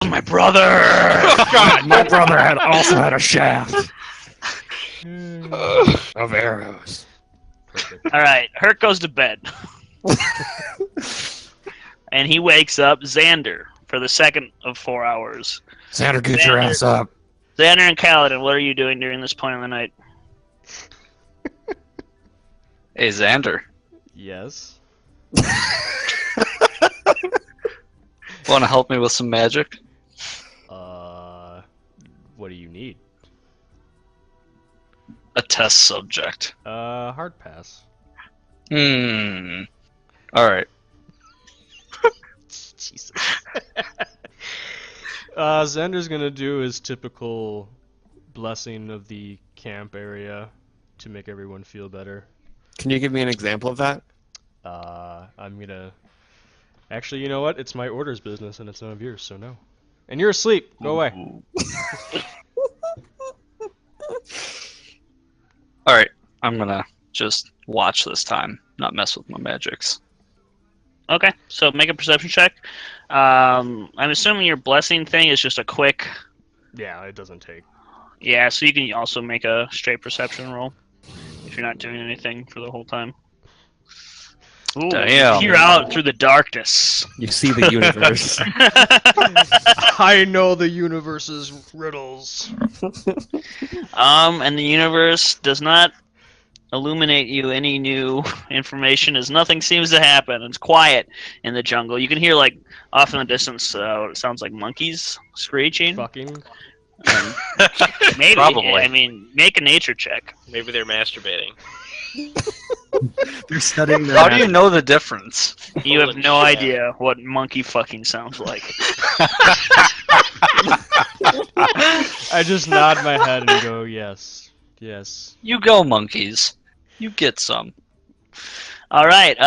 My brother! My brother also had a shaft of arrows. Perfect. All right, Herc goes to bed. And he wakes up Xander for the second of 4 hours. Xander, get your ass up. Xander and Kaladin, what are you doing during this point of the night? Hey, Xander. Yes. Want to help me with some magic? What do you need? A test subject. Hard pass. Alright. Jesus. Xander's gonna do his typical blessing of the camp area to make everyone feel better. Can you give me an example of that? I'm gonna... Actually, you know what? It's my orders business and it's none of yours, so no. And you're asleep. Go away. Alright, I'm gonna just watch this time, not mess with my magics. Okay, so make a perception check. I'm assuming your blessing thing is just a quick... Yeah, it doesn't take. Yeah, so you can also make a straight perception roll if you're not doing anything for the whole time. Ooh, Damn. you peer out through the darkness. You see the universe. I know the universe's riddles. And the universe does not illuminate you any new information as nothing seems to happen. It's quiet in the jungle. You can hear, like, off in the distance, what it sounds like monkeys screeching. Fucking. Maybe. Probably. I mean, make a nature check. Maybe they're masturbating. They're studying their How do you know the difference? You have Holy no shit. idea what monkey fucking sounds like. I just nod my head and go, yes. Yes. You go, monkeys. You get some. All right.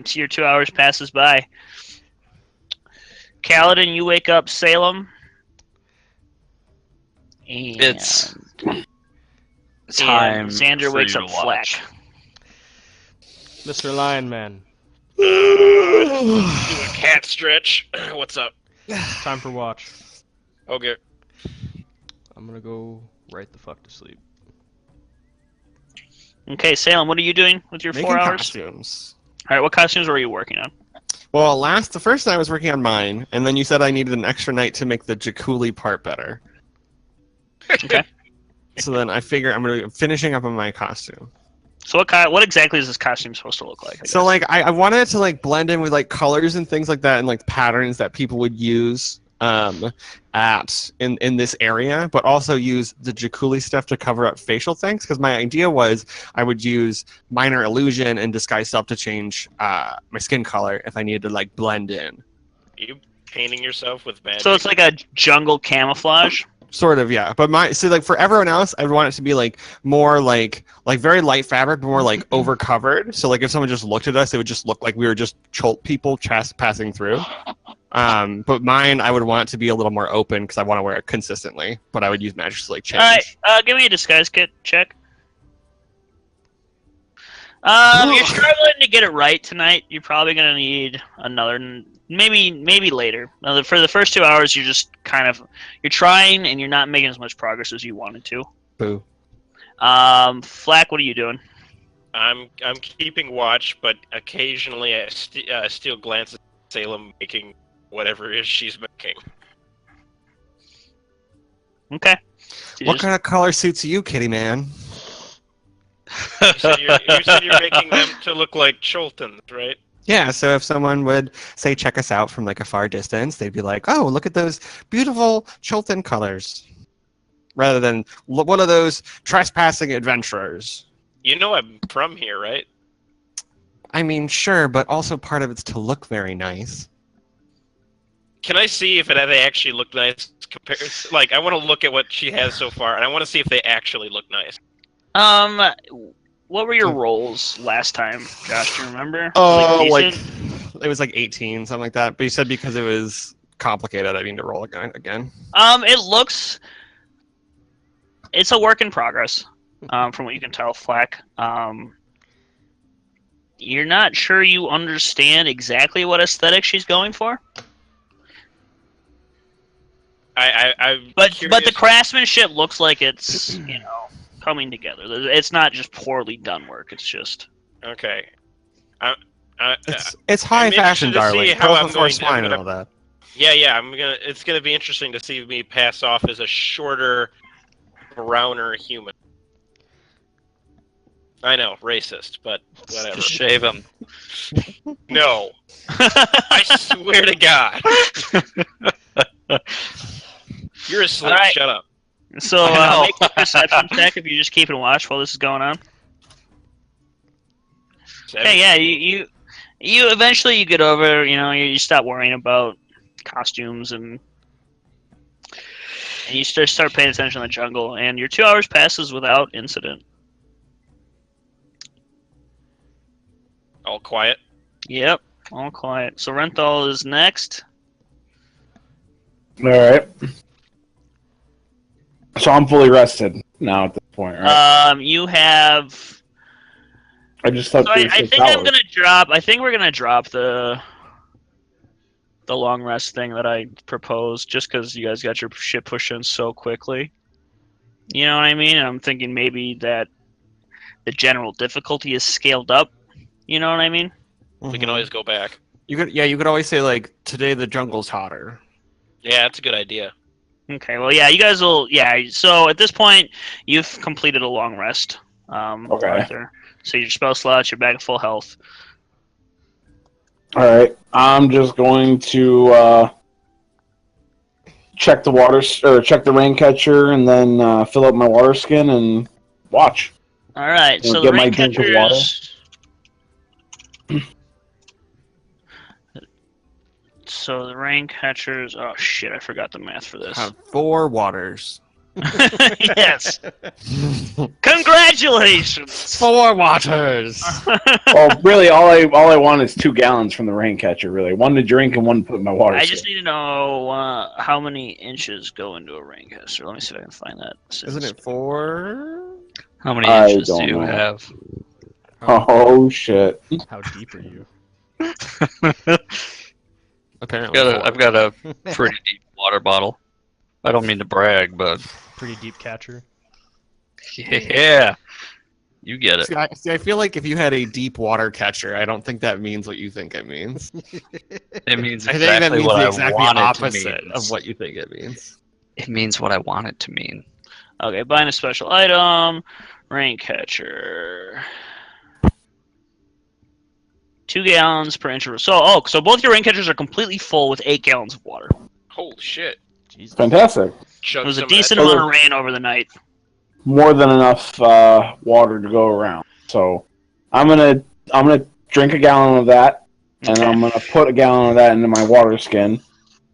So your 2 hours passes by. Kaladin, you wake up Salem. And It's time. Xander for wakes you up to watch. Flack. Mr. Lion Man, Do a cat stretch. What's up? time for watch. Okay. I'm gonna go right the fuck to sleep. Okay, Salem, what are you doing with your Making 4 hours? costumes. All right, what costumes were you working on? Well, the first night I was working on mine, and then you said I needed an extra night to make the Jakuli part better. Okay. So then I figure I'm gonna be finishing up on my costume. So what exactly is this costume supposed to look like? So like I wanted it to like blend in with like colors and things like that and like patterns that people would use in this area, but also use the Jakuli stuff to cover up facial things. Because my idea was I would use minor illusion and disguise self to change my skin color if I needed to like blend in. Are you painting yourself with magic? So it's like a jungle camouflage. Sort of, yeah. But like for everyone else, I would want it to be like more like very light fabric, but more like over covered. So like if someone just looked at us, it would just look like we were just Chult people passing through. But mine, I would want it to be a little more open because I want to wear it consistently. But I would use magic to like change. All right, give me a disguise kit check. You're struggling to get it right tonight. You're probably gonna need another, maybe later. For the first 2 hours, you're just you're trying and you're not making as much progress as you wanted to. Boo. Flack, what are you doing? I'm keeping watch, but occasionally I still glance at Salem making whatever it is she's making. Okay. So What kind of color suits you, kitty man? You said you're making them to look like Chultans, right? Yeah, so if someone would say check us out from like a far distance, they'd be like, "Oh, look at those beautiful Chultan colors," rather than one of those trespassing adventurers. You know I'm from here, right? I mean, sure, but also part of it's to look very nice. Can I see if they actually look nice? Like, I want to look at what she has so far, and I want to see if they actually look nice. What were your rolls last time, Josh? Do you remember? Oh, like decent? it was like 18, something like that. But you said because it was complicated, I need to roll again. It's a work in progress, from what you can tell, Flack. You're not sure you understand exactly what aesthetic she's going for? I'm But curious. the craftsmanship looks like it's coming together. It's not just poorly done work. It's just Okay. I, I, It's high I'm fashion, interested to see darling. how Pearls I'm before going. swine and all that. Yeah. It's gonna be interesting to see me pass off as a shorter, browner human. I know, racist, but whatever. Just shave him. No, I swear to God, you're asleep. All right. Shut up. So I know. make a perception check if you're just keeping watch while this is going on. Okay, yeah, you eventually you get over. You stop worrying about costumes and you start paying attention to the jungle, and your 2 hours passes without incident. All quiet. Yep, all quiet. So Renthal is next. All right. So I'm fully rested now at this point, right? You have. I just slept So I 36 think hours. I'm gonna drop. I think we're gonna drop the long rest thing that I proposed, just because you guys got your shit pushed in so quickly. You know what I mean? And I'm thinking maybe that the general difficulty is scaled up. You know what I mean? We can always go back. You could always say like today the jungle's hotter. Yeah, that's a good idea. Okay. Well, yeah, you guys will. Yeah. So at this point, you've completed a long rest. Okay. Arthur. So your spell slots, you're back at full health. All right. I'm just going to check the rain catcher, and then fill up my water skin and watch. All right. Wanna So the get my rain drink of water? catchers. So the rain catchers. Oh shit! I forgot the math for this. Have 4 waters. Yes. Congratulations. 4 waters. Well, really, all I want is 2 gallons from the rain catcher. Really, one to drink and one to put in my water I skin. just need to know how many inches go into a rain catcher. Let me see if I can find that. Isn't it 4? How many I inches do don't you know. have? Oh shit! How deep are you? Apparently. I've got a pretty deep water bottle. I don't mean to brag, but Pretty deep catcher. yeah, you get it. See, I feel like if you had a deep water catcher, I don't think that means what you think it means. It means I think that exactly means what the I exact want it to opposite mean. of what you think it means. It means what I want it to mean. Okay, buying a special item. Rain catcher. 2 gallons per inch of. So both your rain catchers are completely full with 8 gallons of water. Holy shit. Jesus. Fantastic. Chug It was a some of that decent down. amount of rain over the night. More than enough water to go around. So I'm gonna drink a gallon of that, and Okay. I'm gonna put a gallon of that into my water skin,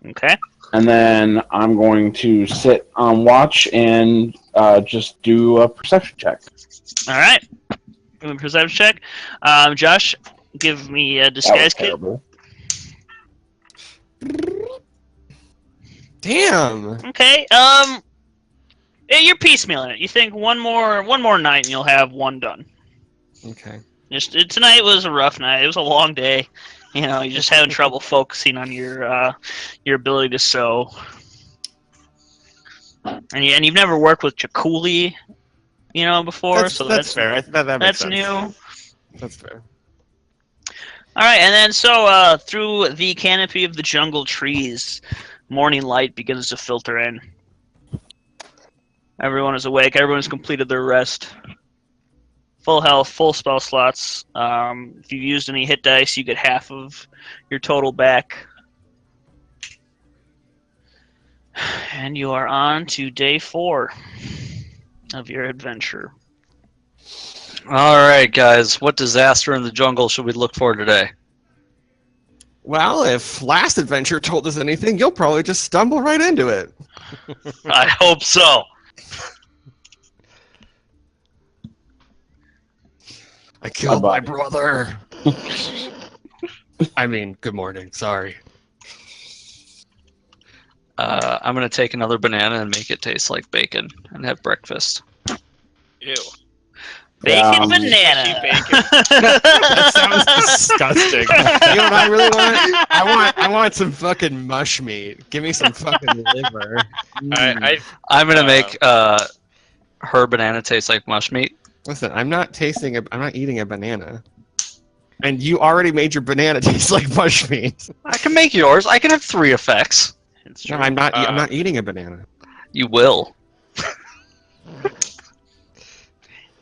Okay. and then I'm going to sit on watch and just do a perception check. All right. Give me a perception check. Josh, give me a That was disguise kit. terrible. Damn. Okay. You're piecemealing it. You think one more night and you'll have one done. Okay. Tonight was a rough night. It was a long day. You're just having trouble focusing on your ability to sew. And you've never worked with Chakuli, before, so that's fair. That makes that's sense. new. That's fair. All right, and then through the canopy of the jungle trees, morning light begins to filter in. Everyone is awake. Everyone's completed their rest. Full health, full spell slots. If you've used any hit dice, you get half of your total back. And you are on to day 4 of your adventure. All right, guys. What disaster in the jungle should we look for today? Well, if last adventure told us anything, you'll probably just stumble right into it. I hope so. I killed Bye-bye. my brother. I mean, good morning. Sorry. I'm gonna take another banana and make it taste like bacon and have breakfast. Ew. Bacon Yeah, banana. That sounds disgusting. You know what I really want? I want some fucking mush meat. Give me some fucking liver. I'm gonna make her banana taste like mush meat. Listen, I'm not eating a banana. And you already made your banana taste like mush meat. I can make yours. I can have 3 effects. It's No, true. I'm not eating a banana. You will.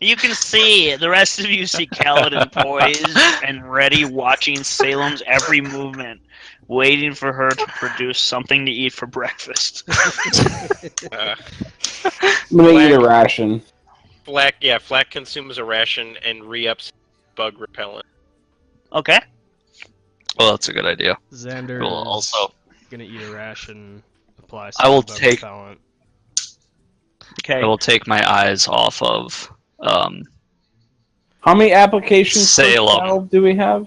You can see the rest of you see Kaladin poised and ready, watching Salem's every movement, waiting for her to produce something to eat for breakfast. Uh, I'm gonna eat a ration. Flack consumes a ration and re-ups bug repellent. Okay. Well, that's a good idea. Xander We'll is also, gonna eat a ration. Apply I will bug take- repellent. Okay. I will take my eyes off of How many applications per Salem. salve do we have?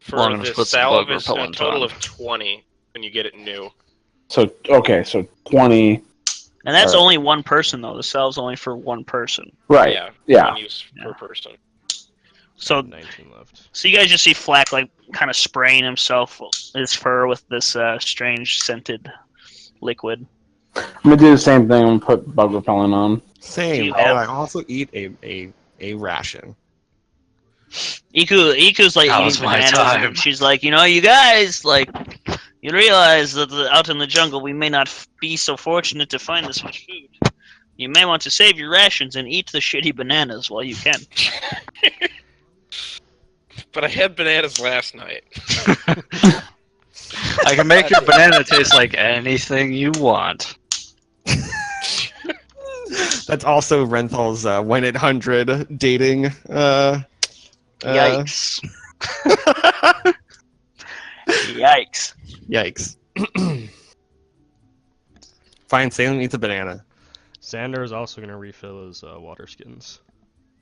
For Well, I'm gonna this put some salve bug is a repellent total on. of 20 when you get it new. So 20. And that's Alright. only one person, though. The cell's only for one person. Right. Yeah. Yeah. One use per person. So, 19 left. so you guys just see Flack like kind of spraying his fur with this strange scented liquid. I'm gonna do the same thing. I'm gonna put bug repellent on. Same. You But have- I also eat a ration. Iku's like That was eating my bananas. time. And she's like, you guys, like, you realize that out in the jungle we may not be so fortunate to find this much food. You may want to save your rations and eat the shitty bananas while you can. But I had bananas last night. I can make your banana taste like anything you want. That's also Renthal's 1-800 dating. Yikes. Yikes. Yikes. Fine, Salem eats a banana. Xander is also gonna refill his water skins.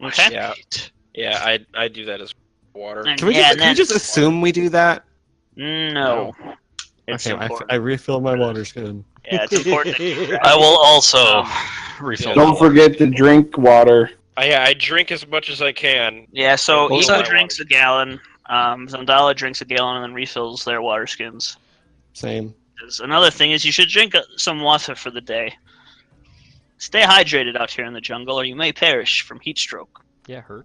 Okay. Yeah. Yeah, I do that as water. And- Can we, yeah, just, and can we then- just assume we do that? No. It's Okay, I important. refill my water skin. Yeah, it's important. I will also refill. Don't forget to drink water. I drink as much as I can. Yeah, so What was Iko that? drinks a gallon, Zandala drinks a gallon and then refills their water skins. Same. Another thing is you should drink some water for the day. Stay hydrated out here in the jungle or you may perish from heat stroke. Yeah, hurt.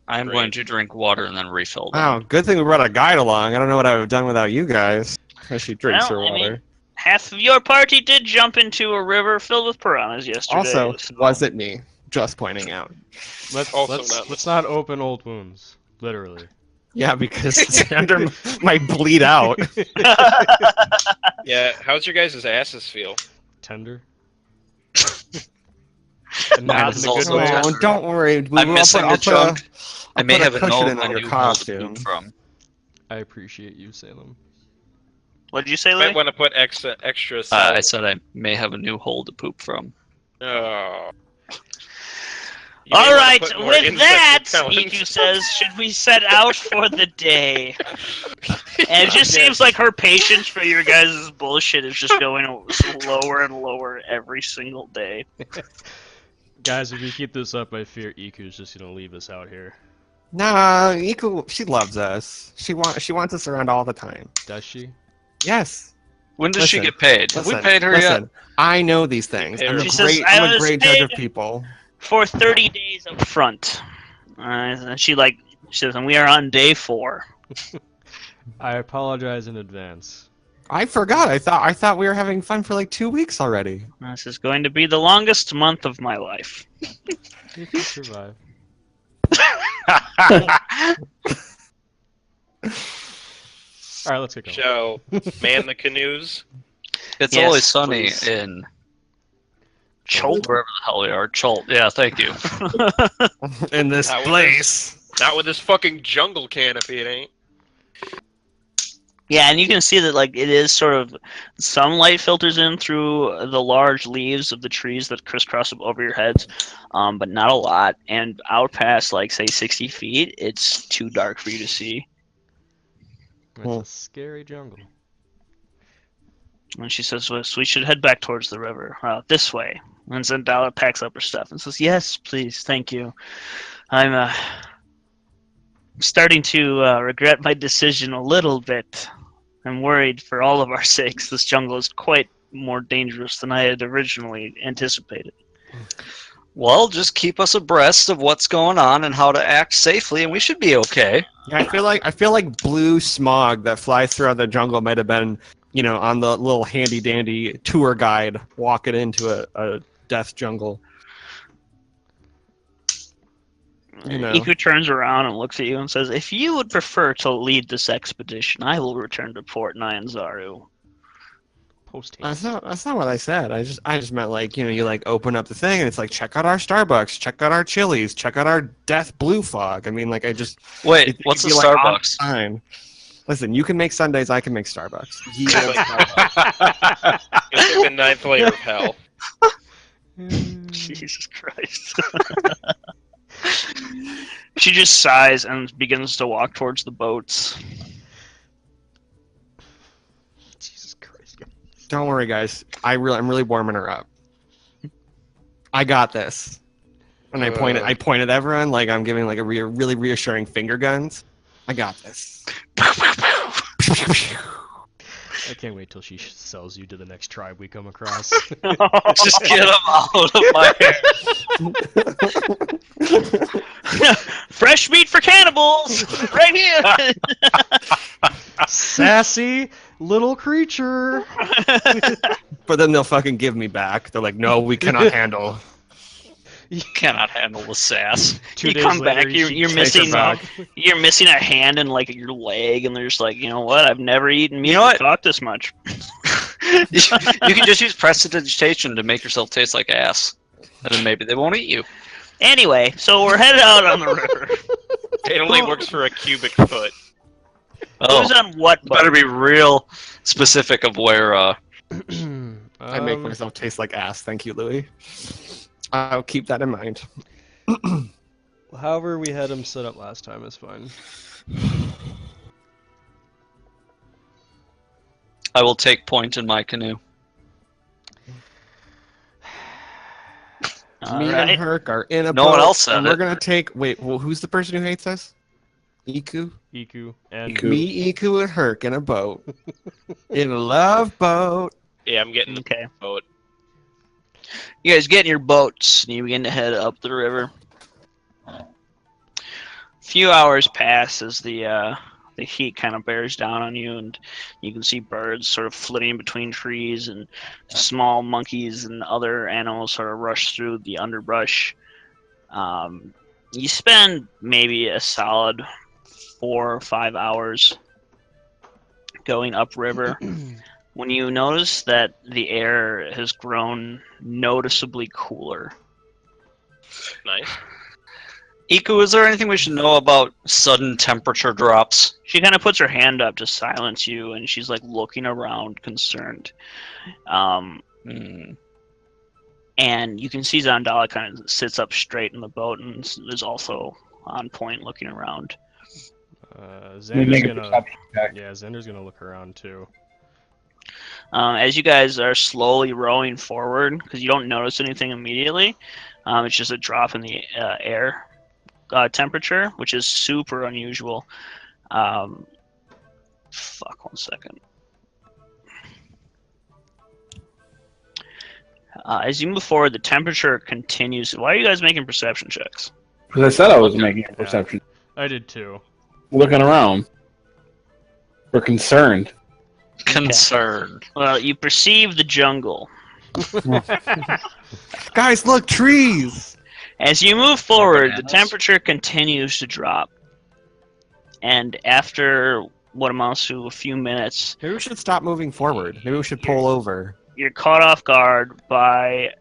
I'm Great. going to drink water and then refill them. Wow, good thing we brought a guide along. I don't know what I would have done without you guys. She drinks her Well, I mean, water. Half of your party did jump into a river filled with piranhas yesterday. Also, so- was it me? Just pointing out. Also not- Let's not open old wounds. Literally. Yeah, because Xander might bleed out. Yeah, how's your guys' asses feel? Tender. Mine Not is in a good also way. tender. Oh, don't worry. I'm missing the chunk. I may put a have a cushion in note on your you hold costume. the poop from. I appreciate you, Salem. What did you say, Might Louis? want to put extra I salt. said I may have a new hole to poop from. Oh. You may All wanna right, put more with insect that, repellent. Iku says, should we set out for the day? And it just seems like her patience for your guys' bullshit is just going lower and lower every single day. Guys, if you keep this up, I fear Iku's just gonna leave us out here. Nah, Iku, she loves us. She wants us around all the time. Does she? Yes. When does she Listen, get paid? Have we Listen, paid her yet? listen, I know these things. I'm She a says, great, "I I'm a was great judge of paid." people. For 30 days up front. And she says, and we are on day 4. I apologize in advance. I forgot. I thought we were having fun for like 2 weeks already. This is going to be the longest month of my life. You can survive. All right, let's get going. So, man the canoes. It's Yes, always sunny please. in Chult. wherever the hell we are. Chult. Yeah, thank you. In this That was- place. Not with this fucking jungle canopy, it ain't. Yeah, and you can see that it is sort of some light filters in through the large leaves of the trees that crisscross over your heads, but not a lot. And out past say 60 feet, it's too dark for you to see. It's a scary jungle. And she says, so we should head back towards the river, this way. And Zendala packs up her stuff and says, yes, please, thank you. I'm starting to regret my decision a little bit. I'm worried for all of our sakes. This jungle is quite more dangerous than I had originally anticipated. Well, just keep us abreast of what's going on and how to act safely, and we should be okay. Yeah, I feel like blue smog that flies throughout the jungle might have been, on the little handy dandy tour guide walking into a death jungle. Iku turns around and looks at you and says, "If you would prefer to lead this expedition, I will return to Port Nyanzaru." Post That's not what I said. I just meant like, you like open up the thing and it's like, check out our Starbucks, check out our Chili's, check out our death blue fog. I mean, like Wait, what's a Starbucks? Fine. Listen, you can make Sundays, I can make Starbucks. Starbucks. It's like the 9th layer of hell. Jesus Christ. She just sighs and begins to walk towards the boats. Jesus Christ. Don't worry, guys. I'm really warming her up. I got this. And I point at everyone like I'm giving like a really reassuring finger guns. I got this. I can't wait till she sells you to the next tribe we come across. Just get them out of my hair. Fresh meat for cannibals! Right here! Sassy little creature. But then they'll fucking give me back. They're like, no, we cannot handle. You cannot handle the sass. Two You days come later, back, you're take her missing back. you're missing a hand and like your leg, and they're just like, you know what? I've never eaten meat You know that what? talked this much. You can just use prestidigitation to make yourself taste like ass. And then maybe they won't eat you. Anyway, so we're headed out on the river. It only works for a cubic foot. Who's on what boat? Better be real specific of where, I make myself taste like ass. Thank you, Louis. I'll keep that in mind. However we had him set up last time is fine. I will take point in my canoe. Me Alright. and Herc are in a No boat. one else said and we're it. gonna take. Wait, well, who's the person who hates us? Iku. Iku and Iku. Me, Iku, and Herc in a boat. In a love boat. Yeah, I'm getting the Okay. boat. You guys get in your boats and you begin to head up the river. A few hours pass as the heat kind of bears down on you, and you can see birds sort of flitting between trees, and small monkeys and other animals sort of rush through the underbrush. You spend maybe a solid 4 or 5 hours going upriver when you notice that the air has grown noticeably cooler. Nice. Iku, is there anything we should know about sudden temperature drops? She kind of puts her hand up to silence you, and she's like looking around, concerned. And you can see Zandala kind of sits up straight in the boat and is also on point, looking around. Xander's Xander's gonna look around too. As you guys are slowly rowing forward, because you don't notice anything immediately, it's just a drop in the air temperature, which is super unusual. One second. As you move forward, the temperature continues. Why are you guys making perception checks? Because I said I was making a perception. I did too. Looking around. We're concerned. Concerned. Well, you perceive the jungle. Guys, look, trees. As you move forward, the Bananas. temperature continues to drop. And after what amounts to a few minutes, Maybe we should stop moving forward. Maybe we should pull over. you're caught off guard by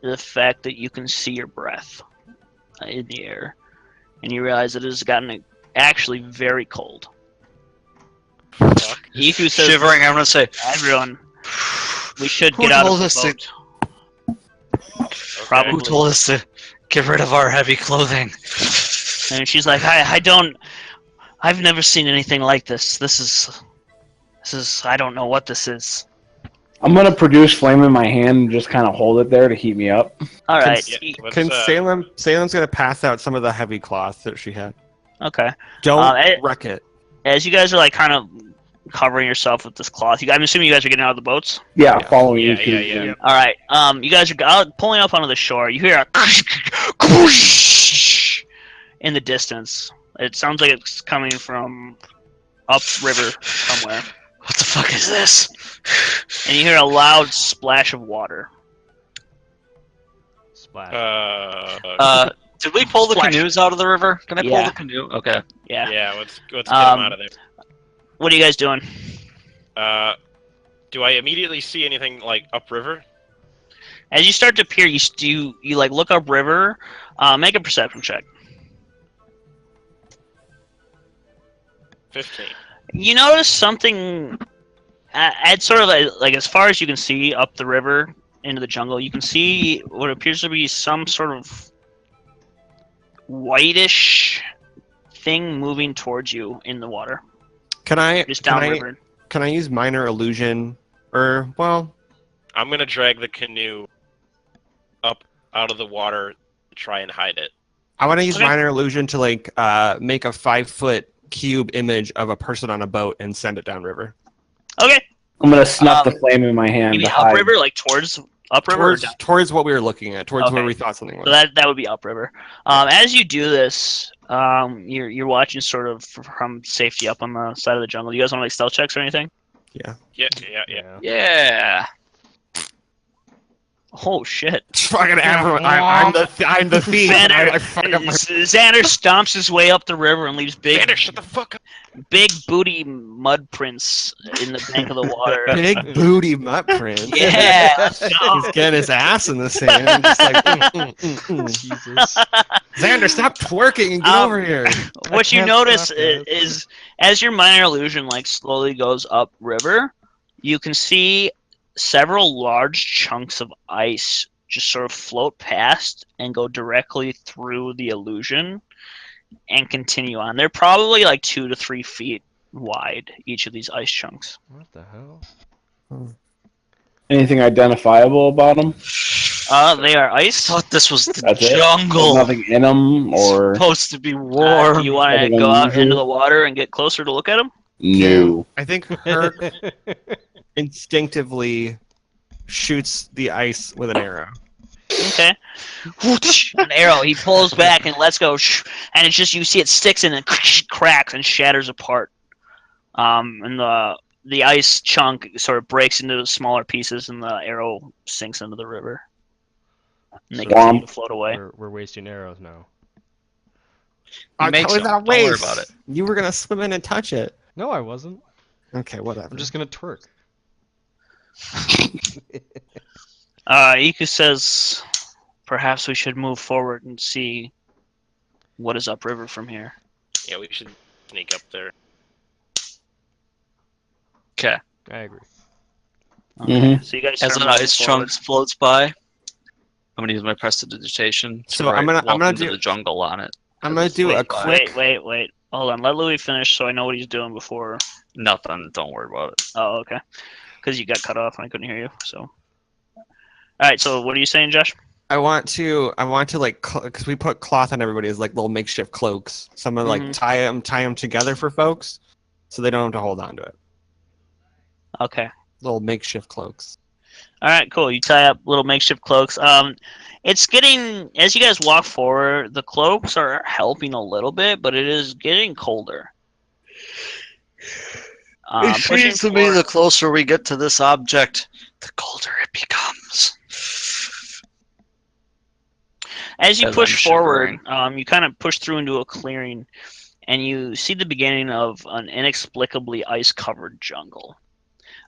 the fact that you can see your breath in the air. And you realize it has gotten actually very cold. Iku says, Shivering, I'm going to say, everyone, we should Who get out of told the us to- boat. Probably. who told us to get rid of our heavy clothing? And she's like, I've never seen anything like this. This is, I don't know what this is. I'm gonna produce flame in my hand and just kind of hold it there to heat me up. All right. Yeah, let's, Can Salem's gonna pass out some of the heavy cloth that she had. Okay. Don't it- wreck it. As you guys are like kind of covering yourself with this cloth, I'm assuming you guys are getting out of the boats. Yeah, Yeah. following Yeah, you two. yeah. All right. You guys are out, pulling up onto the shore. You hear a in the distance. It sounds like it's coming from upriver somewhere. What the fuck is this? And you hear a loud splash of water. Splash. Did we pull the Splash. canoes out of the river? Can I pull Yeah. the canoe? Okay. Yeah. Yeah, let's get them out of there. What are you guys doing? Do I immediately see anything like upriver? As you start to peer, you like look upriver. Make a perception check. 15. You notice something at sort of like as far as you can see up the river into the jungle. You can see what appears to be some sort of whitish thing moving towards you in the water, Can I just can I downriver. can I use minor illusion? Or well, I'm gonna drag the canoe up out of the water to try and hide it. I want to use Okay. minor illusion to like make a 5-foot cube image of a person on a boat and send it downriver. Okay, I'm gonna snuff the flame in my hand you mean to hide. upriver, like towards upriver. Or down? Towards what we were looking at, towards where Okay. we thought something was. So that would be upriver. As you do this, you're watching sort of from safety up on the side of the jungle. Do you guys want to make stealth checks or anything? Yeah. Yeah. Oh shit! Fucking everyone! I'm the thief. and I fuck up my Xander stomps his way up the river and leaves Xander, shut the fuck up. big booty mud prints in the bank of the water. big booty mutt print. Yeah, let's go. He's getting his ass in the sand, just like Jesus. Xander, stop twerking and get over here. What you can't notice stop this. is as your minor illusion like slowly goes up river, you can see several large chunks of ice just sort of float past and go directly through the illusion and continue on. They're probably like 2 to 3 feet wide, each of these ice chunks. What the hell? Anything identifiable about them? They are ice. Thought this was the That's it? jungle. There's nothing in them, or Supposed to be warm. Do you want to Anything go out unusual? into the water and get closer to look at them? no. I think Herc instinctively shoots the ice with an arrow. Okay. An arrow. He pulls back and lets go, and it's just you see it sticks in and cracks and shatters apart. And the ice chunk sort of breaks into smaller pieces, and the arrow sinks into the river. And they continue to float away. We're wasting arrows now. I makes was them. that Don't worry waste. about it. You were gonna swim in and touch it. No, I wasn't. Okay, whatever. I'm just gonna twerk. Iku says, perhaps we should move forward and see what is upriver from here. Yeah, we should sneak up there. Okay. I agree. Mhm. So you guys As start an moving ice forward. chunk floats by, I'm gonna use my prestidigitation. to So I'm write gonna "Welcome to do- the jungle" on it. I'm gonna do a Wait, quick. wait. Hold on. Let Louis finish so I know what he's doing before. Nothing. Don't worry about it. Oh, okay. Because you got cut off and I couldn't hear you. So, all right. So, what are you saying, Josh? I want to like because we put cloth on everybody as like little makeshift cloaks. So I'm gonna like Mhm. tie them together for folks, so they don't have to hold on to it. Okay. Little makeshift cloaks. All right. Cool. You tie up little makeshift cloaks. It's getting as you guys walk forward. The cloaks are helping a little bit, but it is getting colder. It Pushing seems to me forward- the closer we get to this object, the colder it becomes. As you As push I'm forward, shivering. you kind of push through into a clearing, and you see the beginning of an inexplicably ice-covered jungle.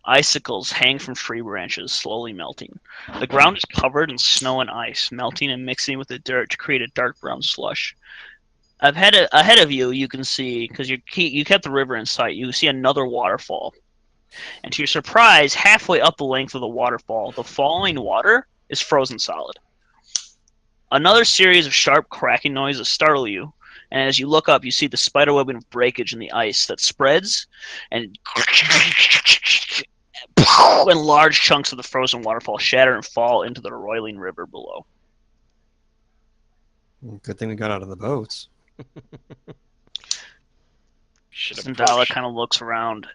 Icicles hang from tree branches, slowly melting. The ground is covered in snow and ice, melting and mixing with the dirt to create a dark brown slush. Ahead of you, you can see, because you kept the river in sight, you see another waterfall. And to your surprise, halfway up the length of the waterfall, the falling water is frozen solid. Another series of sharp cracking noises startle you, and as you look up, you see the spiderwebbing of breakage in the ice that spreads and and large chunks of the frozen waterfall shatter and fall into the roiling river below. Good thing we got out of the boats. Zendala kind of looks around,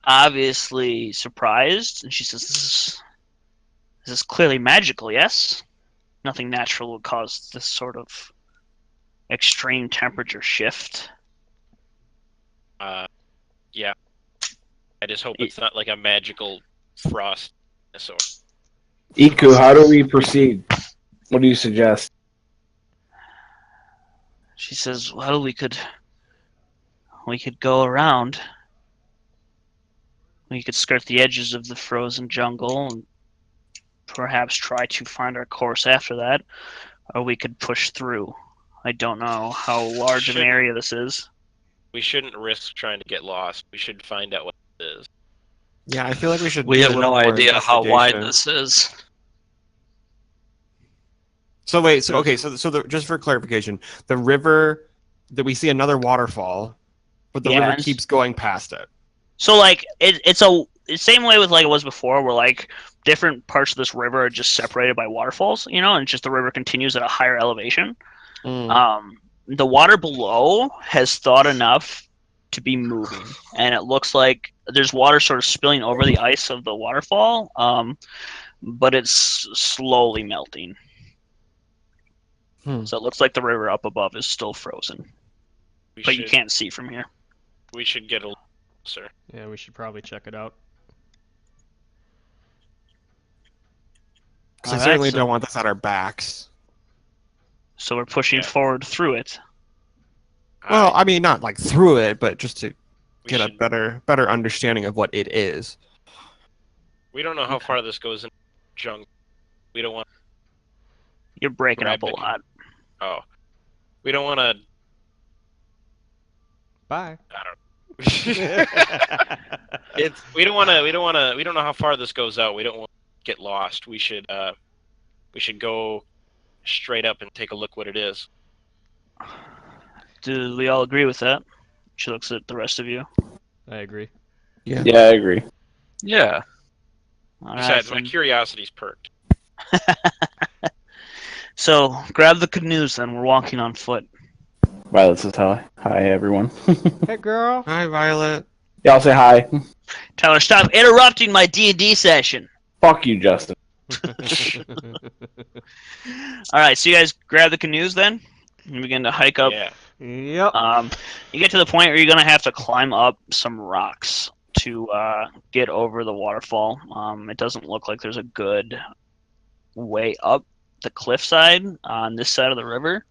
obviously surprised, and she says, this is clearly magical, yes? Nothing natural would cause this sort of extreme temperature shift. Yeah. I just hope it's not like a magical frost dinosaur. Iku, how do we proceed? What do you suggest? She says, well, we could go around. We could skirt the edges of the frozen jungle and perhaps try to find our course after that, or we could push through. I don't know how large an area this is. We shouldn't risk trying to get lost. We should find out what it is. Yeah, I feel like we should. We do have a little no more idea how wide investigation. this is. So wait, so just for clarification, the river that we see another waterfall, but the river keeps going past it. So like it's the same way with like it was before, where like different parts of this river are just separated by waterfalls, and just the river continues at a higher elevation. The water below has thawed enough to be moving, and it looks like there's water sort of spilling over the ice of the waterfall, but it's slowly melting. So it looks like the river up above is still frozen, but you can't see from here. We should get a little closer. Yeah, we should probably check it out. Because I certainly don't want this at our backs. So we're pushing forward through it. Well, I mean, not like through it, but just to get a better understanding of what it is. We don't know how far this goes in jungle. We don't want. You're breaking up a lot. Oh, we don't want to. Bye. I don't. We don't want to. We don't know how far this goes out. We don't want to get lost. We should go straight up and take a look what it is. Do we all agree with that? She looks at the rest of you. I agree. Yeah, I agree. Yeah. Besides, my curiosity's perked. So, grab the canoes then. We're walking on foot. Violet says hi. Hi, everyone. Hey, girl. Hi, Violet. Yeah, I'll say hi. Tyler, stop interrupting my D&D session. Fuck you, Justin. All right, so you guys grab the canoes then and begin to hike up. Yeah. Yep. You get to the point where you're going to have to climb up some rocks to get over the waterfall. It doesn't look like there's a good way up the cliffside on this side of the river.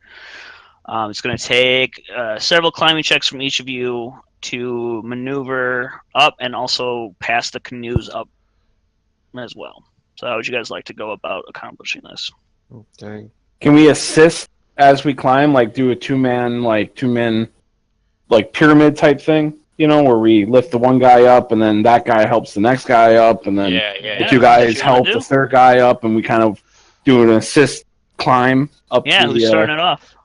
It's going to take several climbing checks from each of you to maneuver up and also pass the canoes up as well. So how would you guys like to go about accomplishing this? Okay. Can we assist as we climb, like do a two-man pyramid type thing? Where we lift the one guy up, and then that guy helps the next guy up, and then the two guys help the third guy up, and we kind of do an assist climb up. Yeah, who's starting it off?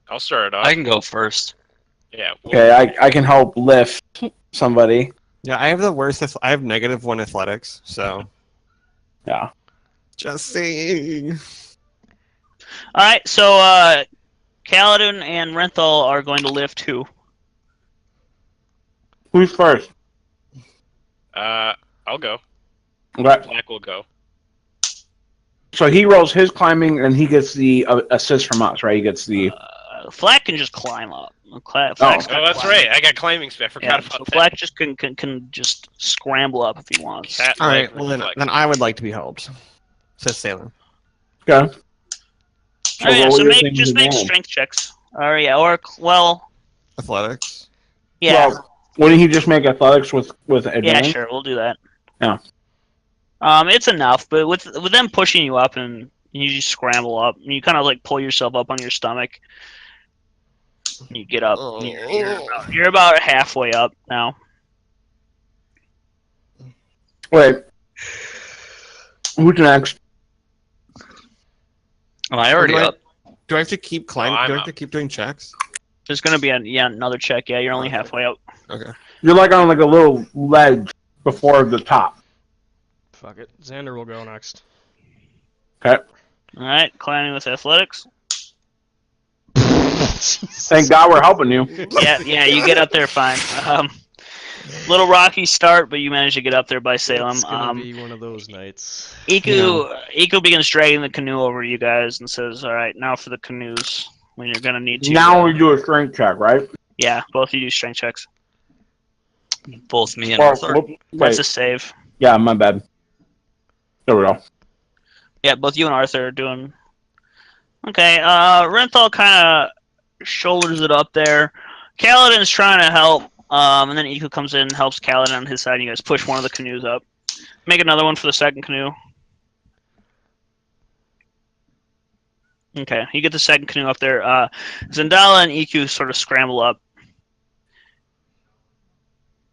I'll start it off. I can go first. Yeah. Okay, I can help lift somebody. Yeah, I have the worst. I have -1 athletics, so. Yeah. Just saying. All right, so Kaladin and Renthal are going to lift who? Who's first? I'll go. Okay. Black will go. So he rolls his climbing, and he gets the assist from us, right? He gets the. Flack can just climb up. That's right. I got climbing speed. I forgot about that. Flack just can just scramble up if he wants. All right. Well, then I would like to be helped. Says Salem. Okay. So make strength checks. Or athletics. Yeah. Well, wouldn't he just make athletics with advantage? Yeah, sure. We'll do that. Yeah. It's enough, but with them pushing you up and you just scramble up, and you kind of like pull yourself up on your stomach. You get up. You're about halfway up now. Wait. Who's next? Am I already up? Do I have to keep climbing? I'm do I have to keep doing checks? There's going to be another check. Yeah, you're only halfway up. Okay. You're like on like a little ledge before the top. Fuck it. Xander will go next. Okay. All right, climbing with athletics. Thank God we're helping you. Yeah, you get up there fine. Little rocky start, but you manage to get up there by Salem. It's gonna be one of those nights. Iku begins dragging the canoe over to you guys and says, "All right, now for the canoes. When you're gonna need to." Now we do a strength check, right? Yeah, both of you do strength checks. Both me and Well, Arthur. That's wait. a save. Yeah, my bad. There we go. Yeah, both you and Arthur are doing. Okay, Renthal kind of shoulders it up there. Kaladin's trying to help, and then Iku comes in and helps Kaladin on his side, and you guys push one of the canoes up. Make another one for the second canoe. Okay, you get the second canoe up there. Zendala and Iku sort of scramble up,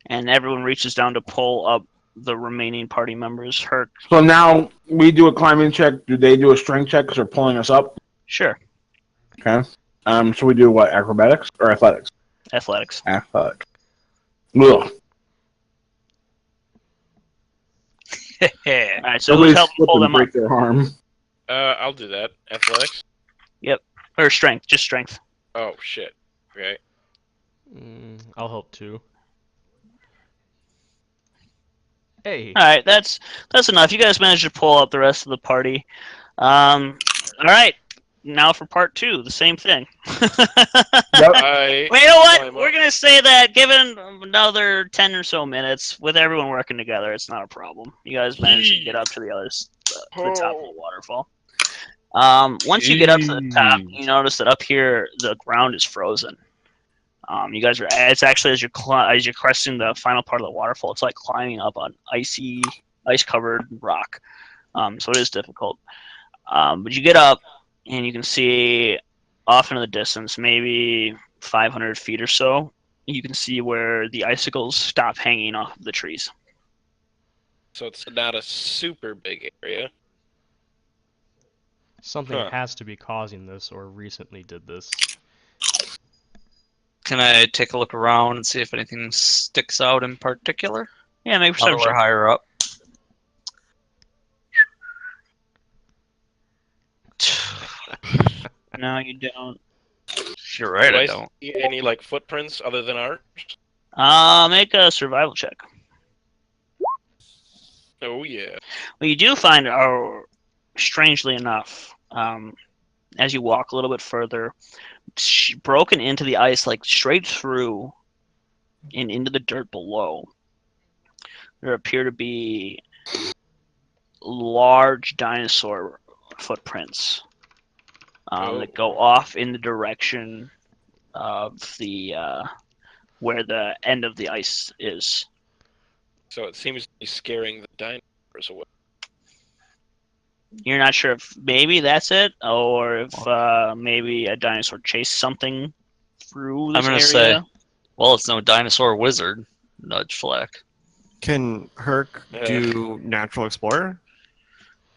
and everyone reaches down to pull up the remaining party members. Herc. So now we do a climbing check. Do they do a strength check because they're pulling us up? Sure. Okay. So we do what? Acrobatics or athletics? Athletics. Athletics. Ugh. All right, so who's helping pull them up? Break their arm. I'll do that. Athletics. Or strength, just strength. Oh shit. Okay. I'll help too. Hey. All right, that's enough. You guys managed to pull up the rest of the party. All right, now for part 2, the same thing. I Well, you know what? climb We're up. gonna say that given another 10 or so minutes, with everyone working together, it's not a problem. You guys managed to get up to the top of the waterfall. Once you get up to the top, you notice that up here the ground is frozen. You guys are. It's actually as you're cresting the final part of the waterfall, it's like climbing up on ice-covered rock. So it is difficult. But you get up, and you can see off into the distance, maybe 500 feet or so, you can see where the icicles stop hanging off the trees. So it's not a super big area. Something Huh. has to be causing this, or recently did this. Can I take a look around and see if anything sticks out in particular? Yeah, make a Now that perception we're check. higher up. No, you don't. You're right, Do I I don't. see any like footprints other than ours? Make a survival check. Oh yeah. Well, you do find, strangely enough, as you walk a little bit further, broken into the ice, like straight through and into the dirt below, there appear to be large dinosaur footprints that go off in the direction of the where the end of the ice is. So it seems to be scaring the dinosaurs away. You're not sure if maybe that's it, or if maybe a dinosaur chased something through this I'm gonna area. say, well, it's no dinosaur wizard. Nudge Flack. Can Herc do Natural Explorer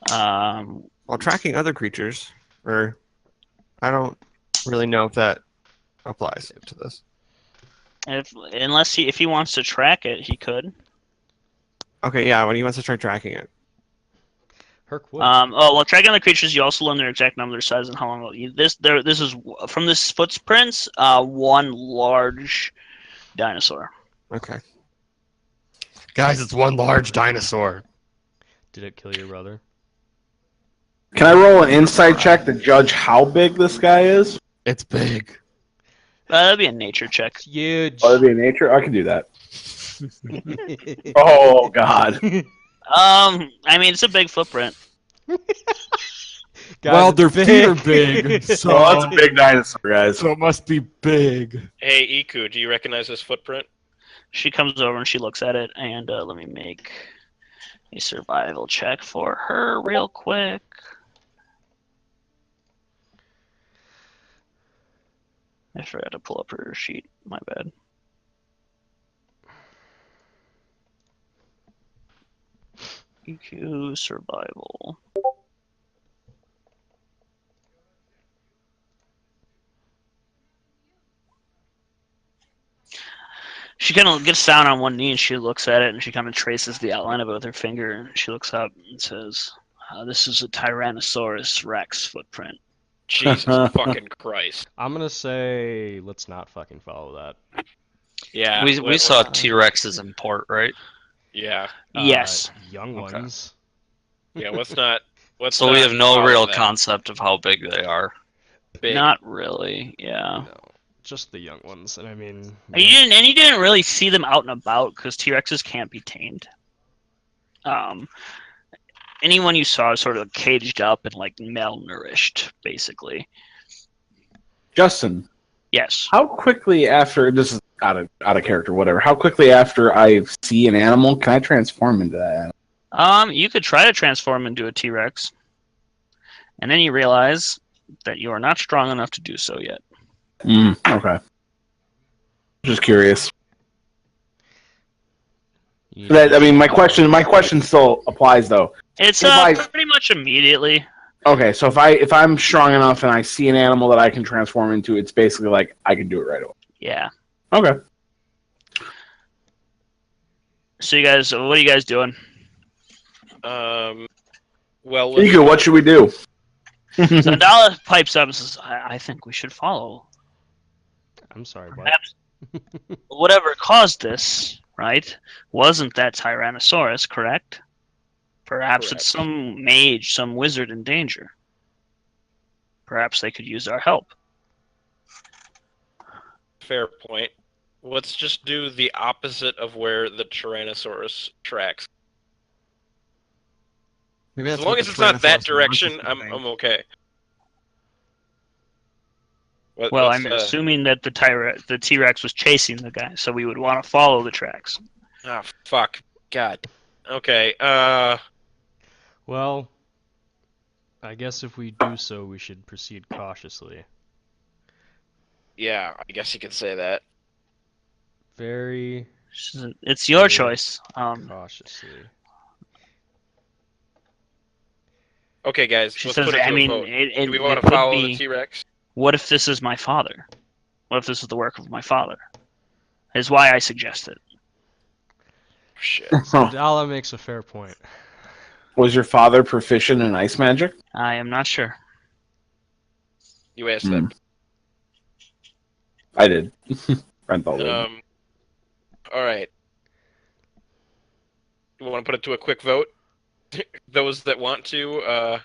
while tracking other creatures? Or I don't really know if that applies to this. If he wants to track it, he could. Okay, yeah, when he wants to try tracking it. Herc would. Well, tracking other creatures, you also learn their exact number, their size, and how long. This is from this footprints. One large dinosaur. Okay. Guys, it's one large dinosaur. Did it kill your brother? Can I roll an insight check to judge how big this guy is? It's big. That'd be a nature check. Huge. Oh, that'd be a nature? I can do that. Oh, God. I mean, it's a big footprint. Well, their feet are big, so, Well, that's a big dinosaur, guys. so it must be big. Hey Iku, do you recognize this footprint? She comes over and she looks at it, and let me make a survival check for her real quick. I forgot to pull up her sheet. My bad. EQ survival. She kind of gets down on one knee and she looks at it and she kind of traces the outline of it with her finger and she looks up and says, "This is a Tyrannosaurus Rex footprint." Jesus fucking Christ. I'm gonna say let's not fucking follow that. Yeah. We saw T-Rexes in port, right? Yeah. Yes. Young Okay. ones. Yeah. Let's not. So we have no follow real that. concept of how big they are. Big. Not really. Yeah. No, just the young ones. And I mean, And you didn't really see them out and about because T-Rexes can't be tamed. Anyone you saw is sort of caged up and like malnourished, basically. Justin, Yes. how quickly after this is out of character, whatever? How quickly after I see an animal can I transform into that animal? You could try to transform into a T-Rex, and then you realize that you are not strong enough to do so yet. Okay. Just curious. you I mean, my question still applies though. It's If I- pretty much immediately. Okay, so if I'm strong enough and I see an animal that I can transform into, it's basically like I can do it right away. Yeah. Okay. So you guys, what are you guys doing? Well, Iku, what should we do? Zandala pipes up and says, I think we should follow. I'm sorry, what? Perhaps whatever caused this, right, wasn't that Tyrannosaurus, correct? Perhaps Correct. it's some mage, some wizard in danger. Perhaps they could use our help. fair point. Let's just do the opposite of where the Tyrannosaurus tracks. Maybe that's As long what as the it's not that Tyrannosaurus direction, wants us to I'm think. okay. Well, What's, I'm assuming that the T-Rex was chasing the guy, so we would want to follow the tracks. Oh, fuck. God. Okay, Well, I guess if we do so, we should proceed cautiously. yeah, I guess you could say that. Very It's your choice. cautiously. Okay, guys, She let's says, put it to I a mean, vote. it Do we it want to could follow be, the T-Rex? what if this is my father? What if this is the work of my father? Is why I suggest it. Shit. Dala makes a fair point. Was your father proficient in ice magic? I am not sure. You asked Hmm. that. I did. Renthal did. All right. You want to put it to a quick vote? Those that want to,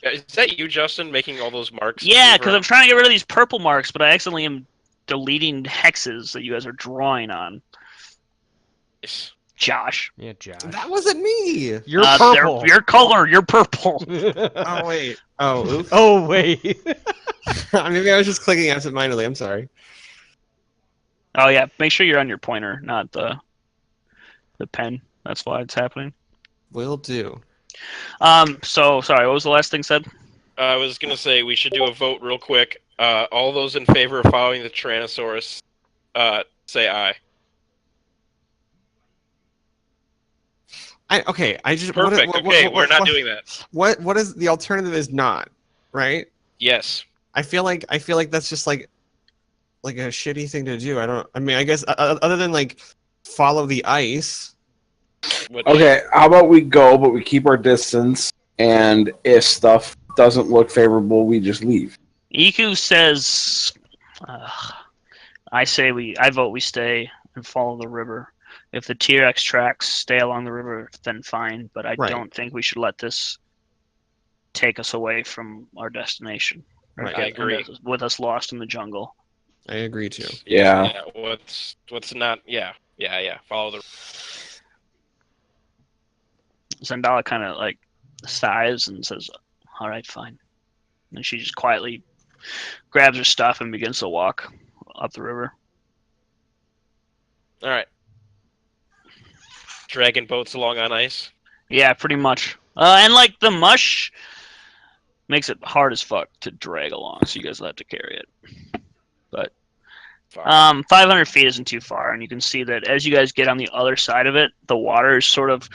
is that you, Justin, making all those marks? Yeah, move because I'm around? trying to get rid of these purple marks, but I accidentally am deleting hexes that you guys are drawing on. Nice. Josh. Yeah, Josh. That wasn't me. You're they're purple. your color, you're purple. Oh wait. Oh, oops. Oh wait. Maybe I was just clicking absentmindedly. I'm sorry. Oh yeah, make sure you're on your pointer, not the pen. That's why it's happening. Will do. So sorry, what was the last thing said? I was gonna say we should do a vote real quick. All those in favor of following the Tyrannosaurus, say aye. I just Perfect. We're not doing that. What is the alternative? Is not right. Yes. I feel like that's just like a shitty thing to do. I mean, I guess other than like follow the ice. Which, Okay, how about we go, but we keep our distance, and if stuff doesn't look favorable, we just leave. Iku says, I vote we stay and follow the river. If the T-Rex tracks stay along the river, then fine. But I Right. don't think we should let this take us away from our destination. Or Right. I agree. With us lost in the jungle. I agree too. Yeah. What's not? Yeah. Follow the. Zendala kind of like sighs and says, "All right, fine." And she just quietly grabs her stuff and begins to walk up the river. All right. Dragging boats along on ice. Yeah, pretty much. And like the mush makes it hard as fuck to drag along, so you guys will have to carry it. But Fine. 500 feet isn't too far, and you can see that as you guys get on the other side of it, the water is sort of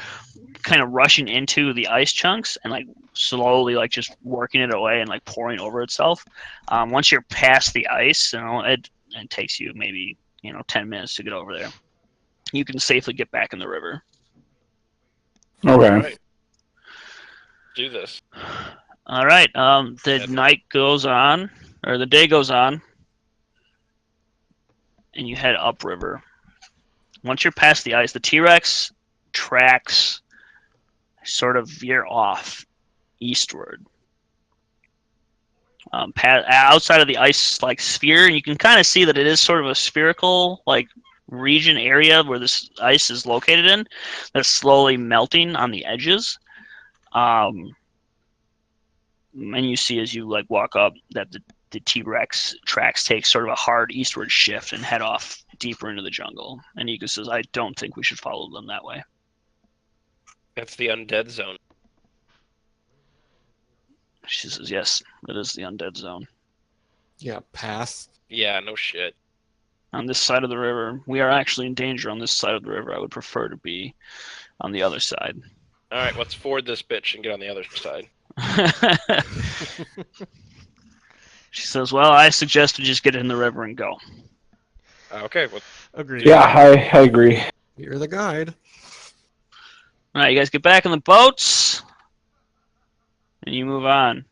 kind of rushing into the ice chunks and like slowly like just working it away and like pouring over itself. Once you're past the ice, it takes you maybe 10 minutes to get over there. You can safely get back in the river. Okay. All right. Do this. All right. The night goes on, or the day goes on, and you head upriver. Once you're past the ice, the T-Rex tracks sort of veer off eastward. Outside of the ice like sphere, and you can kind of see that it is sort of a spherical like region area where this ice is located in, that's slowly melting on the edges. And you see as you like walk up that the T-Rex tracks take sort of a hard eastward shift and head off deeper into the jungle. And Ika says, I don't think we should follow them that way. That's the undead zone. She says, yes, it is the undead zone. Yeah, pass. Yeah, no shit. On this side of the river, we are actually in danger on this side of the river. I would prefer to be on the other side. All right, let's ford this bitch and get on the other side. She says, well, I suggest we just get in the river and go. Okay. Well, Agreed. Yeah, I agree. You're the guide. All right, you guys get back in the boats, and you move on.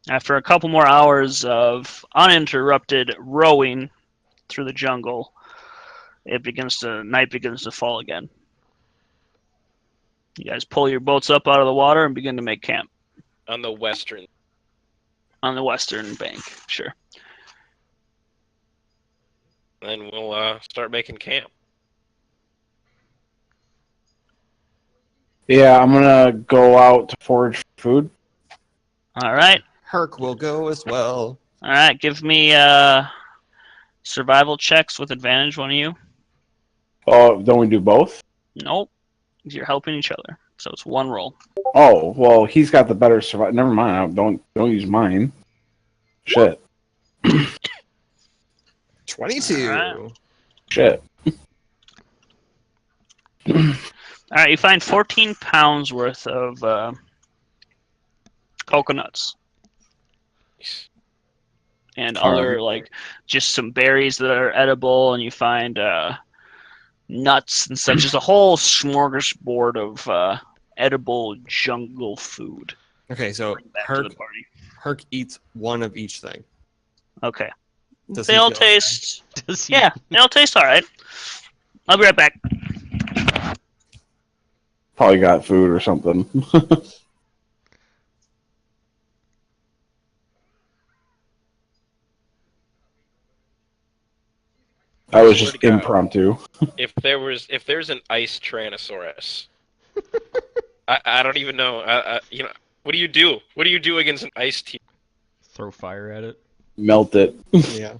After a couple more hours of uninterrupted rowing through the jungle, night begins to fall again. You guys pull your boats up out of the water and begin to make camp. on the western. On the western bank, sure. Then we'll start making camp. Yeah, I'm gonna go out to forage food. All right. Herc will go as well. All right, give me survival checks with advantage, one of you. Oh, don't we do both? Nope. You're helping each other. So it's one roll. Oh, well, he's got the better survival. Never mind. Don't use mine. Shit. 22. All Shit. All right, you find 14 pounds worth of coconuts and other, like, just some berries that are edible, and you find nuts and such. Just a whole smorgasbord of edible jungle food. Okay, so Bring back to the party. Herc eats one of each thing. Okay. Does They he all feel taste... Does he- Yeah, they all taste all right. I'll be right back. Probably got food or something. I was just Swear to God. impromptu. If there's an ice Tyrannosaurus, I don't even know. What do you do? What do you do against an ice T? Throw fire at it. Melt it. Yeah.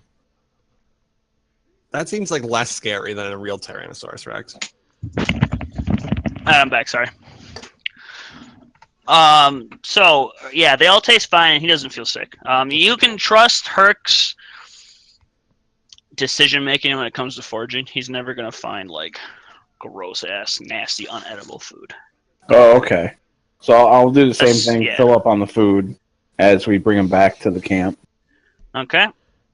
That seems like less scary than a real Tyrannosaurus Rex. I'm back, sorry. So, yeah, they all taste fine. He doesn't feel sick. You can trust Herc's decision-making when it comes to foraging. He's never going to find, like, gross-ass, nasty, unedible food. Oh, okay. So I'll do the same thing. Yeah. Fill up on the food as we bring him back to the camp. Okay?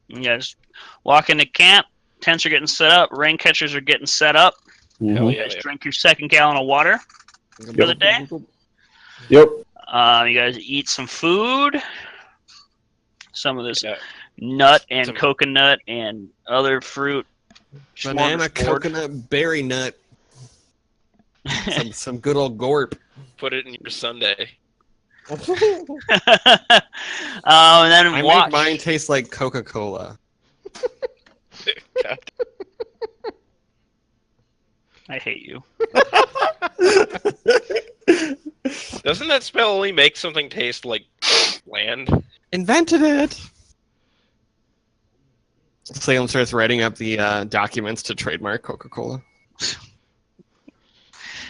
You guys walk into camp. Tents are getting set up. Rain catchers are getting set up. Mhm. Hell You yeah, guys yeah. drink your second gallon of water for the day. Yep. You guys eat some food. Some of this Yeah. nut and Some- coconut and other fruit. Banana, Smorgasbord. coconut, berry nut. Some good old gorp. Put it in your Sunday. And then I watch. make mine taste like Coca-Cola. God. I hate you. Doesn't that spell only make something taste like land? Invented it. Salem starts writing up the documents to trademark Coca-Cola.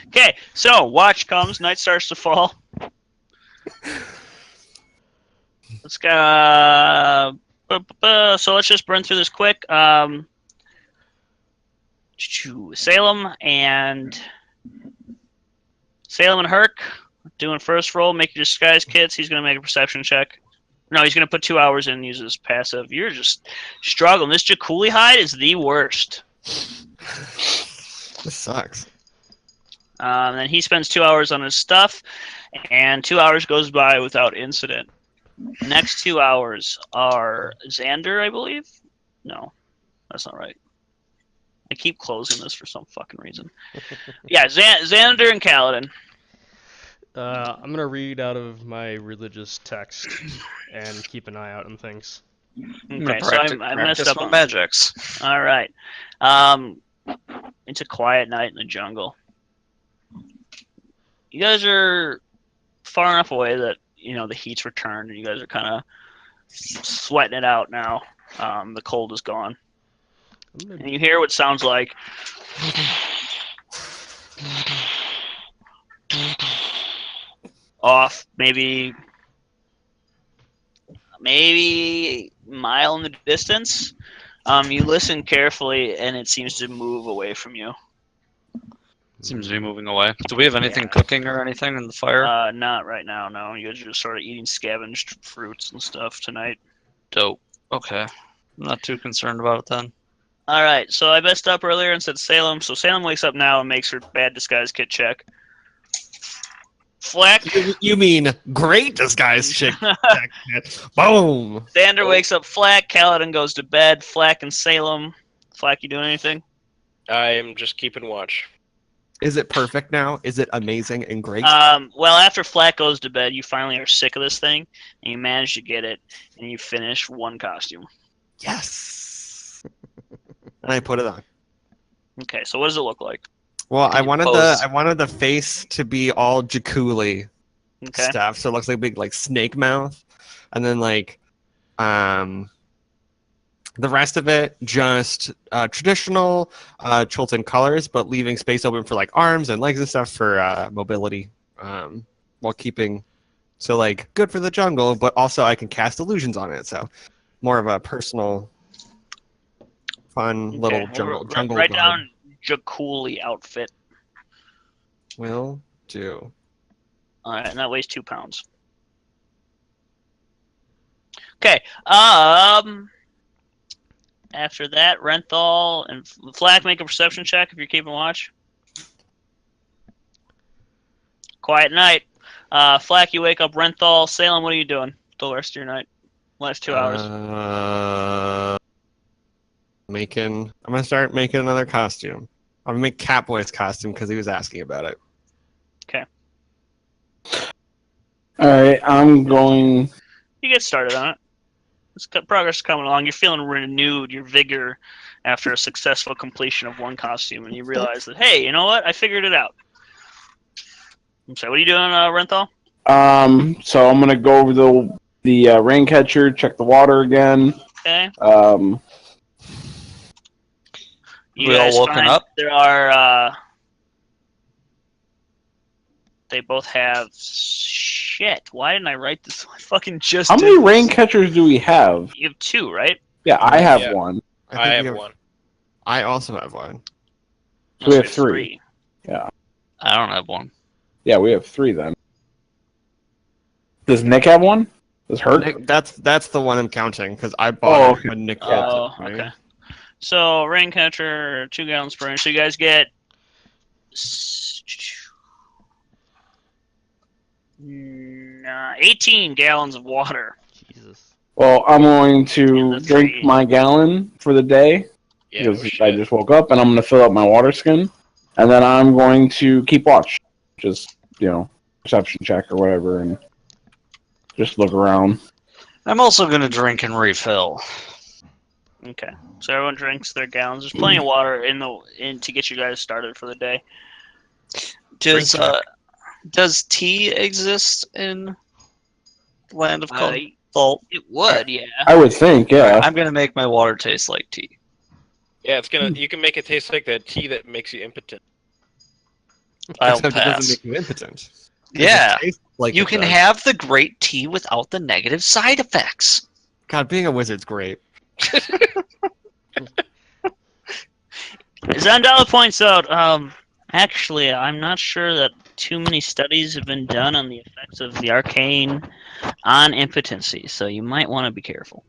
Okay, so watch comes. Night starts to fall. Let's go. So let's just burn through this quick. Salem and Salem and Herc doing first roll. Make your disguise kits. He's going to make a perception check. No, he's going to put 2 hours in and use his passive. You're just struggling. This Jakuli hide is the worst. This sucks. Then he spends 2 hours on his stuff, and 2 hours goes by without incident. Next 2 hours are Xander, I believe? No, that's not right. I keep closing this for some fucking reason. Yeah, Xander and Kaladin. I'm going to read out of my religious text and keep an eye out on things. Okay, so I messed up on magics. All right. It's a quiet night in the jungle. You guys are far enough away that the heat's returned, and you guys are kind of sweating it out now. The cold is gone, and you hear what sounds like off maybe a mile in the distance. You listen carefully, and it seems to move away from you. Seems to be moving away. Do we have anything cooking or anything in the fire? Not right now, no. You guys are just sort of eating scavenged fruits and stuff tonight. Dope. Okay. I'm not too concerned about it then. All right, so I messed up earlier and said Salem. So Salem wakes up now and makes her bad disguise kit check. Flack. You mean great disguise check? Boom. Xander wakes up Flack. Kaladin goes to bed. Flack and Salem. Flack, you doing anything? I am just keeping watch. Is it perfect now? Is it amazing and great? Well, after Flack goes to bed, you finally are sick of this thing, and you manage to get it, and you finish one costume. Yes. And I put it on. Okay, so what does it look like? Well, I wanted the face to be all Jakuli stuff, so it looks like a big snake mouth, and then the rest of it just traditional Chultan colors, but leaving space open for arms and legs and stuff for mobility, while keeping good for the jungle, but also I can cast illusions on it, so more of a personal, fun little jungle. Write down Jakuli outfit. Will do. All right, and that weighs 2 pounds. Okay. After that, Renthal and Flack make a perception check if you're keeping watch. Quiet night. Flack, you wake up. Renthal, Salem, what are you doing the rest of your night? Last 2 hours. I'm gonna start making another costume. I'm gonna make Catboy's costume because he was asking about it. Okay. All right, I'm going. You get started on it. Progress is coming along. You're feeling renewed, your vigor after a successful completion of one costume, and you realize that, hey, you know what? I figured it out. I'm sorry, what are you doing, Renthal? So I'm gonna go over the rain catcher, check the water again. Okay. We all woken up? There are. They both have. Shit! Why didn't I write this? I fucking just. How many rain catchers do we have? You have 2, right? Yeah, I have one. I have one. I also have one. So we have 3. Yeah. I don't have one. Yeah, we have 3 then. Does Nick have one? Does Hurt? Nick, that's the one I'm counting because I bought it when Nick had Oh, it. Right? okay. So rain catcher, 2 gallons per inch. So you guys get 18 gallons of water. Jesus. Well, I'm going to drink my gallon for the day because I just woke up, and I'm going to fill up my water skin, and then I'm going to keep watch. Just, perception check or whatever, and just look around. I'm also going to drink and refill. Okay, so everyone drinks their gallons. There's plenty of water in to get you guys started for the day. Does tea exist in Land of Salt? It would, yeah. I would think, yeah. I'm gonna make my water taste like tea. Yeah, you can make it taste like the tea that makes you impotent. I'll Except it pass. doesn't make you impotent. Yeah, Like you can have the great tea without the negative side effects. God, being a wizard's great. Zandala points out, Actually, I'm not sure that too many studies have been done on the effects of the arcane on impotency, so you might want to be careful.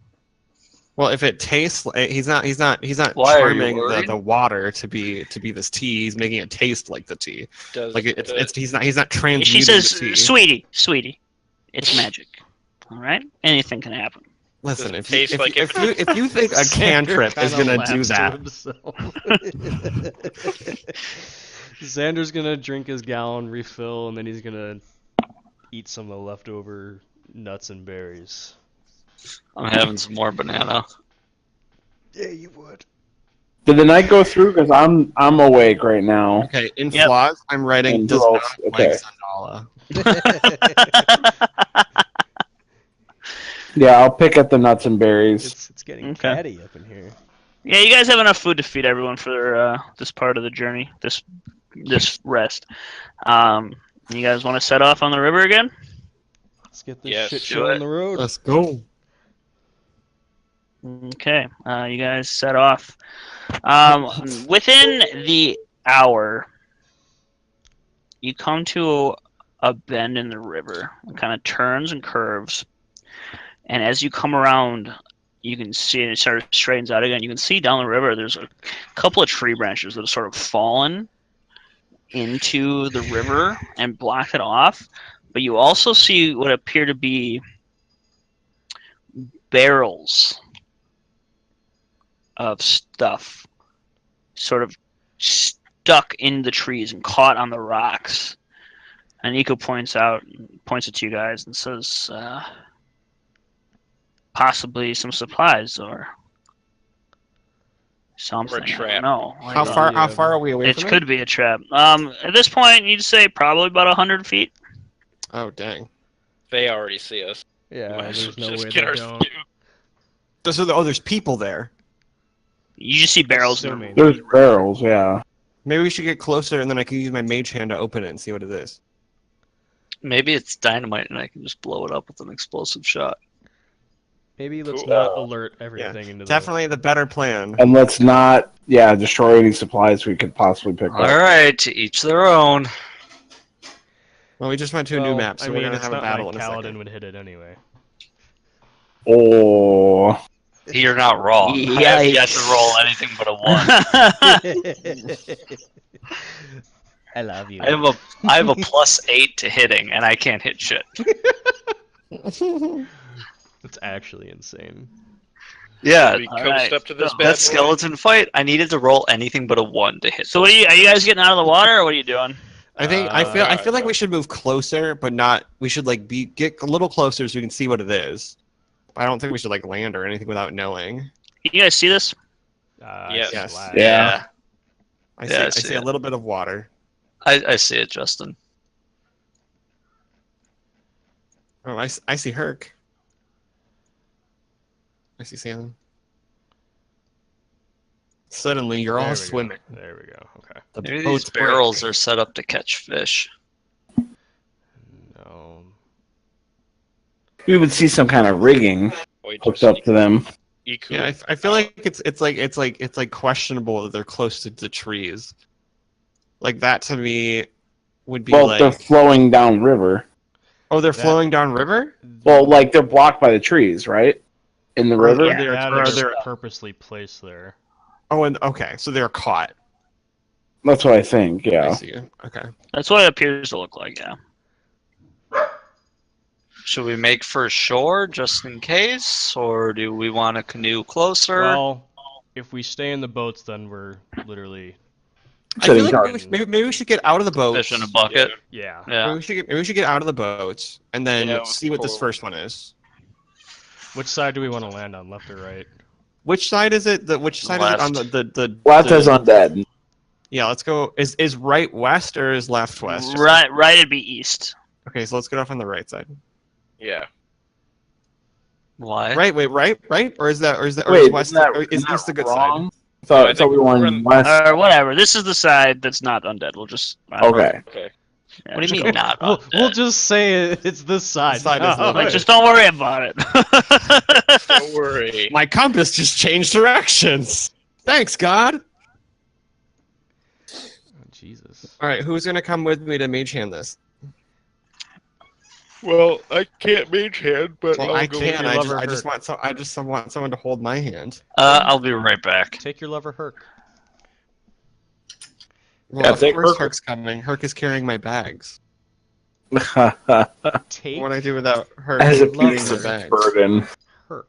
Well, if it tastes, he's not Why are you charming worried? the water to be this tea. He's making it taste like the tea. Does Like he's not transmuting She says, the tea. sweetie, it's magic. All right, anything can happen. Listen, Does it if you, taste if, like you, if you think a cantrip is gonna do that, Xander's gonna drink his gallon, refill, and then he's gonna eat some of the leftover nuts and berries. I'm having some more banana. Yeah, you would. Did the night go through? Because I'm awake right now. okay. In Yep. flaws, I'm writing And does who not else? like Okay. Sandala. Yeah, I'll pick at the nuts and berries. It's getting Okay. catty up in here. Yeah, you guys have enough food to feed everyone for this part of the journey, this rest. You guys want to set off on the river again? Let's get this Yes, shit do show it. on the road. Let's go. Okay, you guys set off. Within the hour, you come to a bend in the river. It kind of turns and curves. And as you come around, you can see it sort of straightens out again. You can see down the river there's a couple of tree branches that have sort of fallen into the river and blocked it off. But you also see what appear to be barrels of stuff sort of stuck in the trees and caught on the rocks. And Nico points it to you guys and says, possibly some supplies or something. Or a trap. No. How far are we away It from could be a trap. At this point, you'd say probably about 100 feet. Oh dang. They already see us. Yeah, Might as there's well no just way get they our don't. So there's people there. You just see barrels. in Assuming. There's barrels, yeah. Maybe we should get closer, and then I can use my mage hand to open it and see what it is. Maybe it's dynamite and I can just blow it up with an explosive shot. Maybe let's Cool. not alert everything into Definitely the better plan. And let's not, destroy any supplies we could possibly pick All up. right, to each their own. Well, we just went to the. a new Well, map, so I we're mean, gonna it's have a not battle like in a Kaladin second. would hit it anyway. Oh, You're not wrong. I have yet to Yikes. roll anything but a one. I love you. I have a +8 to hitting, and I can't hit shit. It's actually insane. Yeah, We all coast right. up to this So- bad that boy. skeleton fight, I needed to roll anything but a 1 to hit. So are you guys getting out of the water or what are you doing? I think I feel like we should move closer, but not. We should get a little closer so we can see what it is. I don't think we should land or anything without knowing. You guys see this? Yes. Yes. Slash. Yeah. I Yeah, I see see a it. little bit of water. I see it, Justin. Oh, I see Herc. I see Sam. Suddenly, you're There all we go. swimming. There we go. Okay. The Maybe boat's these barrels break. are set up to catch fish. No. we would see some kind of rigging Wait, hooked up to them. You could. Yeah, I feel like it's questionable that they're close to the trees. Like that to me would be Well, like, they're flowing down river. oh, they're That- flowing down river. Well, they're blocked by the trees, right? In the river. Yeah. They're- That or is they're- purposely placed there. Oh, and okay, so they're caught. That's what I think. I Yeah. see. Okay. That's what it appears to look like, yeah. Should we make for shore just in case, or do we want a canoe closer? Well, if we stay in the boats, then we're literally. I feel Sitting like dark. maybe we should get out of the boat. Fish in a bucket. Yeah. Yeah. Maybe we should get out of the boats and then Yeah, see what this forward. first one is. Which side do we want to land on, left or right? Which side is it? Which side is it on Left. the Left is undead. Yeah, let's go. Is right west or is left west? Right, it'd be east. Okay, so let's get off on the right side. Yeah. Why? Right, wait, right, or is Wait, is west? isn't that, or is isn't that east the good wrong? side? I I thought think we were we're on in- west. Or whatever. This is the side that's not undead. We'll just. I don't know. Okay. Okay. Yeah, What do just you go- mean not? We'll just say it's this side. This side is No. the- Just don't worry about it. Don't worry. My compass just changed directions. Thanks, God. Jesus. All right, who's gonna come with me to mage hand this? Well, I can't mage hand, but Well, I'll I go can. your I lover just want someone to hold my hand. I'll be right back. Take your lover Herc. Well, Yeah, of take course Herc. Herc's coming. Herc is carrying my bags. Take What I do without Herc As a carrying beast the of bags? burden. Herc.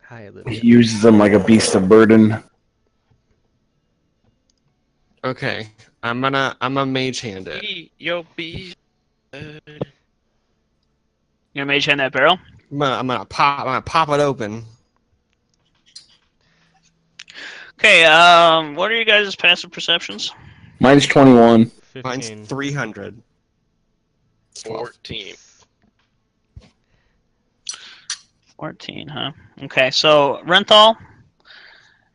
Hi, He Olivia. uses them like a beast of burden. Okay, I'm a mage hand it. Yo, be. You gonna mage hand that barrel? I'm gonna pop it open. Okay. What are you guys' passive perceptions? Mine's 21. 15. Mine's 300. It's 12. 14. 14, huh? Okay. So Renthal,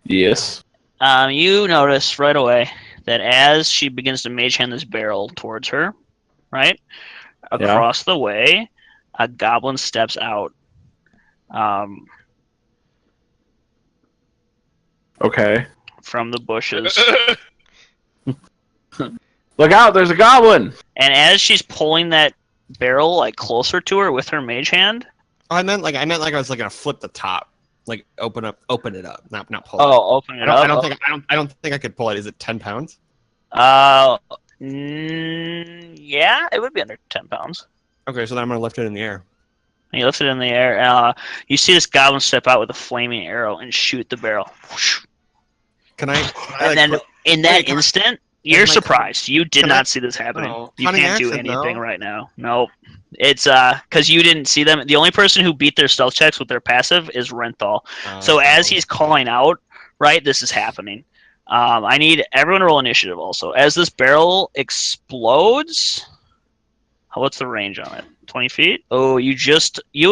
Yes. you notice right away that as she begins to mage hand this barrel towards her, right across the way, a goblin steps out. Okay. From the bushes. Look out! There's a goblin. And as she's pulling that barrel like closer to her with her mage hand. Oh, I meant like I was like gonna flip the top, like open it up, not pull it. Oh, open it up. I don't think I could pull it. Is it 10 pounds? Yeah, it would be under 10 pounds. Okay, so then I'm gonna lift it in the air. And you lift it in the air. You see this goblin step out with a flaming arrow and shoot the barrel. Can I And then in that wait, can I- instant, you're my- surprised. You did can I- not see this happening. Oh, You cunning can't do action, anything though. right now. Nope. It's because you didn't see them. The only person who beat their stealth checks with their passive is Renthal. So as he's calling out, right, this is happening. I need everyone to roll initiative also. As this barrel explodes, what's the range on it? 20 feet? Oh, you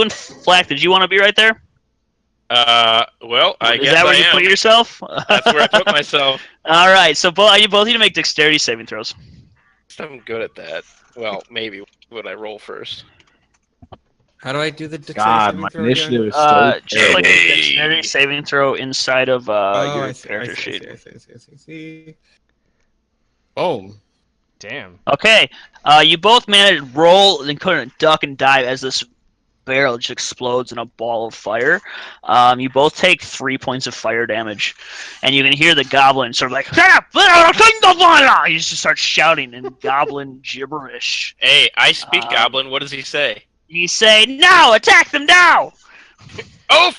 and Flack, did you want to be right there? Well, I Is guess that where I you am. put yourself? That's where I put myself. All right, so you both need to make dexterity saving throws. I'm good at that. Well, maybe would I roll first? How do I do the dexterity God, saving my throw again? initiative is so Just like terrible. a dexterity saving throw inside of Oh, your I see, character I sheet. see. Oh, Damn. Okay, you both managed to roll and couldn't duck and dive as this barrel just explodes in a ball of fire. You both take 3 points of fire damage, and you can hear the goblin sort of like, he just starts shouting in goblin gibberish. Hey, I speak Goblin. What does he say? He say, "Now, attack them now!" Oh,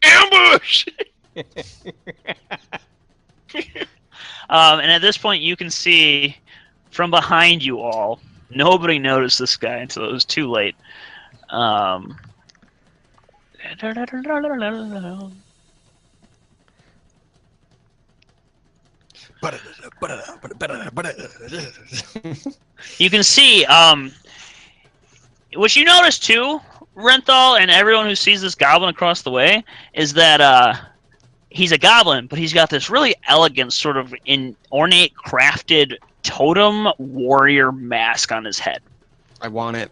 ambush! And at this point, you can see from behind you all. Nobody noticed this guy until it was too late. You can see, what you notice too, Renthal, and everyone who sees this goblin across the way, is that he's a goblin, but he's got this really elegant, sort of ornate, crafted totem warrior mask on his head. I want it.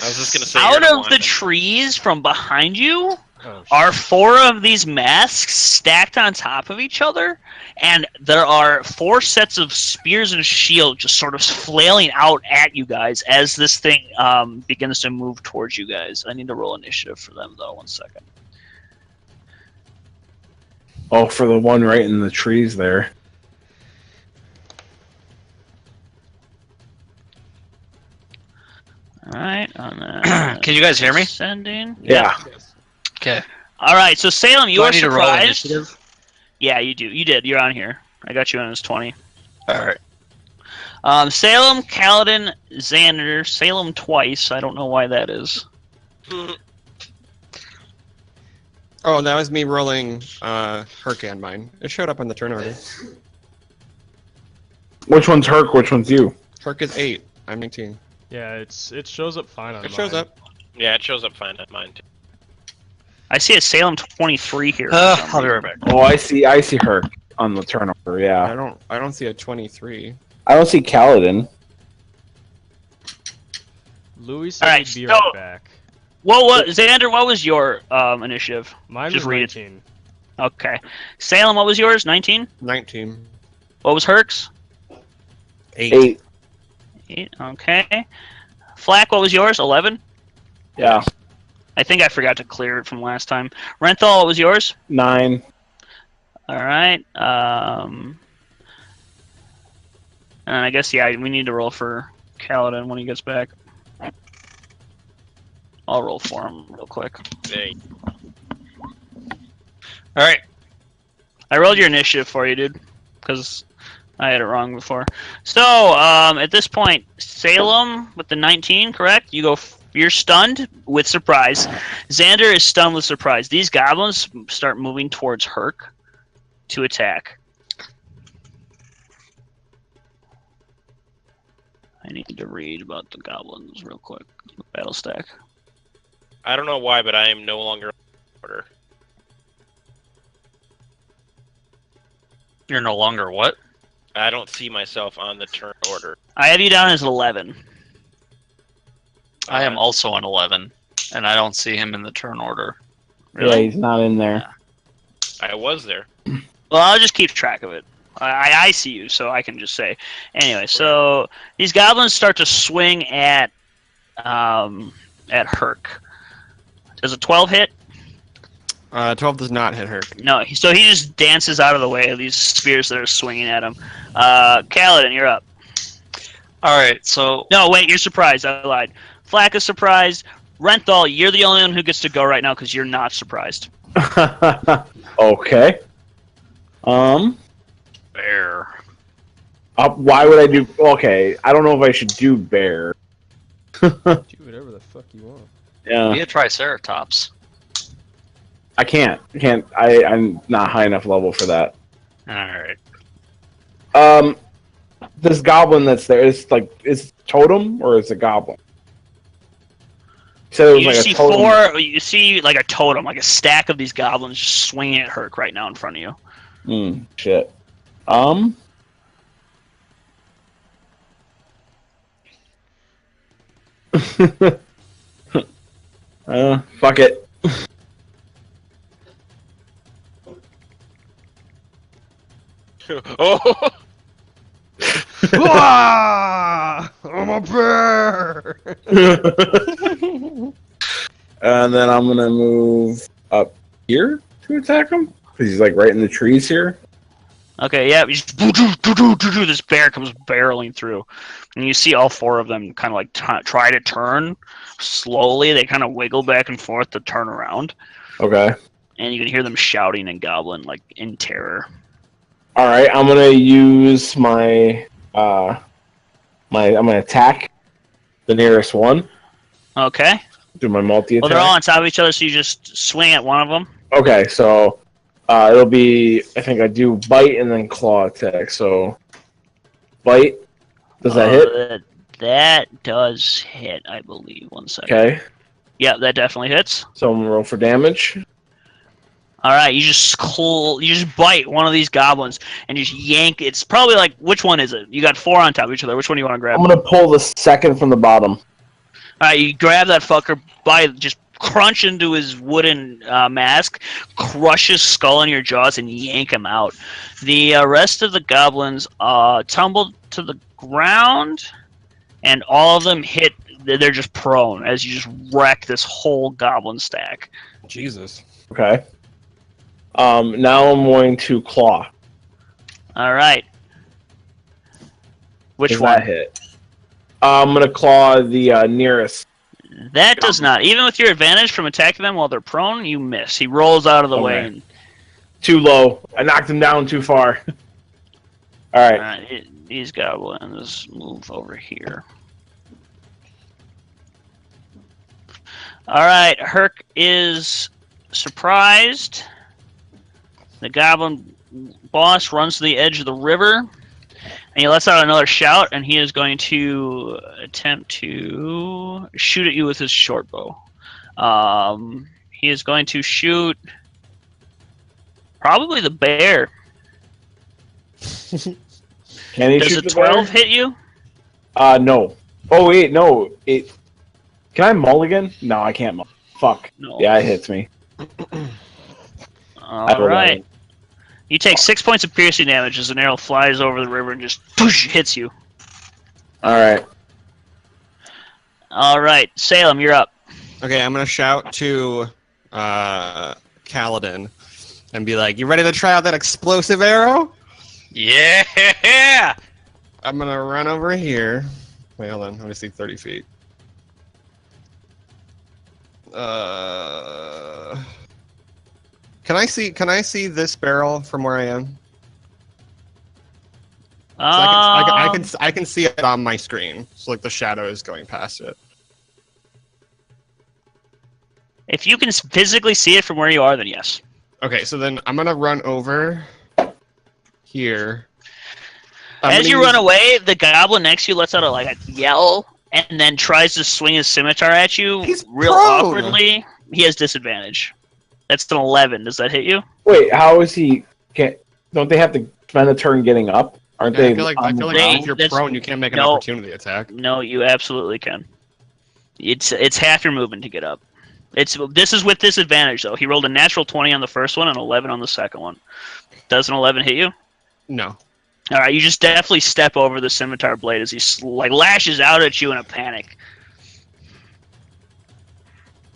I was just gonna say. Out you're of the one. trees from behind you Oh, are 4 of these masks stacked on top of each other, and there are 4 sets of spears and shields just sort of flailing out at you guys as this thing begins to move towards you guys. I need to roll initiative for them, though. 1 second. Oh, for the one right in the trees there. All right. Can you guys hear me? Ascending. Yeah. Okay. All right. So Salem, you Do I are need to roll surprised. initiative? Yeah, you do. You did. You're on here. I got you on as 20. All right. Salem, Kaladin, Xander. Salem twice. I don't know why that is. Oh, that was me rolling Herc and mine. It showed up on the turn order. Which one's Herc? Which one's you? Herc is 8. I'm 19. yeah, it shows up fine on It shows mine. up. Yeah, it shows up fine on mine too. I see a Salem 23 here. I'll be right back. Oh, I see Herc on the turnover. Yeah. I don't see a 23. I don't see Kaladin. Louis said Alright, he'd be so- right back. Xander, what was your initiative? Mine just was read it. 8. 8. 8. Okay. Flack, what was yours? 11. Yeah. I think I forgot to clear it from last time. Renthal, what was yours? 9. All right. And I guess we need to roll for Kaladin when he gets back. I'll roll for him real quick. Hey. All right. I rolled your initiative for you, dude, because I had it wrong before. So at this point, Salem with the 19, correct? You're stunned with surprise. Xander is stunned with surprise. These goblins start moving towards Herc to attack. I need to read about the goblins real quick. Battle stack. I don't know why, but I am no longer on order. You're no longer what? I don't see myself on the turn order. I have you down as 11. I am also on 11, and I don't see him in the turn order. Yeah, he's not in there. I was there. Well, I'll just keep track of it. I see you, so I can just say. Anyway, so these goblins start to swing at Herc. Does a 12 hit? 12 does not hit Herc. No, so he just dances out of the way of these spears that are swinging at him. Kaladin, you're up. All right, so No, wait, you're surprised. I lied. Flack is surprised. Renthal, you're the only one who gets to go right now because you're not surprised. Okay. bear. Why would I do? Okay, I don't know if I should do bear. Do whatever the fuck you want. Yeah, Be a Triceratops. I can't. I'm not high enough level for that. All right. This goblin that's there is totem or is it goblin? So it was You like see a totem. you see like a totem, like a stack of these goblins just swinging at Herc right now in front of you. Shit. Fuck it. Oh! I'm a bear. And then I'm gonna move up here to attack him because he's like right in the trees here. Okay, yeah, this bear comes barreling through, and you see all four of them kind of like try to turn slowly. They kind of wiggle back and forth to turn around, Okay. and you can hear them shouting in Goblin, like in terror. All right. I'm gonna use my I'm gonna attack the nearest one. Okay. Do my multi attack. Well, they're all on top of each other, so you just swing at one of them. Okay, so it'll be, I think I do bite and then claw attack. So bite, does that hit? That does hit, I believe. 1 second. Okay, Yeah, that definitely hits. so I'm gonna roll for damage. All right, you just bite one of these goblins and just yank. It's probably like, which one is it? You got 4 on top of each other. Which one do you want to grab? I'm gonna pull the second from the bottom. All right, you grab that fucker by just crunch into his wooden mask, crush his skull in your jaws, and yank him out. The rest of the goblins tumble to the ground, and all of them hit. They're just prone as you just wreck this whole goblin stack. Jesus. Okay. Now I'm going to claw. All right. Which Does one? that hit? I'm gonna claw the nearest. That does not. Even with your advantage from attacking them while they're prone, you miss. He rolls out of the way. Okay. And, Too low. I knocked him down too far. All right. these goblins move over here. All right, Herc is surprised. The goblin boss runs to the edge of the river, and he lets out another shout, and he is going to attempt to shoot at you with his short bow. He is going to shoot probably the bear. Can he Does shoot a the 12 bear? hit you? No. Oh wait, no. Can I mulligan? No, I can't. Fuck. No. Yeah, it hits me. All right. You take 6 points of piercing damage as an arrow flies over the river and just hits you. All right. All right, Salem, you're up. Okay, I'm gonna shout to Kaladin and be like, "You ready to try out that explosive arrow?" Yeah. I'm gonna run over here. Wait, hold on. Let me see 30 feet. Can I see this barrel from where I am? So I can see it on my screen. So like the shadow is going past it. If you can physically see it from where you are, then yes. Okay, so then I'm gonna run over here. As you run away, the goblin next to you lets out a yell and then tries to swing his scimitar at you. He's real prone. awkwardly. He has disadvantage. That's an 11. Does that hit you? Wait, how is he? Don't they have to spend a turn getting up? Aren't Yeah, they? I feel like if you're prone, you can't make an opportunity attack. No, you absolutely can. It's half your movement to get up. This is with disadvantage though. He rolled a natural 20 on the first one and 11 on the second one. Does an 11 hit you? No. All right, you just definitely step over the scimitar blade as he lashes out at you in a panic.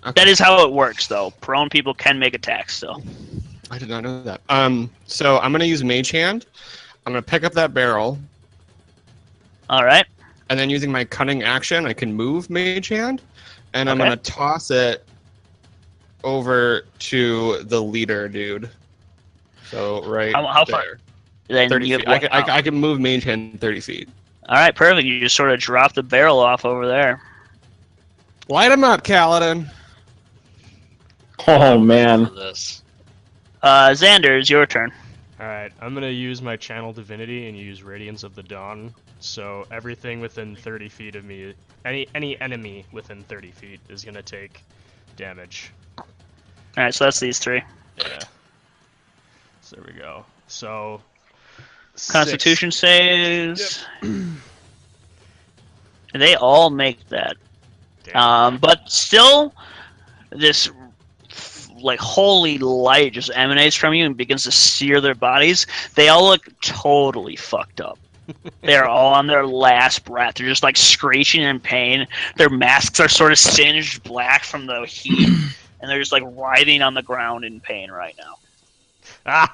Okay. That is how it works, though. Prone people can make attacks still. I did not know that. So I'm gonna use Mage Hand. I'm gonna pick up that barrel, All right. and then using my cunning action, I can move Mage Hand, and I'm Okay. gonna toss it over to the leader, dude. So right How far? there. Then 30 you feet. have I can move Mage Hand 30 feet. All right, perfect. You just sort of drop the barrel off over there. Light him up, Kaladin. Oh man. For this. Xander, it's your turn. Alright, I'm gonna use my Channel Divinity and use Radiance of the Dawn. So everything within 30 feet of me, any enemy within 30 feet is gonna take damage. All right, so that's these three. Yeah. So there we go. So. Constitution saves. They all make that. Damn. But still, this holy light just emanates from you and begins to sear their bodies. They all look totally fucked up. They're all on their last breath. They're just screeching in pain. Their masks are sort of singed black from the heat, and they're just writhing on the ground in pain right now.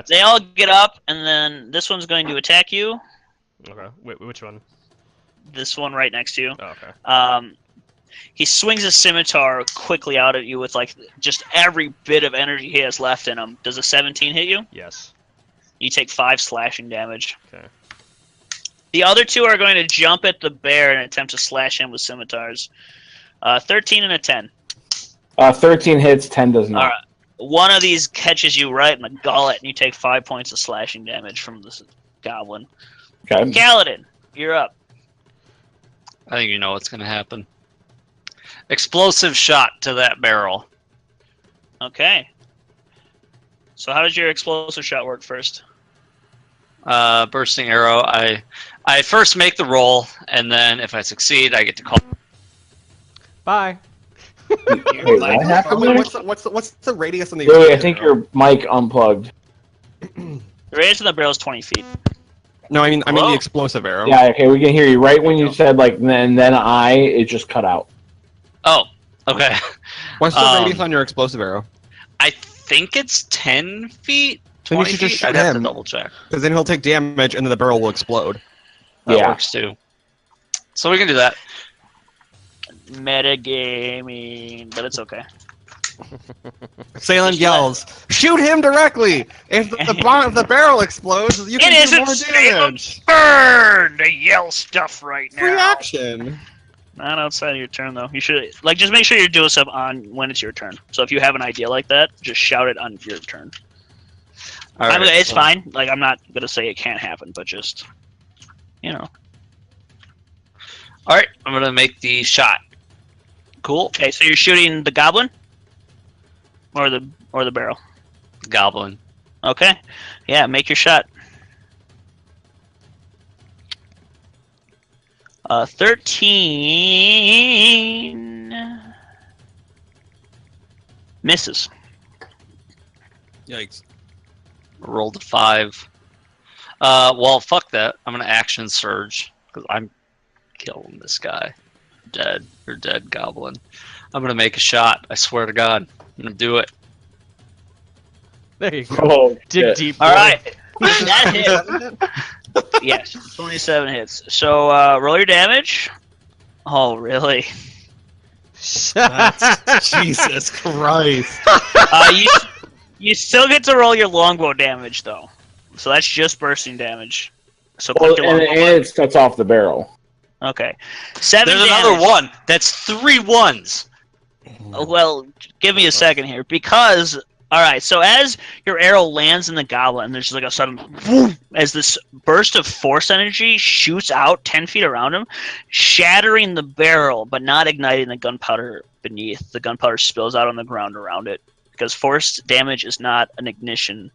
They all get up, and then this one's going to attack you. Okay. Wait, which one? This one right next to you. Oh, okay. He swings his scimitar quickly out at you with just every bit of energy he has left in him. Does a 17 hit you? Yes. You take 5 slashing damage. Okay. The other two are going to jump at the bear and attempt to slash him with scimitars. 13 and a 10. 13 hits, 10 does not. All right. One of these catches you right in the gullet, and you take 5 points of slashing damage from this goblin. Okay. Kaladin, you're up. I think you know what's going to happen. Explosive shot to that barrel. Okay. So how does your explosive shot work first? Bursting arrow. I first make the roll, and then if I succeed, I get to call. Bye. Wait, what happened there? What's the radius on the? Wait, I think your mic unplugged. The radius of the barrel is 20 feet. No, I mean Hello? the explosive arrow. Yeah, okay, we can hear you. Right when you said then it just cut out. Oh, okay. What's the Um, radius on your explosive arrow? I think it's 10 feet. Then you 20 should just feet. shoot I'd have to him. double check. Because then he'll take damage and then the barrel will explode. That Yeah. works too. So we can do that. Metagaming, but it's okay. Salem yells, "Shoot him directly! If the barrel explodes, you can It do more isn't Salem damage." Burn to yell stuff right now. Free action. Not outside of your turn though. You should just make sure you're doing stuff on when it's your turn. So if you have an idea like that, just shout it on your turn. All right, it's so- fine. I'm not gonna say it can't happen, but just All right, I'm gonna make the shot. Cool. Okay, so you're shooting the goblin or the barrel. Goblin. Okay, yeah, make your shot. 13 misses. Yikes. Rolled a 5. Well, fuck that. I'm gonna action surge. Because I'm killing this guy. Dead goblin. I'm gonna make a shot. I swear to God, I'm gonna do it. There you go. Oh, Dig shit. deep. All boy. right. That hit. Yes, 27 hits. So roll your damage. Oh, really? Jesus Christ. You still get to roll your longbow damage though. So that's just bursting damage. So Well, click your and longbow. it cuts off the barrel. Okay. 7 There's damage. another one. That's 3 ones. Well, give me a second here, because all right. So as your arrow lands in the goblin, there's like a sudden whoom, as this burst of force energy shoots out 10 feet around him, shattering the barrel, but not igniting the gunpowder beneath. The gunpowder spills out on the ground around it because force damage is not an ignition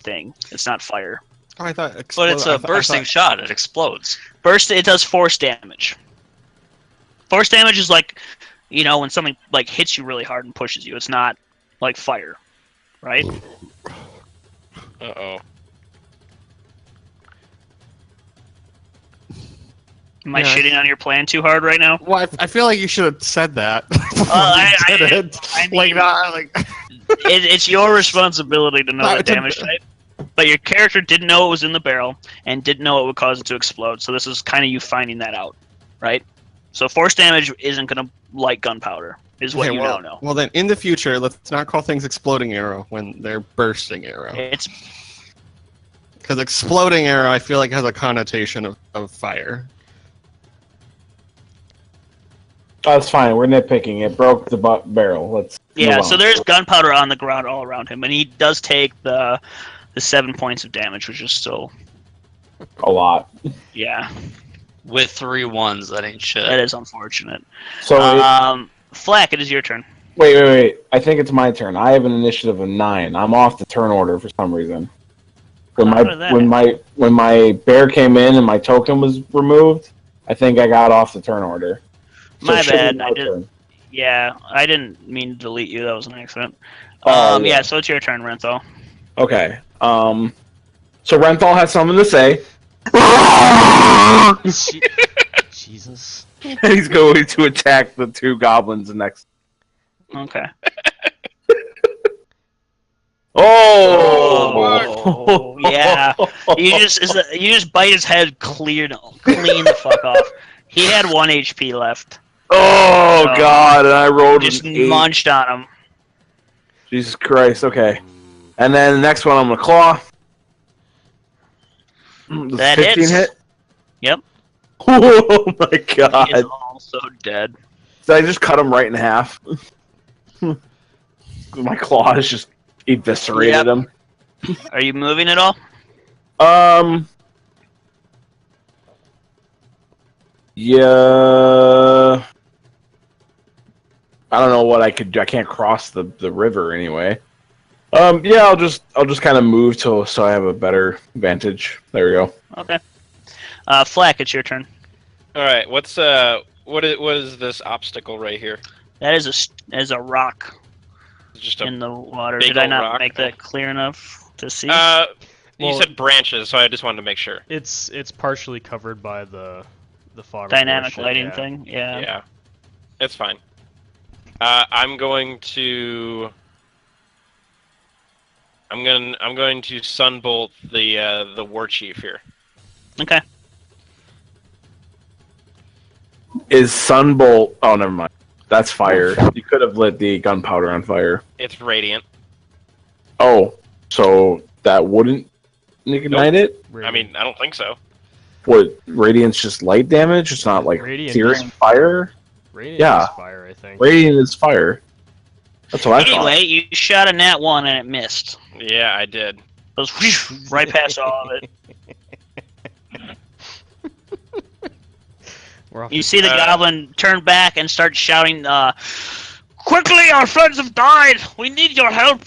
thing. It's not fire. Oh, I thought But it's a bursting shot. It explodes. Burst. It does force damage. Force damage is like, you know, when something like hits you really hard and pushes you. It's not like fire, right? Uh-oh. Am I Yeah. shitting on your plan too hard right now? Well, I feel like you should have said that. I mean, like not like. It's your responsibility to know No, the it's a- damage type. But your character didn't know it was in the barrel and didn't know it would cause it to explode. So this is kind of you finding that out, right? So force damage isn't going to light gunpowder, is what Okay, you well, now know. Well, then in the future, let's not call things exploding arrow when they're bursting arrow. It's Because exploding arrow, I feel like has a connotation of fire. Oh, that's fine. We're nitpicking. It broke the barrel. Let's yeah. move So on. there's gunpowder on the ground all around him, and he does take the 7 points of damage, which is still a lot. yeah. With 3 ones, that ain't shit. That is unfortunate. So Flack, it is your turn. wait. I think it's my turn. I have an initiative of 9. I'm off the turn order for some reason. When How did that when my bear came in and my token was removed, I think I got off the turn order. So My it should be bad. my I did. turn. Yeah, I didn't mean to delete you. That was an accident. Oh, Yeah. yeah. So it's your turn, Renthal. Okay. So Renthal has something to say. Jesus. He's going to attack the 2 goblins next. Okay. Oh! Yeah. You just bite his head clean the fuck off. He had 1 HP left. Oh So, God! And I rolled Just an 8. munched on him. Jesus Christ! Okay. And then the next one, I'm gonna claw. Does That 15 hits. hit? Yep. Oh my He is God! also dead. Did I just cut him right in half? My claws just eviscerated him. Are you moving at all? Yeah. I don't know what I could do. I can't cross the river anyway. Yeah, I'll just kind of move so I have a better vantage. There we go. Okay. Flack, it's your turn. All right. What is this obstacle right here? That is a rock Just in the water. big Did I ol' not rock? make that clear enough to see? You Well- said branches, so I just wanted to make sure. It's partially covered by the fog. Dynamic bullshit, lighting yeah. thing. Yeah. Yeah, it's fine. I'm going to sunbolt the war chief here. Okay. Is Sunbolt? Oh, never mind. That's fire. You could have lit the gunpowder on fire. It's radiant. Oh, so that wouldn't ignite it? I mean, I don't think so. What? Radiant's just light damage? It's not like Radiant searing is- fire? Radiant Yeah. is fire, I think. Radiant is fire. That's what I thought. Anyway, you shot a nat 1 and it missed. Yeah, I did. It was whew, right past all of it. We're off You to- see the goblin turn back and start shouting, "Quickly, our friends have died! We need your help!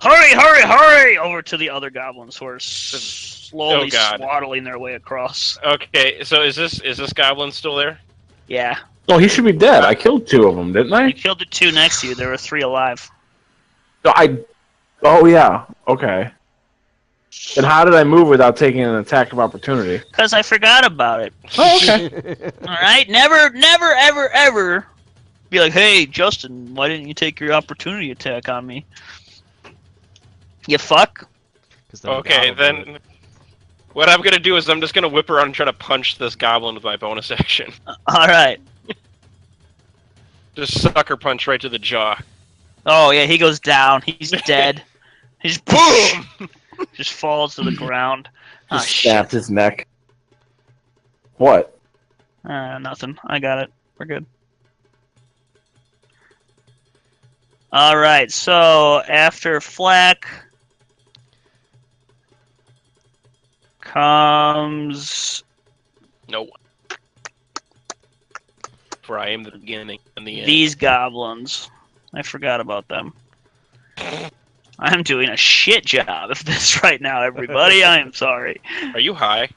Hurry, hurry, hurry!" Over to the other goblins who are slowly Oh, God. swaddling their way across. Okay, so is this goblin still there? Yeah. Oh, he should be dead. I killed 2 of them, didn't You I? killed the 2 next to you. There were 3 alive. Oh, yeah. Okay. Then how did I move without taking an attack of opportunity? Because I forgot about it. Oh, okay. All right, never, ever, ever be like, hey, Justin, why didn't you take your opportunity attack on me? You fuck. Okay, then what I'm gonna do is I'm just gonna whip around and try to punch this goblin with my bonus action. All right. Just sucker punch right to the jaw. Oh yeah, he goes down. He's dead. He's boom. Just falls to the ground. Just snapped his neck. What? Nothing. I got it. We're good. All right. So after Flack comes. No. For I am the beginning and the end. These goblins. I forgot about them. I'm doing a shit job of this right now, everybody. I am sorry. Are you high?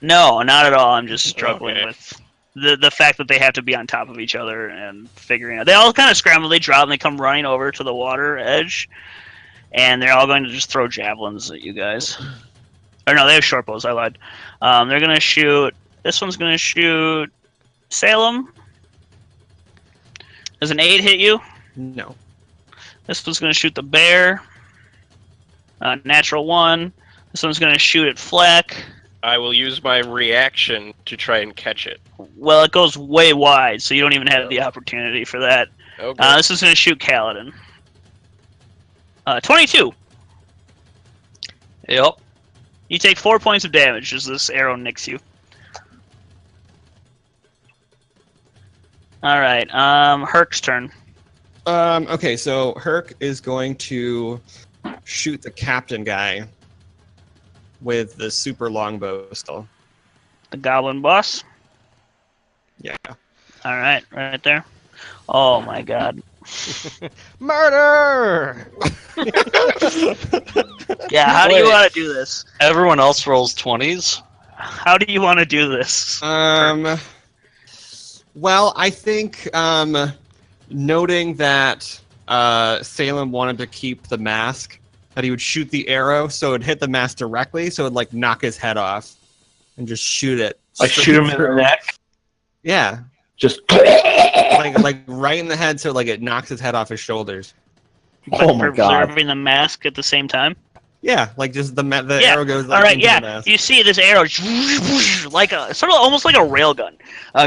No, not at all. I'm just struggling Okay. with the fact that they have to be on top of each other and figuring out. They all kind of scramble. They drop and they come running over to the water edge, and they're all going to just throw javelins at you guys. Or no, they have short bows. I lied. They're going to shoot. This one's going to shoot Salem. Does an 8 hit you? No. This one's going to shoot the bear. Natural 1. This one's going to shoot at Fleck. I will use my reaction to try and catch it. Well, it goes way wide, so you don't even have the opportunity for that. Okay. This is going to shoot Kaladin. 22. Yep. You take 4 points of damage as this arrow nicks you. All right. Herc's turn. Okay, so Herc is going to shoot the captain guy with the super longbow still. The goblin boss. Yeah. All right, right there. Oh my god. Murder! Yeah, how do you want to do this? Everyone else rolls 20s. How do you want to do this? Well, I think noting that Salem wanted to keep the mask, that he would shoot the arrow so it'd hit the mask directly, so it'd like knock his head off, and just shoot it. Like shoot him in the neck? Yeah, Just like right in the head, so like it knocks his head off his shoulders. Oh my god. Preserving the mask at the same time. Yeah, like just the Yeah. arrow goes like All right, into yeah. the mask. You see this arrow, like a sort of almost like a railgun,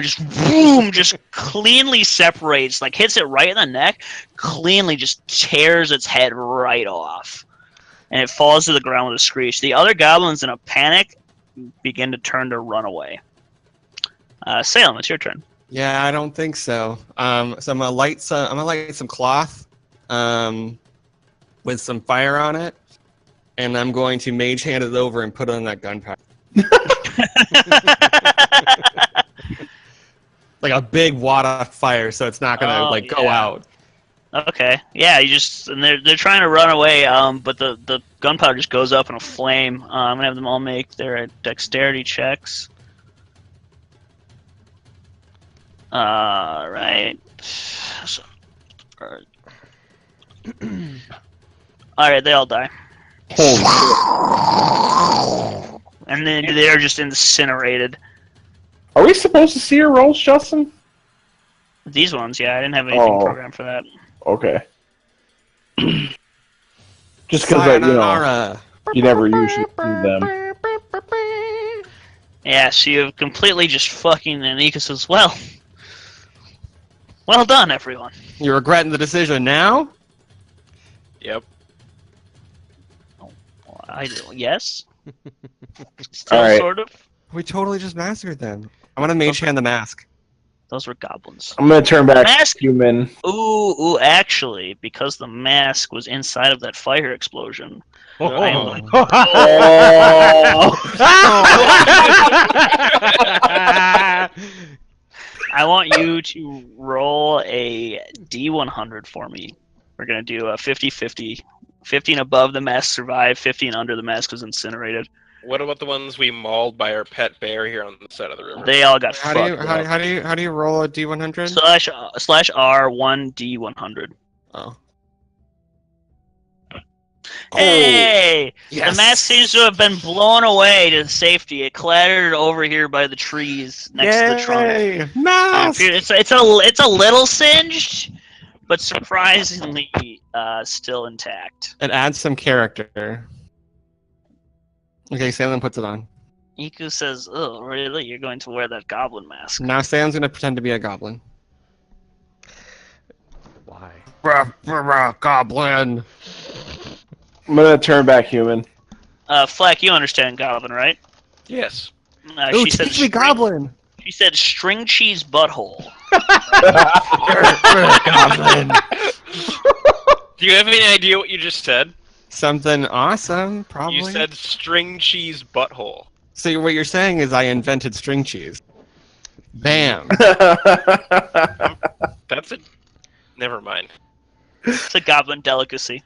just boom, just cleanly separates, like hits it right in the neck, cleanly just tears its head right off, and it falls to the ground with a screech. The other goblins, in a panic, begin to turn to run away. Salem, it's your turn. Yeah, I don't think so. So I'm gonna light some cloth, with some fire on it, and I'm going to mage hand it over and put it on that gunpowder. Like a big wad of fire, so it's not gonna go out. Okay, yeah, and they're trying to run away, but the gunpowder just goes up in a flame. I'm gonna have them all make their dexterity checks. Right. So, all right, they all die. And then they're just incinerated. Are we supposed to see your rolls, Justin? These ones, yeah, I didn't have anything programmed for that. Okay. Just because you never usually do them. Yeah, so you've completely just fucking, and Nika says, well done, everyone. You're regretting the decision now? Yep. Yes. Still All right. sort of. We totally just massacred them. I'm gonna mage hand the mask. Those were goblins. I'm gonna turn back Mask? human. Ooh, actually, because the mask was inside of that fire explosion. I am going- I want you to roll a D100 for me. We're going to do a 50-50. 50 and above the mask survive, 50 and under the mask was incinerated. What about the ones we mauled by our pet bear here on the side of the river? They all got How fucked. do you roll a D100? /R1 D100. Oh. Hey! yes. The mask seems to have been blown away to safety. It clattered over here by the trees next to the trunk. Yay! Mask! It's a little singed, but surprisingly still intact. It adds some character. Okay, Salem puts it on. Iku says, "Oh, really? You're going to wear that goblin mask?" Now Salem's gonna pretend to be a goblin. Why? Goblin. I'm gonna turn back human. Flack, you understand goblin, right? Yes. Ooh, teach me goblin. She said string cheese butthole. Goblin. Do you have any idea what you just said? Something awesome, probably. You said string cheese butthole. So what you're saying is I invented string cheese. Bam. That's it. Never mind. It's a goblin delicacy.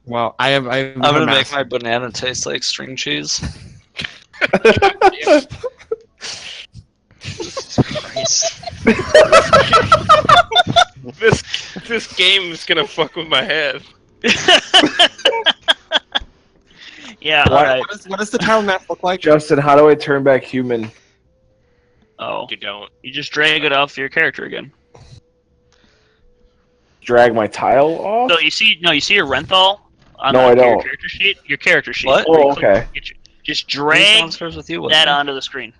Well, I'm gonna make my banana taste like string cheese. Christ. This game is gonna fuck with my head. Yeah, What? alright. What does the title map look like? Justin, how do I turn back human? Oh, You don't. you just drag it off your character again. Drag my tile off? So you see your Renthal on No, I your don't. character sheet? Your character sheet. What? Oh, okay. Just Who's drag downstairs with you? that onto the screen.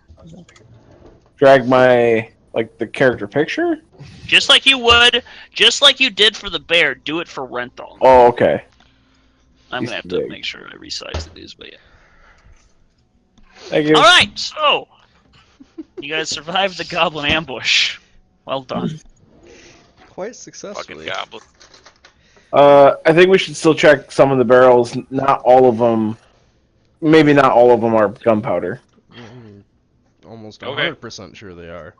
Drag my the character picture? Just like you did for the bear, do it for Renthal. Oh, okay. I'm he's gonna have to big. make sure I resize these, but yeah. Thank you. Alright, so you guys survived the goblin ambush. Well done. Quite Fucking successfully. goblin. I think we should still check some of the barrels. Not all of them. Maybe not all of them are gunpowder. Almost Okay. 100% sure they are.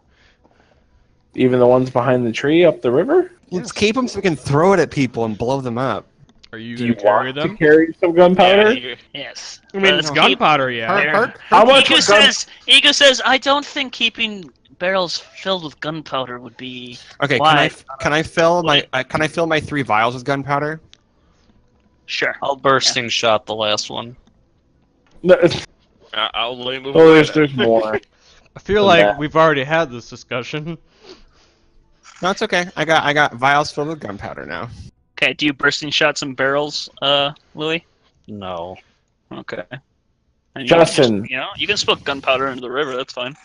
Even the ones behind the tree up the river. Let's keep them so we can throw it at people and blow them up. Are you Do gonna you carry want them? to carry some gunpowder? Yeah, Yes. I mean, Let's it's keep- gunpowder, yeah. How much Ego was gun- says, I don't think keeping barrels filled with gunpowder would be. Okay, Why? can I fill my 3 vials with gunpowder? Sure. I'll bursting shot the last one. No, I'll let me move oh, away there's then. more. I feel From like that. we've already had this discussion. No, it's okay. I got vials filled with gunpowder now. Okay, do you bursting shot some barrels, Louis? No. Okay. And Justin. you can spill gunpowder into the river, that's fine.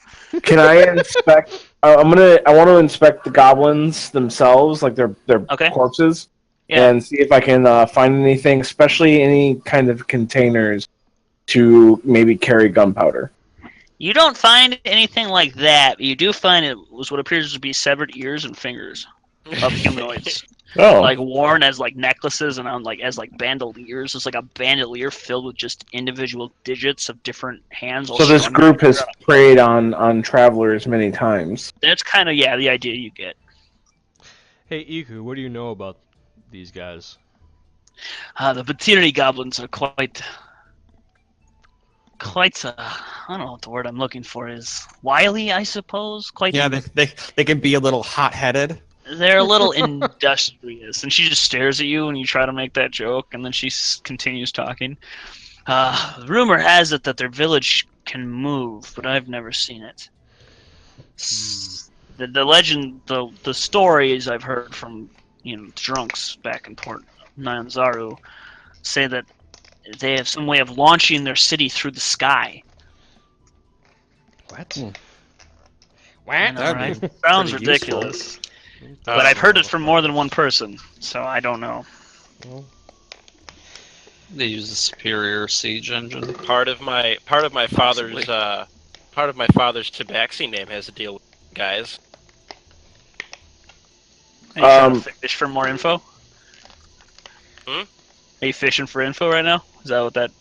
Can I inspect? I want to inspect the goblins themselves, like their Okay. corpses, Yeah. and see if I can find anything, especially any kind of containers to maybe carry gunpowder. You don't find anything like that, but you do find it was what appears to be severed ears and fingers of humanoids. Oh, Like worn as like necklaces and on like as like bandoliers. It's like a bandolier filled with just individual digits of different hands. all so this strung group has together. preyed on travelers many times. That's kind of the idea you get. Hey, Iku, what do you know about these guys? The Batiri goblins are quite. I don't know what the word I'm looking for is. Wily, I suppose. Quite. Yeah, they can be a little hot-headed. They're a little industrious, and she just stares at you when you try to make that joke, and then she continues talking. Rumor has it that their village can move, but I've never seen it. The legend, the stories I've heard from drunks back in Port Nyanzaru say that they have some way of launching their city through the sky. What? I know, That'd right? be Sounds pretty useful. ridiculous. But I've heard it from more than one person, so I don't know. They use the superior siege engine. Part of my father's tabaxi name has to deal with guys. Are you trying to fish for more info? Hmm? Are you fishing for info right now? Is that what that...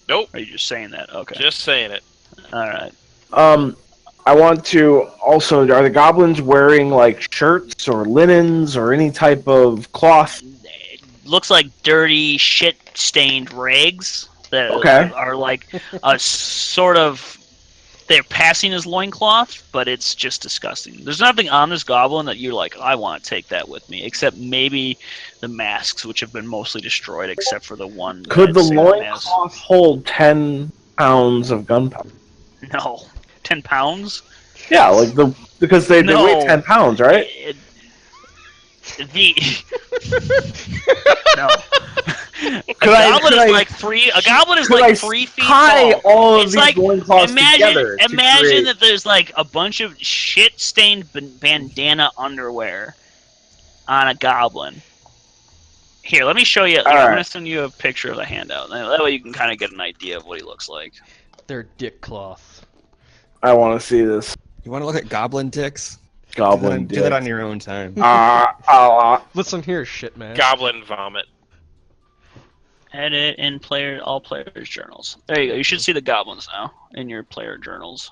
Nope. Or are you just saying that? Okay. Just saying it. Alright. I want to also. Are the goblins wearing like shirts or linens or any type of cloth? It looks like dirty, shit-stained rags that Okay. are like a sort of... they're passing as loincloth, but it's just disgusting. There's nothing on this goblin that you're like, I want to take that with me, except maybe the masks, which have been mostly destroyed, except for the one. Could the that loincloth hold 10 pounds of gunpowder? No, 10 pounds. Yeah, like because they weigh 10 pounds, right? No. A goblin is like 3 feet tie tall. all of It's these like loincloths together to imagine create... that there's like a bunch of shit-stained bandana underwear on a goblin. Here, let me show you. I'm gonna send you a picture of the handout. That way you can kind of get an idea of what he looks like. They're dick cloth. I want to see this. You want to look at goblin dicks? Goblin do that on your own time. Listen here, shit man. Goblin vomit. Edit in all players' journals. There you go. You should see the goblins now in your player journals.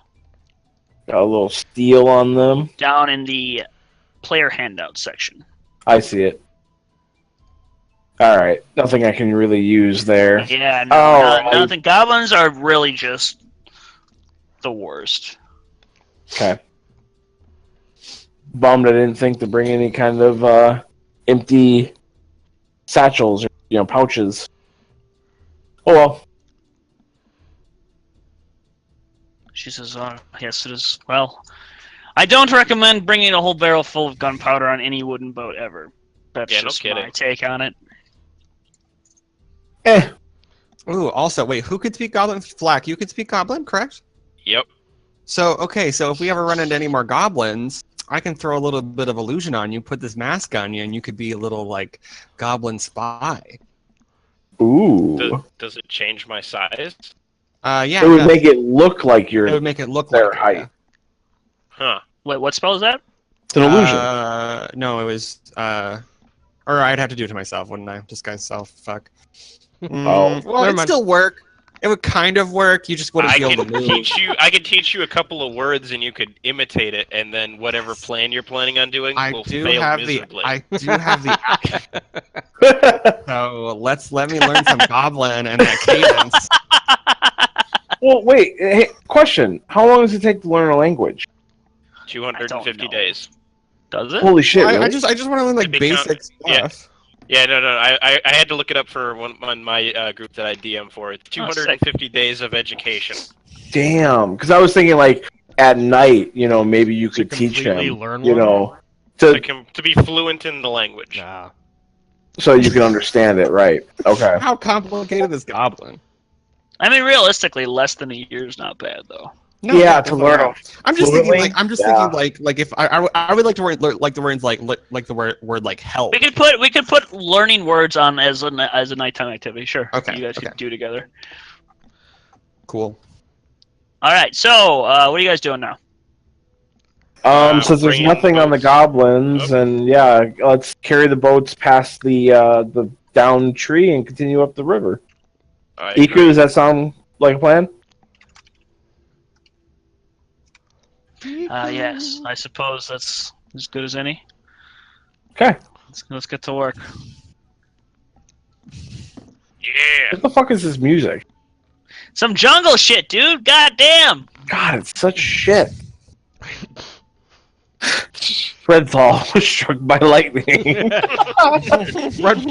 Got a little steel on them. Down in the player handout section. I see it. Alright, nothing I can really use there. Yeah, no, nothing. Goblins are really just the worst. Okay. Bummed I didn't think to bring any kind of empty satchels or pouches. Oh well. She says, yes, it is. Well, I don't recommend bringing a whole barrel full of gunpowder on any wooden boat ever. That's just my take on it. Ooh, also, wait, who could speak Goblin? Flack, you could speak Goblin, correct? Yep. So, okay, so if we ever run into any more goblins, I can throw a little bit of illusion on you, put this mask on you, and you could be a little, like, goblin spy. Ooh. Does it change my size? Yeah. It would make it look like you're... It would make it look their like height. Yeah. Huh. Wait, what spell is that? It's an illusion. No, it was... or I'd have to do it to myself, wouldn't I? Disguise self, fuck. Oh. Well, it'd still work. It would kind of work. You just wouldn't be able to move. I could teach you a couple of words, and you could imitate it, and then whatever plan you're planning on doing will fail miserably. I do have the. So let me learn some Goblin and that cadence. Well, wait. Hey, question: how long does it take to learn a language? 250 days. Does it? Holy shit! Well, really? I just want to learn like basic stuff. Yeah. Yeah, no. I had to look it up for on my group that I DM for. It's 250 days of education. Damn, because I was thinking like at night, maybe you could teach him, learn to be fluent in the language. Nah. So you can understand it, right? Okay. How complicated is Goblin? I mean, realistically, less than a year is not bad, though. No, yeah, to learn them. I'm just thinking like if I would like to learn like the words like the word like help. We could put learning words on as a nighttime activity. Sure. Okay. You guys could do together. Cool. All right. So, what are you guys doing now? Since there's nothing on the goblins, and yeah, let's carry the boats past the down tree and continue up the river. Iku, does that sound like a plan? Yes, I suppose that's as good as any. Okay. Let's get to work. Yeah. What the fuck is this music? Some jungle shit, dude. God damn. God, it's such shit. Redthal was struck by lightning.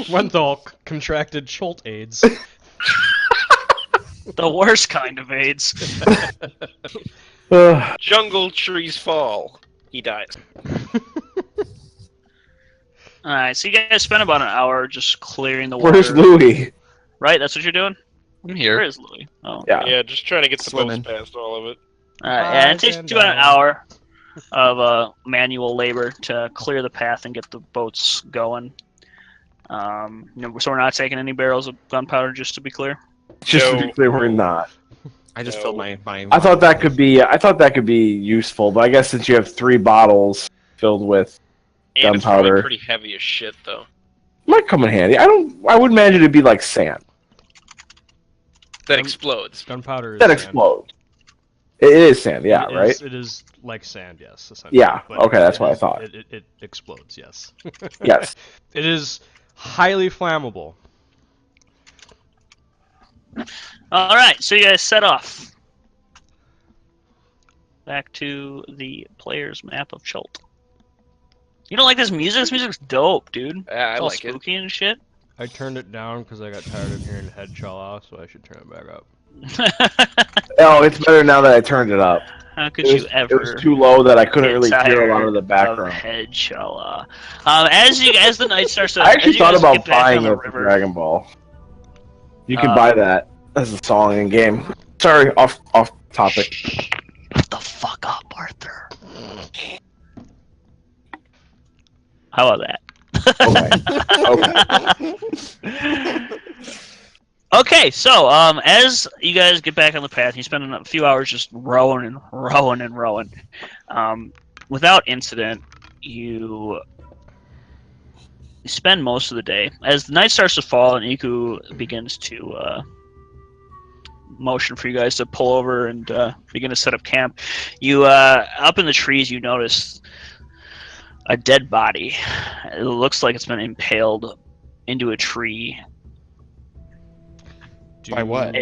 Renthal contracted Chult AIDS. The worst kind of AIDS. Jungle trees fall. He dies. Alright, so you guys spent about an hour just clearing the water. Where's Louis? Right, that's what you're doing? I'm here. Where is Louis? Oh. Yeah, just trying to get the boats past all of it. Alright, yeah, it takes you about an hour of manual labor to clear the path and get the boats going. So we're not taking any barrels of gunpowder, just to be clear? Just to be clear, we're not. I just filled my. I thought that could be useful, but I guess since you have 3 bottles filled with and gunpowder, it's pretty heavy as shit, though. Might come in handy. I would imagine it'd be like sand That explodes. Gunpowder is that sand. explodes. It is sand, yeah, right? It is like sand, yes. Essentially. Yeah. But okay, that's what I thought. It explodes, yes. Yes. It is highly flammable. Alright, so you guys set off. back to the player's map of Chult. You don't like this music? This music's dope, dude. Yeah, It's I all like it. spooky and shit. I turned it down because I got tired of hearing head Chala, so I should turn it back up. Oh, it's better now that I turned it up. How could It you was, ever? it was too low that I couldn't get really hear a lot of the tired background. Head Chala. As the night starts to, I actually as you thought guys about get back buying on the it for river, Dragon Ball. You could buy that as a song in game. Sorry, off topic. Shut the fuck up, Arthur. How about that? Okay. Okay, so as you guys get back on the path, you spend a few hours just rowing and rowing and rowing. Without incident, you spend most of the day. As the night starts to fall and Iku begins to motion for you guys to pull over and begin to set up camp, you up in the trees you notice a dead body. It looks like it's been impaled into a tree. By what?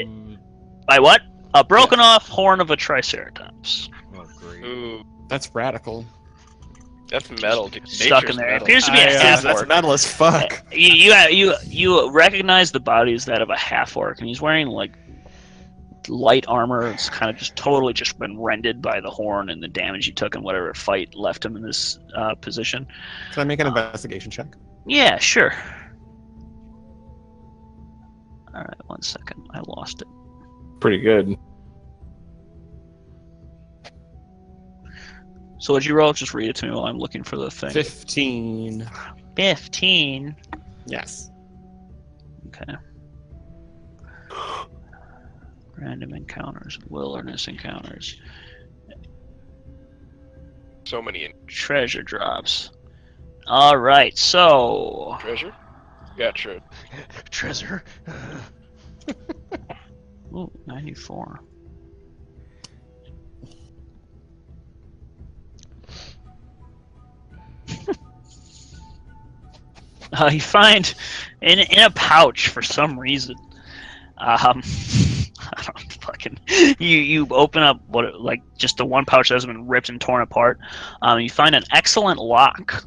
By what? A broken off horn of a triceratops. Oh, great. Ooh, That's radical. that's metal, dude. Stuck Nature's in there. It metal. appears to be a half That's orc. metal as fuck. You recognize the body as that of a half orc, and he's wearing like light armor. It's kind of just totally just been rended by the horn and the damage he took and whatever fight left him in this position. Can I make an investigation check? Yeah, sure. All right, 1 second. I lost it. Pretty good. So what'd you roll? Just read it to me while I'm looking for the thing. 15. 15. Yes. Okay. Random encounters, wilderness encounters, So many treasure drops. All right, so treasure. Yeah, true. Treasure. ooh, 94. You find in a pouch for some reason. I don't fucking. You open up what like just the one pouch that has been ripped and torn apart. You find an excellent lock.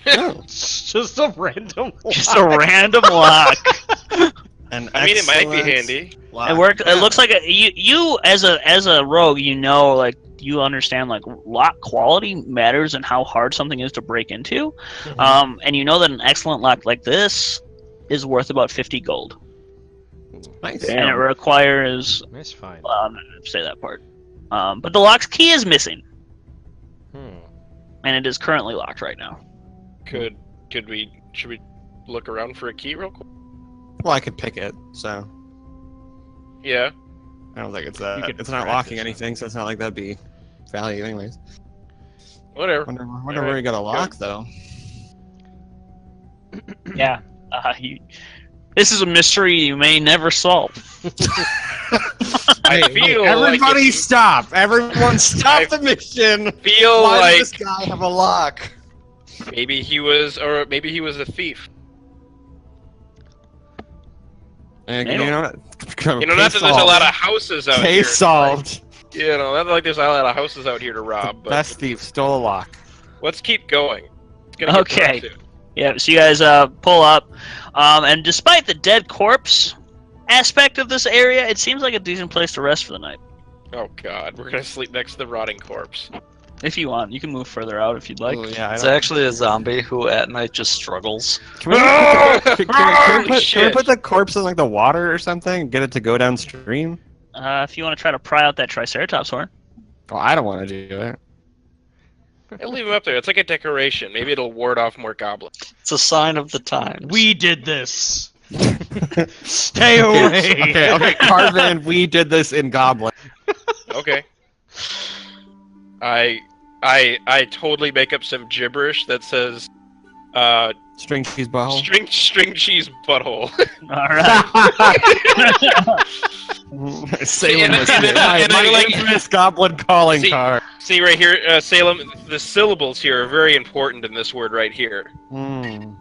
It's just a random Just a random lock. An I mean, it might be excellent handy. lock. It looks like you as a rogue, you know, like you understand like lock quality matters and how hard something is to break into. And you know that an excellent lock like this is worth about 50 gold. Nice. Damn. And it requires Nice find. I'm not gonna say that part. But the lock's key is missing, and it is currently locked right now. Should we look around for a key real quick? Well, I could pick it, so Yeah. I don't think it's You that. could It's not practice locking it. anything, so it's not like that'd be value, anyways. Whatever. Wonder Alright, where you got a lock though. Yeah. This is a mystery you may never solve. I feel Everybody like it's- stop! Everyone stop the mission! feel Why like does this guy have a lock? maybe he was a thief. And, Maybe. you know what? You know, not that there's a lot of houses out here. Case solved. You know, not like there's a lot of houses out here to rob. But Best thief stole a lock. let's keep going. It's gonna get Okay. dark soon. Yeah, so you guys pull up, and despite the dead corpse aspect of this area, it seems like a decent place to rest for the night. Oh God, we're gonna sleep next to the rotting corpse. If you want, you can move further out if you'd like. Oh, yeah, I It's don't- actually a zombie who at night just struggles. Can we, can we put the corpse in like the water or something and get it to go downstream? If you want to try to pry out that Triceratops horn. Well, I don't want to do it. I'll leave him up there. It's like a decoration. Maybe it'll ward off more goblins. It's a sign of the times. We did this. Stay away. Okay, Carvin, we did this in Goblin. Okay. I totally make up some gibberish that says, String cheese butthole. string cheese butthole. All right. Salem And- was and- here. and I My like- infamous Goblin calling See- card. See right here, Salem. The syllables here are very important in this word right here. Hmm.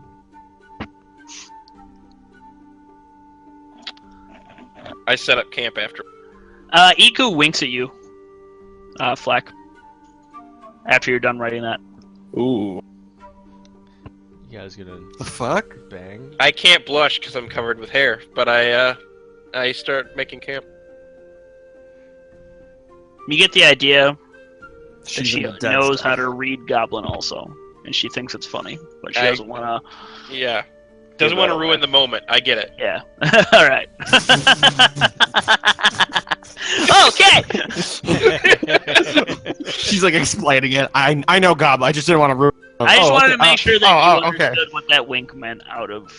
I set up camp after. Iku winks at you. Flack. After you're done writing that. Ooh. You guys gonna The fuck? bang? I can't blush because I'm covered with hair, but I start making camp. You get the idea that She's she into dead knows stuff. how to read Goblin also, and she thinks it's funny, but she I- doesn't want to. Yeah. Doesn't Give want that to ruin the moment. I get it. Yeah. All right. Okay. She's like explaining it. I know Goblin. I just didn't want to ruin. I just wanted to make sure that you okay. understood what that wink meant out of,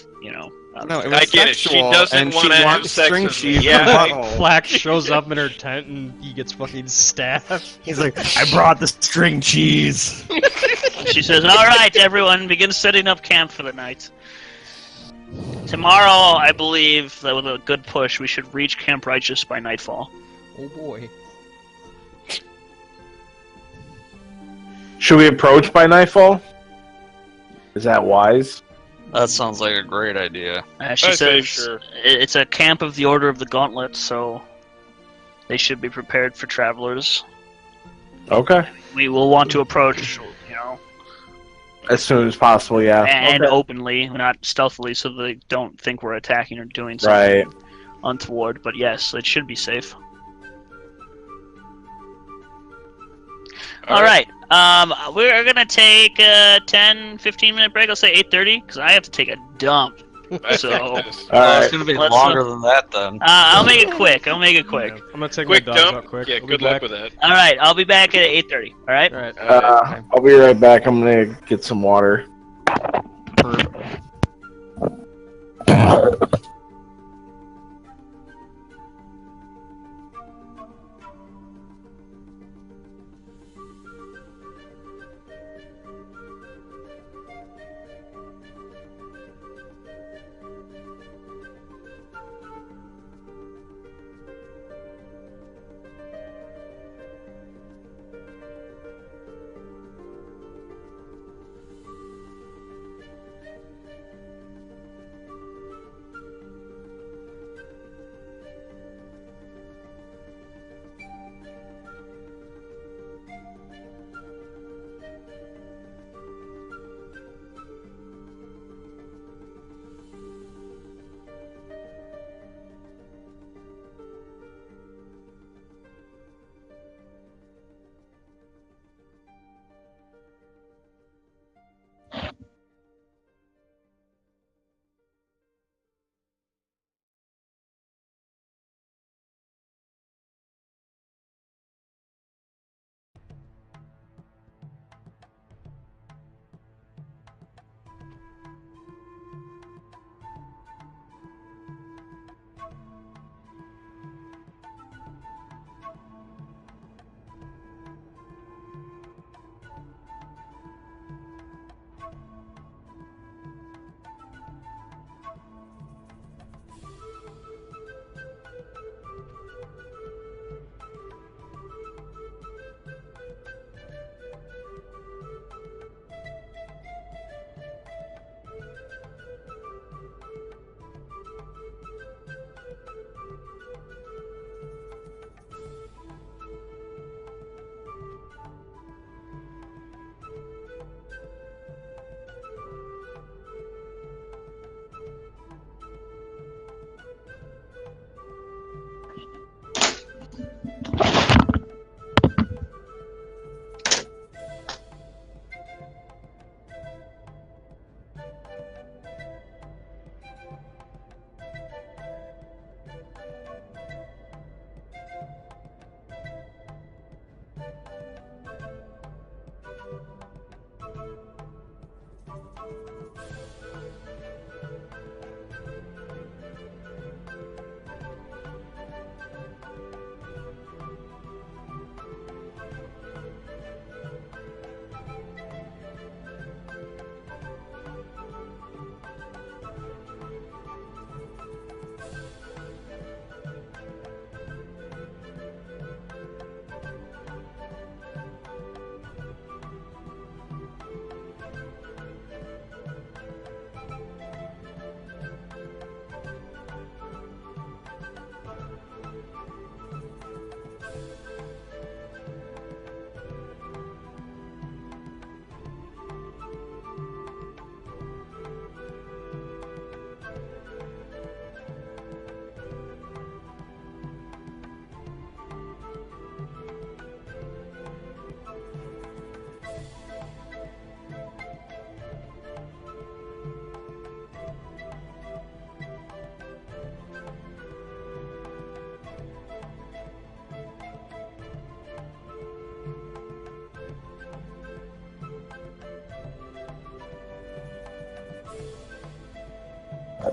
out No, of it was I get it. She sexual, doesn't and she wanna have wants sex string with me. cheese. Yeah, for I- butthole. Flack shows up in her tent and he gets fucking stabbed. He's like, I brought the string cheese. She says, "All right, everyone, begin setting up camp for the night. Tomorrow, I believe that with a good push, we should reach Camp Righteous by nightfall." Oh boy. Should we approach by nightfall? Is that wise? That sounds like a great idea. She I'd say says sure. it's a camp of the Order of the Gauntlet, so they should be prepared for travelers. Okay. We will want to approach, As soon as possible, yeah. and Okay. openly, not stealthily, so they don't think we're attacking or doing something Right. untoward. But yes, it should be safe. All right. We're gonna take a 10-15 minute break. I'll say 8:30 because I have to take a dump. So All It's right. gonna be Let's, longer than that then. I'll make it quick. I'll make it quick. Yeah, I'm gonna take Quick my dogs dump. out quick. Yeah, I'll be good luck back. with that. All right. I'll be back at 8:30. All right. All right. I'll be right back. I'm gonna get some water.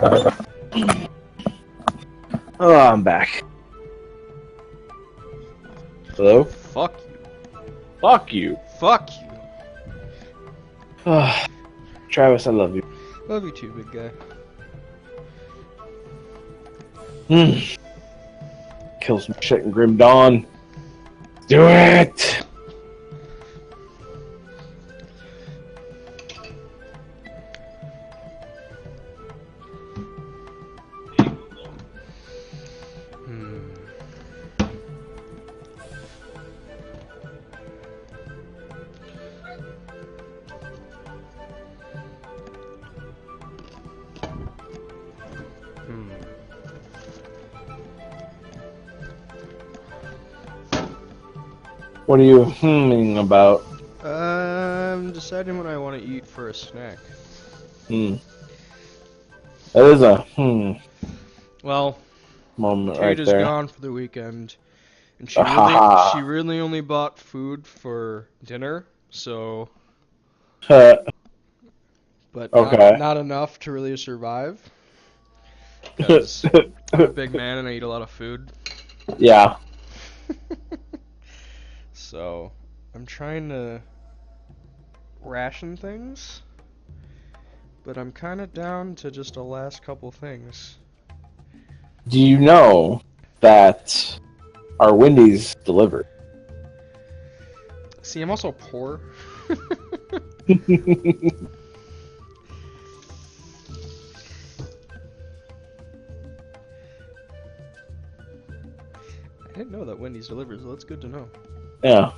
Oh, I'm back. Hello? Fuck you. Fuck you. Fuck you. Travis, I love you. Love you too, big guy. Kill some shit in Grim Dawn. Do it! What are you hmming about? I'm deciding what I want to eat for a snack. That is a Well, moment Kate right is there. gone for the weekend, and Ah. she really only bought food for dinner, so Okay. but not enough to really survive. Because I'm a big man and I eat a lot of food. Yeah. So I'm trying to ration things, but I'm kind of down to just a last couple things. Do you know that our Wendy's delivered? See, I'm also poor. I didn't know that Wendy's delivers, so that's good to know. Yeah.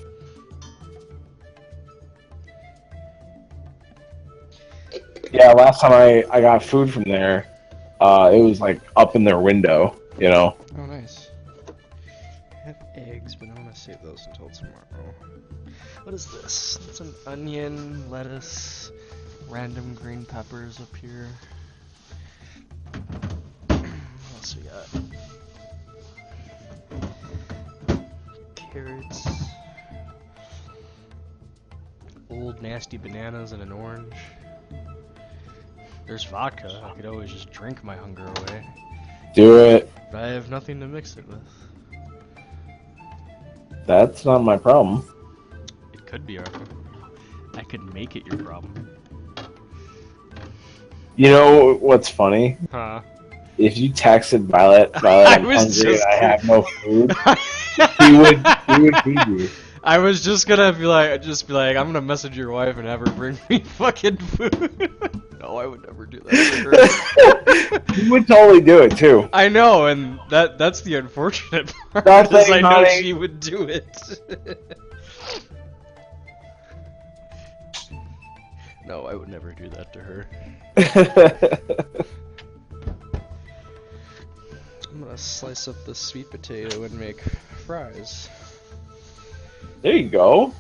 Yeah, last time I got food from there, it was like up in their window, you know. Oh, nice. I have eggs, but I want to save those until tomorrow. What is this? It's an onion, lettuce, random green peppers up here. What else we got? Carrots. Old nasty bananas and an orange. There's vodka. I could always just drink my hunger away. Do it. But I have nothing to mix it with. That's not my problem. It could be, Arthur. I could make it your problem. You know what's funny? Huh? If you texted Violet, I'm hungry and I have no food, he would feed you. I was just gonna be like, I'm gonna message your wife and have her bring me fucking food. No, I would never do that to her. He would totally do it too. I know, and that's the unfortunate part. That's Is I know honey. she would do it. No, I would never do that to her. I'm gonna slice up the sweet potato and make fries. There you go.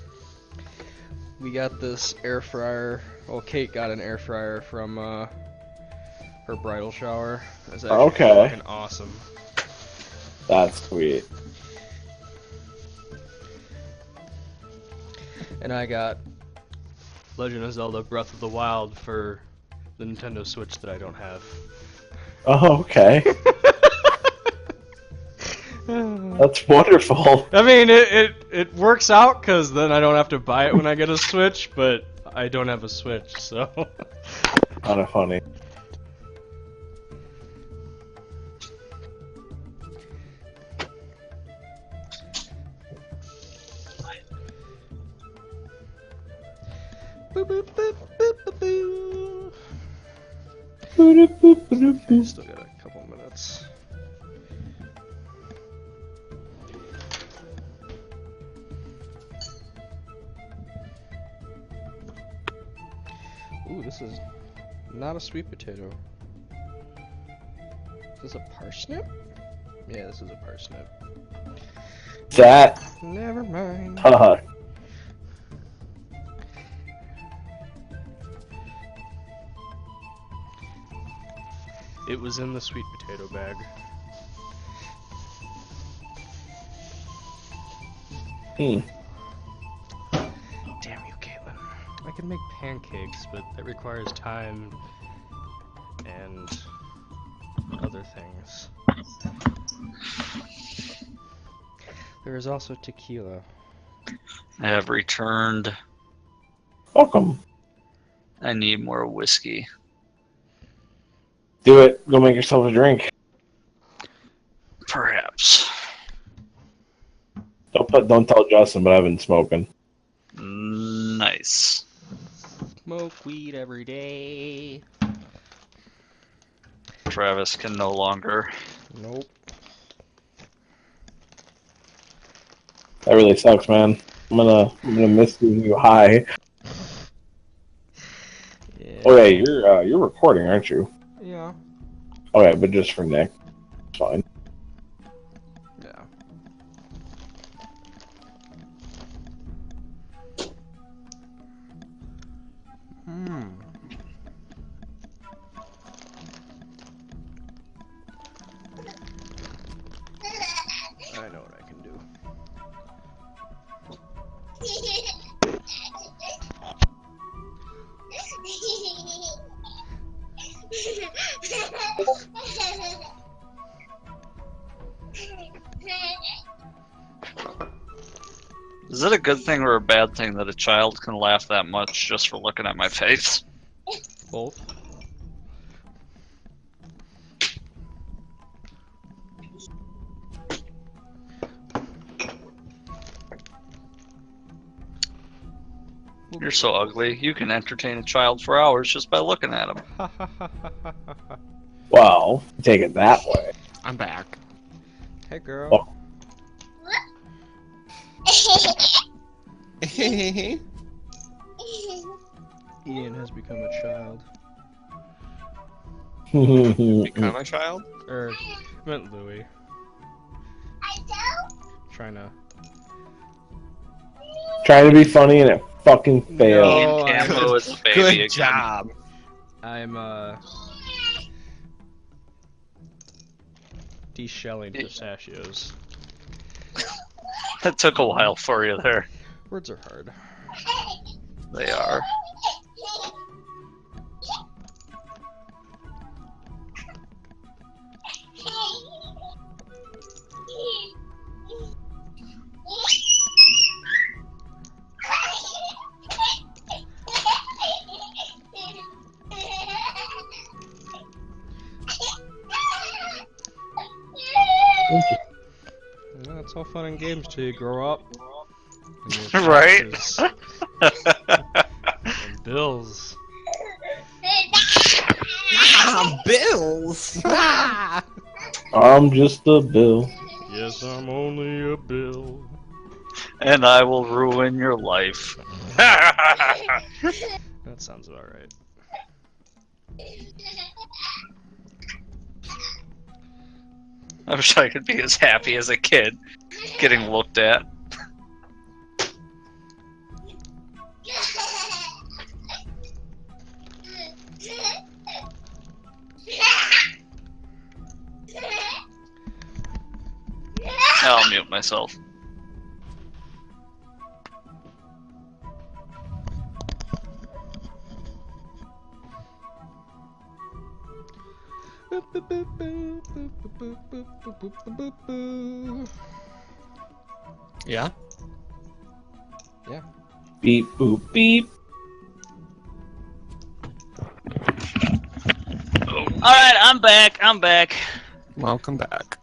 We got this air fryer. Well, Kate got an air fryer from her bridal shower. It's actually Okay. fucking awesome. That's sweet. And I got Legend of Zelda Breath of the Wild for the Nintendo Switch that I don't have. Oh, okay. That's wonderful. I mean, it works out because then I don't have to buy it when I get a Switch, but I don't have a Switch, so. Kind of funny. Boop, boop, boop, boop, boop, boop. Okay, still got a couple minutes. Ooh, this is not a sweet potato. Is this a parsnip? Yeah, this is a parsnip. That. Never mind. It was in the sweet potato bag. Damn you, Caitlin. I can make pancakes, but that requires time and other things. There is also tequila. I have returned. Welcome. I need more whiskey. Do it. Go make yourself a drink. Perhaps. Don't tell Justin, but I've been smoking. Nice. Smoke weed every day. Travis can no longer. Nope. That really sucks, man. I'm gonna miss you high. Yeah. Okay, you're recording, aren't you? Yeah. Okay, but just for Nick. It's fine. Yeah. Hmm. I know what I can do. Is it a good thing or a bad thing that a child can laugh that much just for looking at my face? Both. You're so ugly. You can entertain a child for hours just by looking at him. Well, take it that way. I'm back. Hey, girl. Oh. Ian has become a child. Become a child? I meant Louis. Trying Trying to be funny and it fucking failed. No. Oh, Camo is a baby Good again. job. I'm deshelling pistachios. That took a while for you there. Words are hard. They are. Well, it's all fun and games till you grow up. And your Right? taxes and bills. Bills! I'm just a bill. Yes, I'm only a bill. And I will ruin your life. That sounds about right. I wish I could be as happy as a kid getting looked at. I'll mute myself. Yeah? Yeah. Beep boop beep. Alright, I'm back. I'm back. Welcome back.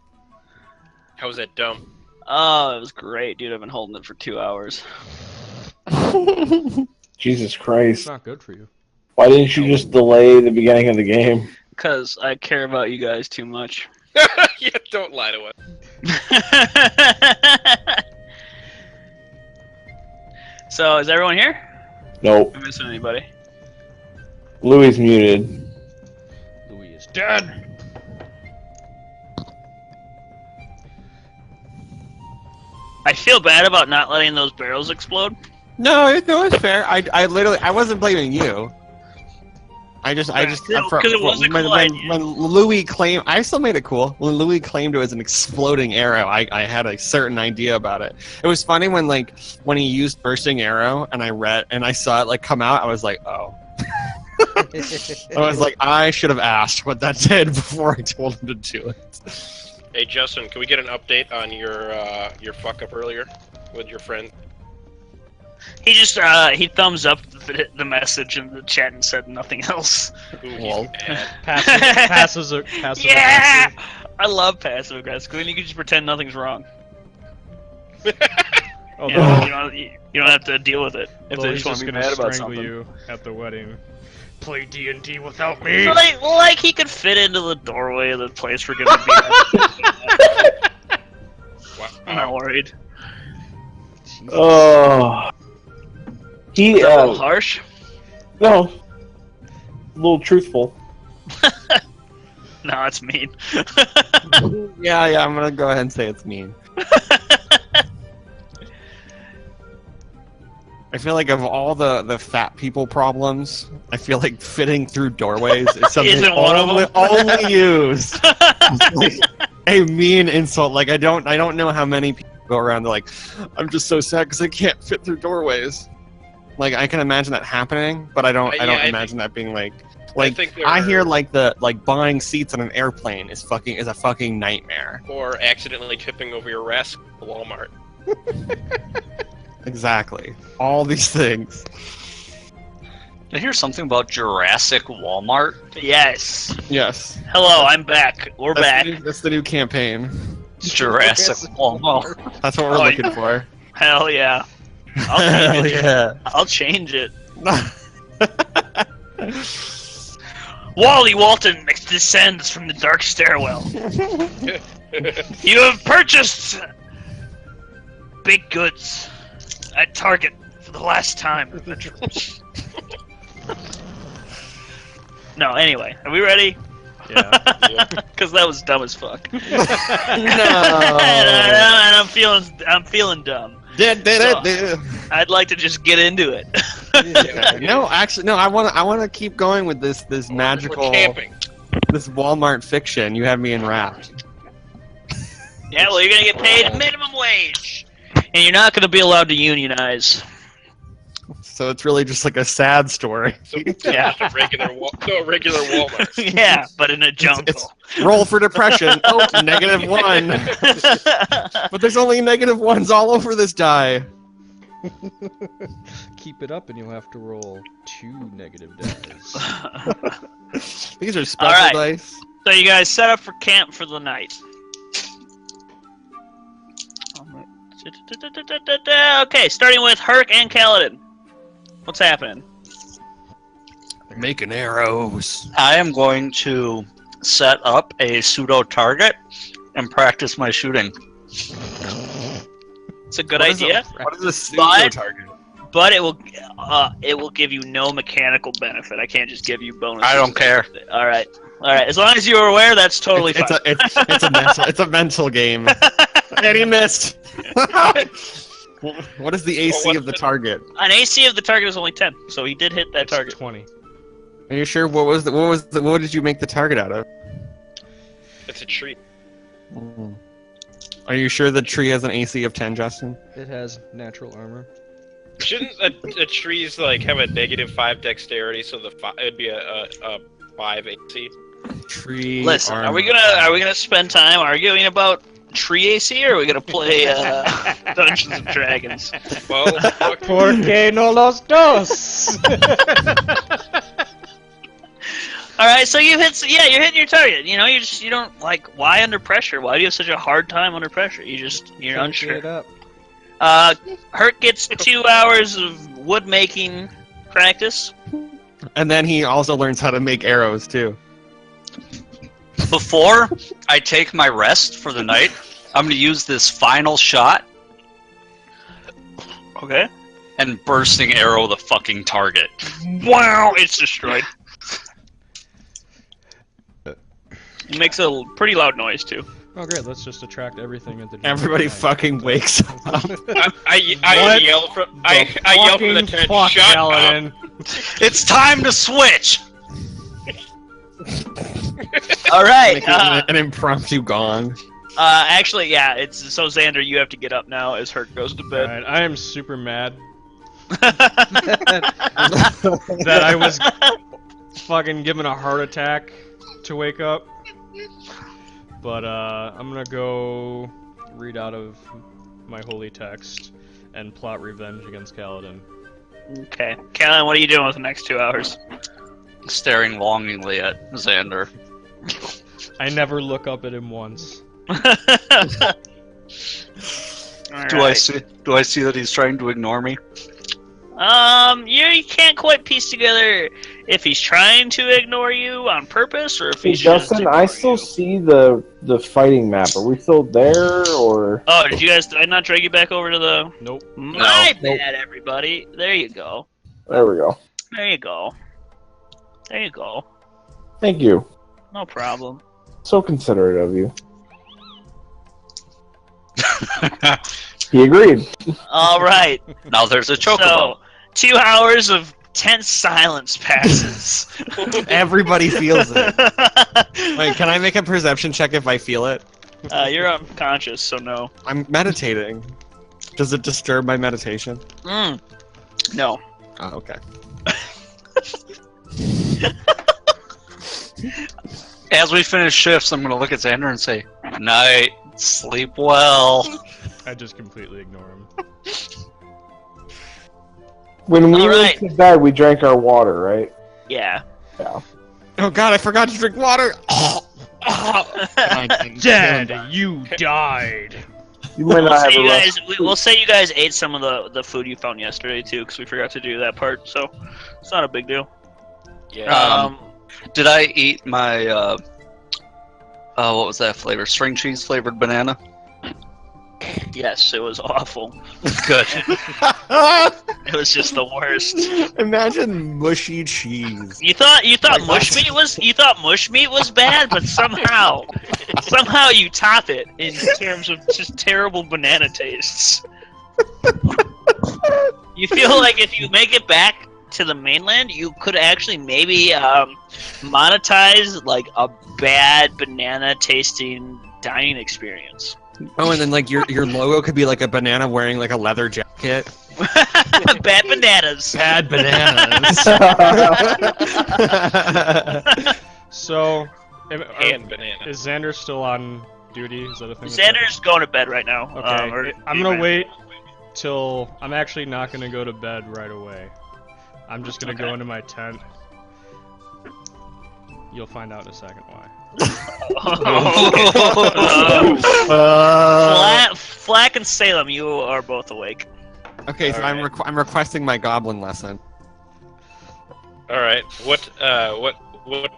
How was that dumb? Oh, it was great, dude. I've been holding it for 2 hours. Jesus It's Christ. not good for you. Why didn't you just delay the beginning of the game? Because I care about you guys too much. Yeah, don't lie to us. So, is everyone here? Nope. Am I missing anybody? Louis muted. Louis is dead. I feel bad about not letting those barrels explode. No, it's fair. I literally, I wasn't blaming you. I just, Because it was a cool idea. when Louis claimed, I still made it cool. When Louis claimed it was an exploding arrow, I had a certain idea about it. It was funny when he used bursting arrow, and I saw it like come out. I was like, oh. I was like, I should have asked what that did before I told him to do it. Hey Justin, can we get an update on your fuck up earlier with your friend? He just he thumbs up the message in the chat and said nothing else. Ooh, he's Well. mad. Passive Yeah, aggressive. I love passive aggressive. When you can just pretend nothing's wrong. Although, You don't have to deal with it if although they he's just want just to be gonna mad about strangle something. you at the wedding. Play D&D without me. Like he could fit into the doorway of the place we're gonna be. I'm not worried. Oh. He Is that a little harsh? no, a little truthful. No, it's mean. Yeah, I'm gonna go ahead and say it's mean. I feel like of all the fat people problems, I feel like fitting through doorways is something Isn't one of them? only used. Like, a mean insult. Like I don't know how many people go around. They're like, I'm just so sad because I can't fit through doorways. Like I can imagine that happening, but I don't imagine that being like. Like I hear like buying seats on an airplane is a fucking nightmare. Or accidentally tipping over your rascal at Walmart. Exactly. All these things. Did I hear something about Jurassic Walmart? Yes. Yes. Hello, I'm back. We're back. That's the new campaign. Jurassic Walmart. That's what we're looking for. Hell yeah. I'll change it. Wally Walton descends from the dark stairwell. You have purchased big goods at Target for the last time. No, anyway, are we ready? Yeah. Because that was dumb as fuck. No. And I'm feeling dumb. I'd like to just get into it. No, actually, no. I want to keep going with this magical, We're camping. this Walmart fiction. You have me enwrapped. Yeah, well, you're gonna get paid minimum wage, and you're not gonna be allowed to unionize. So it's really just like a sad story. So Yeah. just a regular Walmart. Yeah, but in a jungle. It's roll for depression. Oh, -1. But there's only -1s all over this die. Keep it up and you'll have to roll 2 negative dice. These are special Alright. dice. So you guys set up for camp for the night. Okay, starting with Herc and Kaladin. What's happening? They're making arrows. I am going to set up a pseudo target and practice my shooting. It's a good idea, What is a pseudo But- target? but it will give you no mechanical benefit. I can't just give you bonuses. I don't care. All right. As long as you're aware, that's totally fine. It's a mental game. And he missed. What is the AC of the target? An AC of the target is only 10, so he did hit that It's target. 20. Are you sure? What did you make the target out of? It's a treat. Are you sure the tree has an AC of 10, Justin? It has natural armor. Shouldn't a trees like have a -5 dexterity, so it'd be a 5 AC? Tree. Listen, armor. are we gonna spend time arguing about tree AC, or are we gonna play Dungeons and Dragons? Well, fuck. Porque no los dos. All right, so you're hitting your target. You know, you don't like, why under pressure? Why do you have such a hard time under pressure? You're Get unsure. it up. Hurt gets 2 hours of wood making practice. And then he also learns how to make arrows too. Before I take my rest for the night, I'm going to use this final shot Okay. and bursting arrow the fucking target. Wow, it's destroyed. It makes a pretty loud noise too. Oh great, let's just attract everything at the jungle Everybody tonight. fucking wakes up. I What yell from I yell from the Fucking tent. fuck, Shut up! Paladin. It's time to switch! All right. Make an impromptu gong. Actually, yeah. It's so Xander, you have to get up now as Hurt goes to bed. Alright, I am super mad that I was fucking given a heart attack to wake up. But I'm gonna go read out of my holy text and plot revenge against Kaladin. Okay. Callan, what are you doing with the next 2 hours? Staring longingly at Xander. I never look up at him once. Do I see that he's trying to ignore me? You can't quite piece together if he's trying to ignore you on purpose or if Hey, he's just Justin, I still you. see the fighting map. Are we still there, or? Oh, did I not drag you back over to the... Nope. My bad, everybody. There you go. There we go. There you go. There you go. Thank you. No problem. So considerate of you. He agreed. All right. Now there's a chocobo. So, 2 hours of tense silence passes. Everybody feels it. Wait, can I make a perception check if I feel it? You're unconscious, so no. I'm meditating. Does it disturb my meditation? No. Oh, okay. As we finish shifts, I'm gonna look at Xander and say, "Night, sleep well." I just completely ignore him. When we All right. went to bed, we drank our water, right? Yeah. Yeah. Oh god, I forgot to drink water! Dad, you died. You might We'll not have say, a you rough- guys, we'll say you guys ate some of the food you found yesterday, too, because we forgot to do that part, so it's not a big deal. Yeah. Did I eat my what was that flavor? String cheese flavored banana? Yes, it was awful. Good. It was just the worst. Imagine mushy cheese. You thought Like mush meat was bad, but somehow you top it in terms of just terrible banana tastes. You feel like if you make it back to the mainland, you could actually maybe monetize like a bad banana tasting dining experience. Oh, and then like your logo could be like a banana wearing like a leather jacket. Bad bananas. Bad bananas. So, And banana. is Xander still on duty? Is that a thing? Xander's going to bed right now. Okay, I'm gonna wait till... I'm actually not gonna go to bed right away. I'm just gonna go into my tent. You'll find out in a second why. Flack and Salem, you are both awake. Okay, so All right. I'm requesting my goblin lesson. All right. What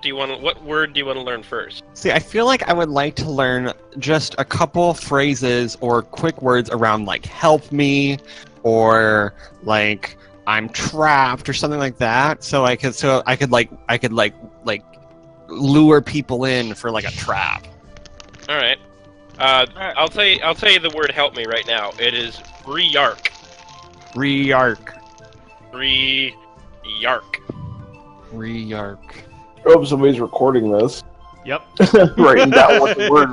do you want? What word do you want to learn first? See, I feel like I would like to learn just a couple phrases or quick words around like "help me" or like "I'm trapped" or something like that. So I could lure people in for like a trap. All right. I'll tell you the word "help me" right now. It is Briark. Re-yark. Briark. Re-yark. I hope somebody's recording this. Yep. Writing down what the word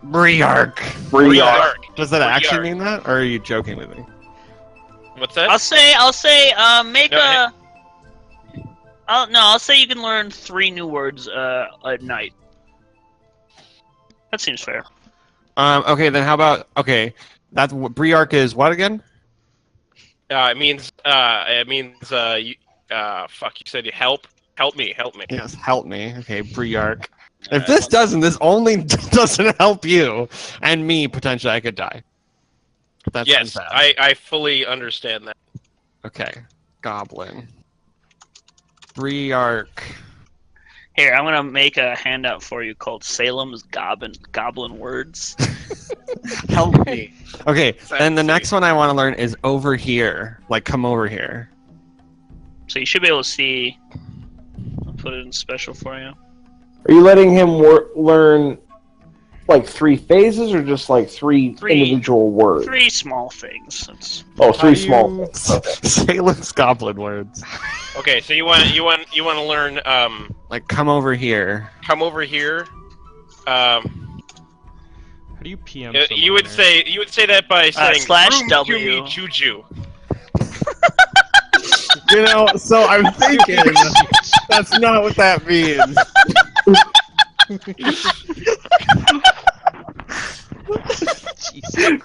Re-yark. Briark. Does that actually Briark. mean that, or are you joking with me? What's that? I'll say, make No, I'll say you can learn 3 new words a night. That seems fair. Okay, then how about that's what Briark is. What again? It means you said you help me. Yes, help me. Okay, Briark. If this doesn't, this only doesn't help you and me. Potentially, I could die. That's Yes, bad. I fully understand that. Okay, goblin. Briark. Here, I'm gonna make a handout for you called Salem's Goblin Words. Help me. Okay, and the Fancy. next one I want to learn is over here. Like, come over here. So you should be able to see. I'll put it in special for you. Are you letting him learn like 3 phases or just like three individual words? 3 small things. It's... Oh, 3 How small. you- Salem's goblin words. Okay, so you want to learn Like, come over here. come over here. How do you PM someone You would there? say that by saying /W. "Room Juju." You know, so I'm thinking. That's not what that means.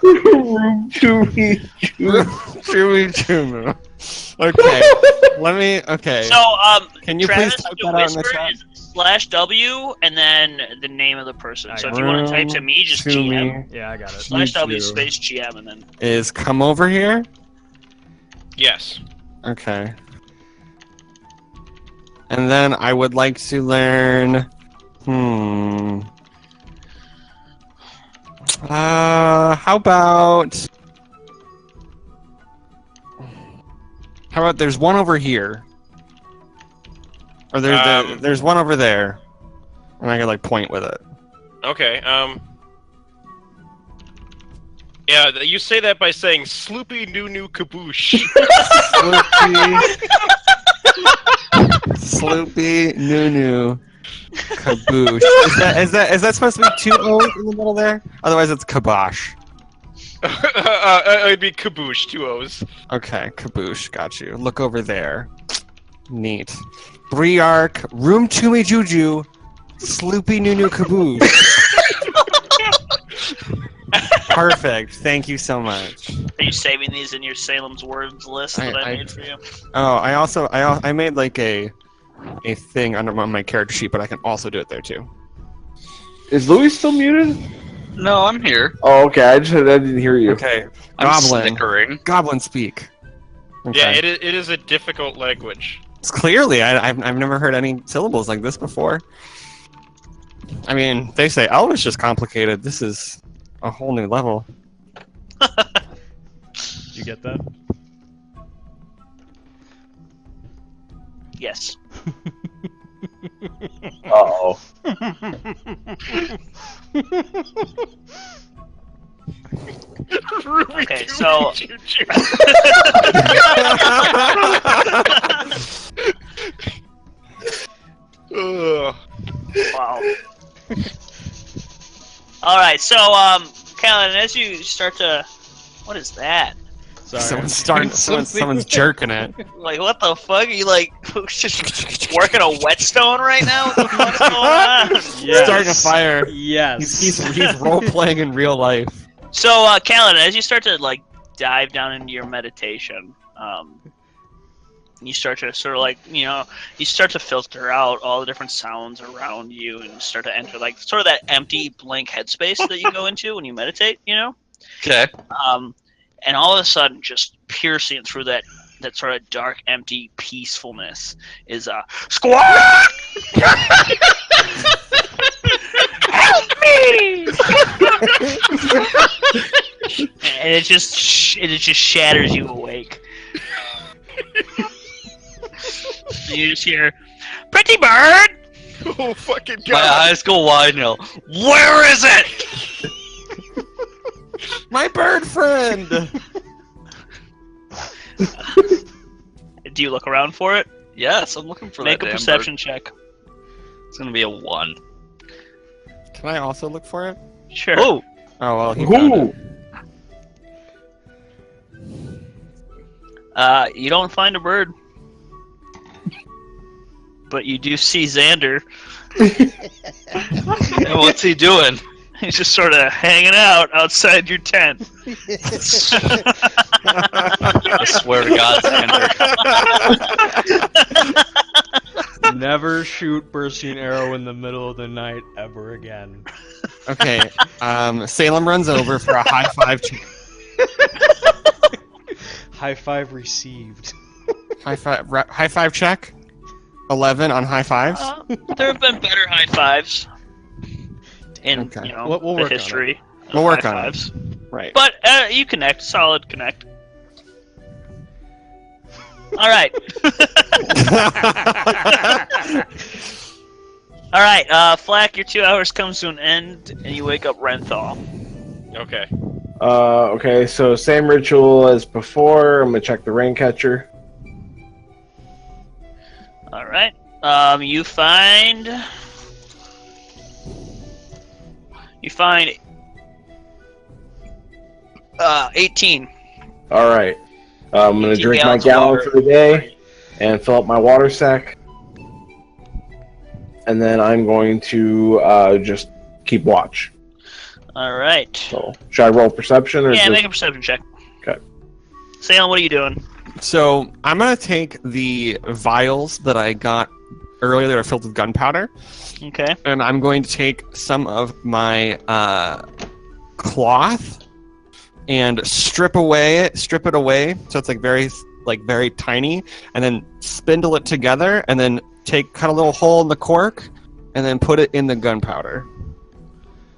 Room Chewy. Chewy Chumu. Okay, let me. Okay. So, Can you Travis, please type to that out in the whisper chat? is /W and then the name of the person. So if you want to type to me, just GM. Yeah, I got it. /W You space GM and then. Is come over here. Yes. Okay. And then I would like to learn. How about? How about there's one over here, or there's one over there, and I could like point with it. Okay. Yeah, you say that by saying "Sloopy Nunu Kaboosh." Sloopy Nunu Kaboosh. Is that supposed to be two O's in the middle there? Otherwise, it's Kabosh. It'd be Kaboosh, 2 O's. Okay, Kaboosh, got you. Look over there. Neat. Briark, Room Tumi Juju, Sloopy Nunu Kaboosh. Perfect. Thank you so much. Are you saving these in your Salem's Words list that I made for you? Oh, I made like a thing under my character sheet, but I can also do it there too. Is Louis still muted? No, I'm here. Oh, okay. I didn't hear you. Okay. I'm Goblin. snickering. Goblin speak. Okay. Yeah, it is a difficult language. It's clearly, I've never heard any syllables like this before. I mean, they say Elvish is complicated. This is a whole new level. Did you get that? Yes. Uh-oh. Okay, so. Ugh. Wow. All right, so Callan, as you start to, what is that? Sorry. Someone's jerking it. Like, what the fuck? Are you like just working a whetstone right now? What the fuck's going on? Yes. Starting a fire. Yes. He's role playing in real life. So, Callan, as you start to like dive down into your meditation, you start to sort of like, you start to filter out all the different sounds around you and start to enter like sort of that empty blank headspace that you go into when you meditate, Okay. And all of a sudden, just piercing through that sort of dark, empty peacefulness is a squawk! Help me! And it just shatters you awake. You just hear, "Pretty bird!" Oh, fucking My god. eyes go wide now. Where is it? My bird friend. Do you look around for it? Yes, I'm looking for Make that a damn perception bird. check. It's gonna be a 1. Can I also look for it? Sure. Oh, Oh well, he found it. Who? You don't find a bird. But you do see Xander. and what's he doing? He's just sort of hanging out outside your tent. I swear to God, Xander. Never shoot bursting arrow in the middle of the night ever again. Okay. Salem runs over for a high five. High five received. High five check. 11 on high fives. There have been better high fives in Okay. We'll the work on history. of We'll work high on it. fives. Right. But you connect, solid connect. All right. All right, Flack, your 2 hours comes to an end, and you wake up Renthal. Okay. Okay, so same ritual as before. I'm gonna check the Raincatcher. All right. You find 18. All right. I'm gonna 18 drink my gallons of gallon water. for the day and fill up my water sack. and then I'm going to just keep watch. All right. So, should I roll perception or Yeah, just... make a perception check. Okay. Salem, what are you doing? So I'm gonna take the vials that I got earlier that are filled with gunpowder, Okay. and I'm going to take some of my cloth and strip it away, so it's very tiny, and then spindle it together, and then cut a little hole in the cork, and then put it in the gunpowder,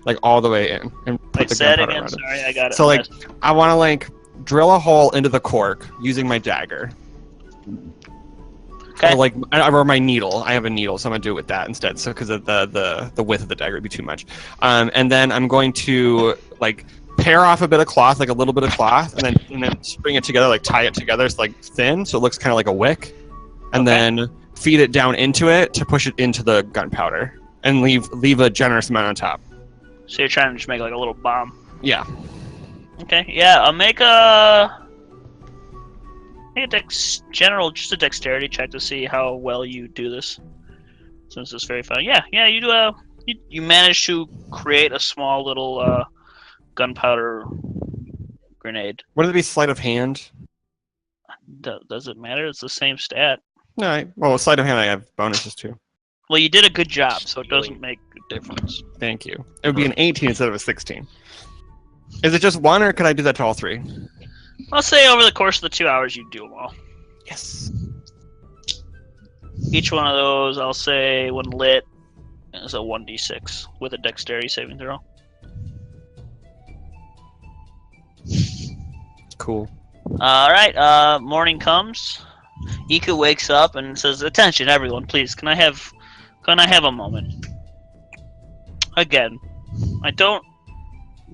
like all the way in, and put Wait, the say that gunpowder again. around it. Sorry, I got it. So I want to drill a hole into the cork using my dagger. Okay. Or my needle. I have a needle, so I'm gonna do it with that instead. So because of the width of the dagger would be too much. And then I'm going to pare off a bit of cloth, like a little bit of cloth, and then string it together, tie it together. It's thin, so it looks kind of like a wick, and then feed it down into it to push it into the gunpowder, and leave a generous amount on top. So you're trying to just make a little bomb. Yeah. Okay. Yeah. I'll make a just a dexterity check to see how well you do this. Since it's very fun. Yeah. You do you manage to create a small little gunpowder grenade. Would it be sleight of hand? Does it matter? It's the same stat. No. Well, sleight of hand, I have bonuses too. Well, you did a good job, so it doesn't make a difference. Thank you. It would be an 18 instead of a 16. Is it just one, or could I do that to all three? I'll say over the course of the 2 hours, you do them all. Yes. Each one of those, I'll say, when lit, is a 1d6 with a dexterity saving throw. Cool. Alright, morning comes. Ika wakes up and says, "Attention, everyone, please. Can I have a moment?" Again, I don't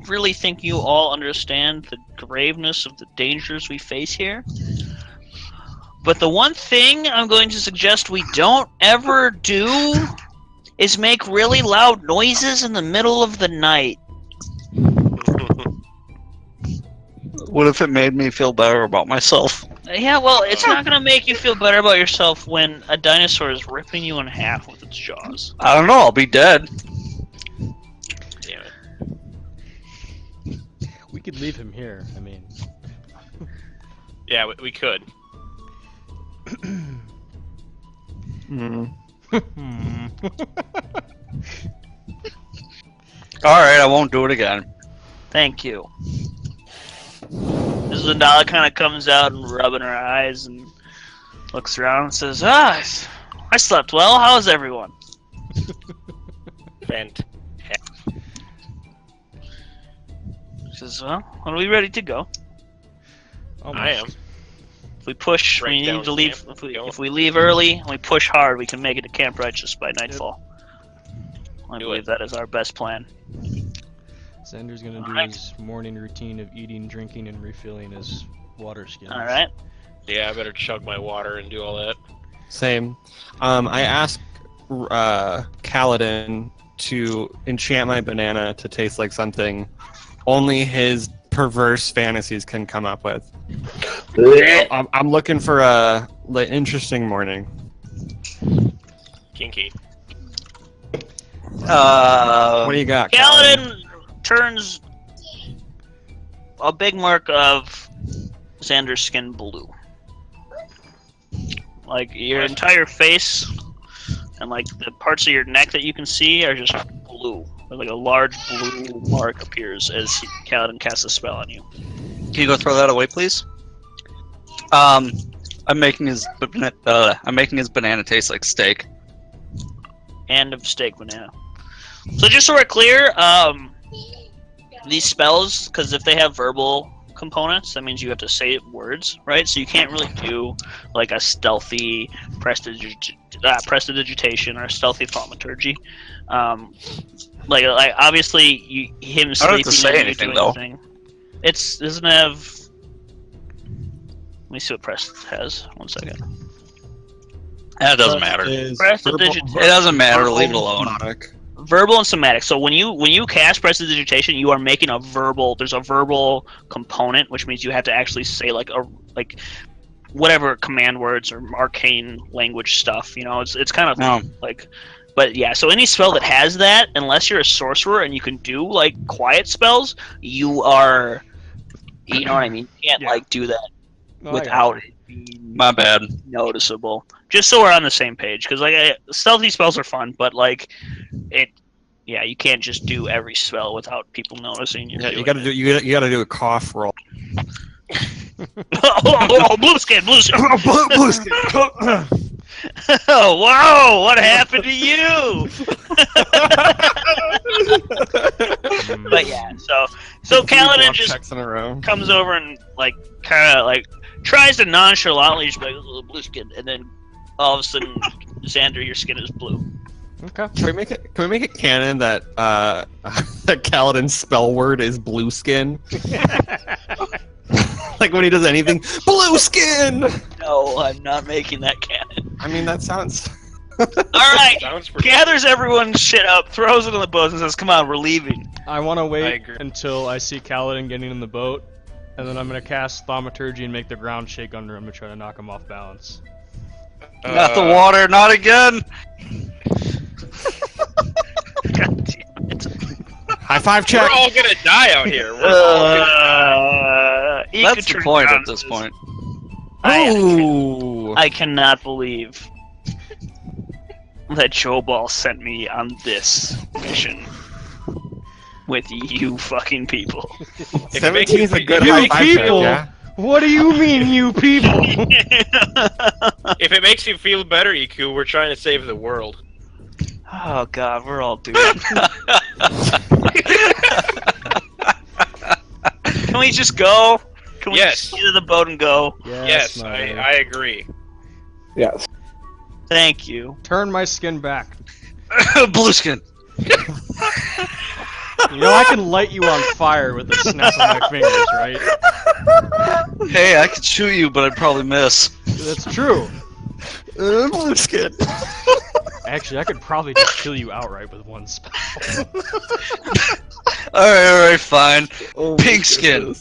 really think you all understand the graveness of the dangers we face here. But the one thing I'm going to suggest we don't ever do is make really loud noises in the middle of the night. What if it made me feel better about myself? Yeah, well, it's not going to make you feel better about yourself when a dinosaur is ripping you in half with its jaws. I don't know, I'll be dead. Damn it. We could leave him here. I mean, Yeah, we could. Alright, I won't do it again. Thank you. This Zendala kind of comes out and rubbing her eyes and looks around and says, I slept well. How's everyone? Fantastic. She says, well, are we ready to go? I am. If we push, Break we down need to leave. camp, If we leave early and we push hard, we can make it to Camp Righteous by nightfall. I Do believe it. that is our best plan. Xander's gonna do Alright. his morning routine of eating, drinking, and refilling his water skins. Alright. Yeah, I better chug my water and do all that. Same. I asked Kaladin to enchant my banana to taste like something only his perverse fantasies can come up with. I'm looking for a interesting morning. Kinky. What do you got, Kaladin? Kaladin turns a big mark of Xander's skin blue. Like your entire face and the parts of your neck that you can see are just blue. Like a large blue mark appears as Kaladin casts a spell on you. Can you go throw that away, please? I'm making his banana taste like steak. And of steak banana. So just so we're clear, these spells, because if they have verbal components, that means you have to say words, right? So you can't really do like a stealthy prestidigitation or a stealthy thaumaturgy. Like obviously him I don't have sleeping to say and you anything, doing though. anything. It doesn't have. Let me see what Prest has. 1 second. That doesn't matter. Is Prestidigitation. It doesn't matter. Leave it alone. Verbal and somatic. So when you cast prestidigitation, you are making a verbal. There's a verbal component, which means you have to actually say like whatever command words or arcane language stuff. You know, it's kind of No. like But yeah, so any spell that has that, unless you're a sorcerer and you can do like quiet spells, you are, you know what I mean? You can't Yeah. like do that No, I without gotcha. it being My bad. noticeable. Just so we're on the same page, because like stealthy spells are fun, but like it, yeah, you can't just do every spell without people noticing you're Yeah, doing you gotta it. do you gotta do a cough roll. oh, blue skin, blue skin. Blue skin. Oh, whoa! What happened to you? But yeah, so Kaladin just checks in a row. comes over and like kind of like tries to nonchalantly just be like "Oh, blue skin, and then all of a sudden, Xander, your skin is blue. Okay. Can we make it canon that that Kaladin's spell word is blue skin? Like when he does anything, blue skin. No, I'm not making that canon. I mean, that sounds. All right, Sounds pretty. gathers everyone's shit up, throws it in the boat, and says, "Come on, we're leaving." I want to I wait agree. until I see Kaladin getting in the boat, and then I'm gonna cast Thaumaturgy and make the ground shake under him to try to knock him off balance. Not the water, not again! God damn it. High five We're check. all gonna die out here. We're all gonna He That's could the turn point around at this and- point. Ooh. I cannot believe that Joe Ball sent me on this mission with you fucking people. If it makes 17 is a you- good if it high makes five you check. people. Yeah. What do you mean, you people? If it makes you feel better, Iku, we're trying to save the world. Oh god, we're all doomed. Can we just go? Can we Yes. just get to the boat and go? Yes, my I lord. agree. Yes. Thank you. Turn my skin back. Blue skin. You know I can light you on fire with the snap of my fingers, right? Hey, I could shoot you, but I'd probably miss. That's true. Blue skin. Actually, I could probably just kill you outright with one spell. Alright, fine. Oh, Pink skin.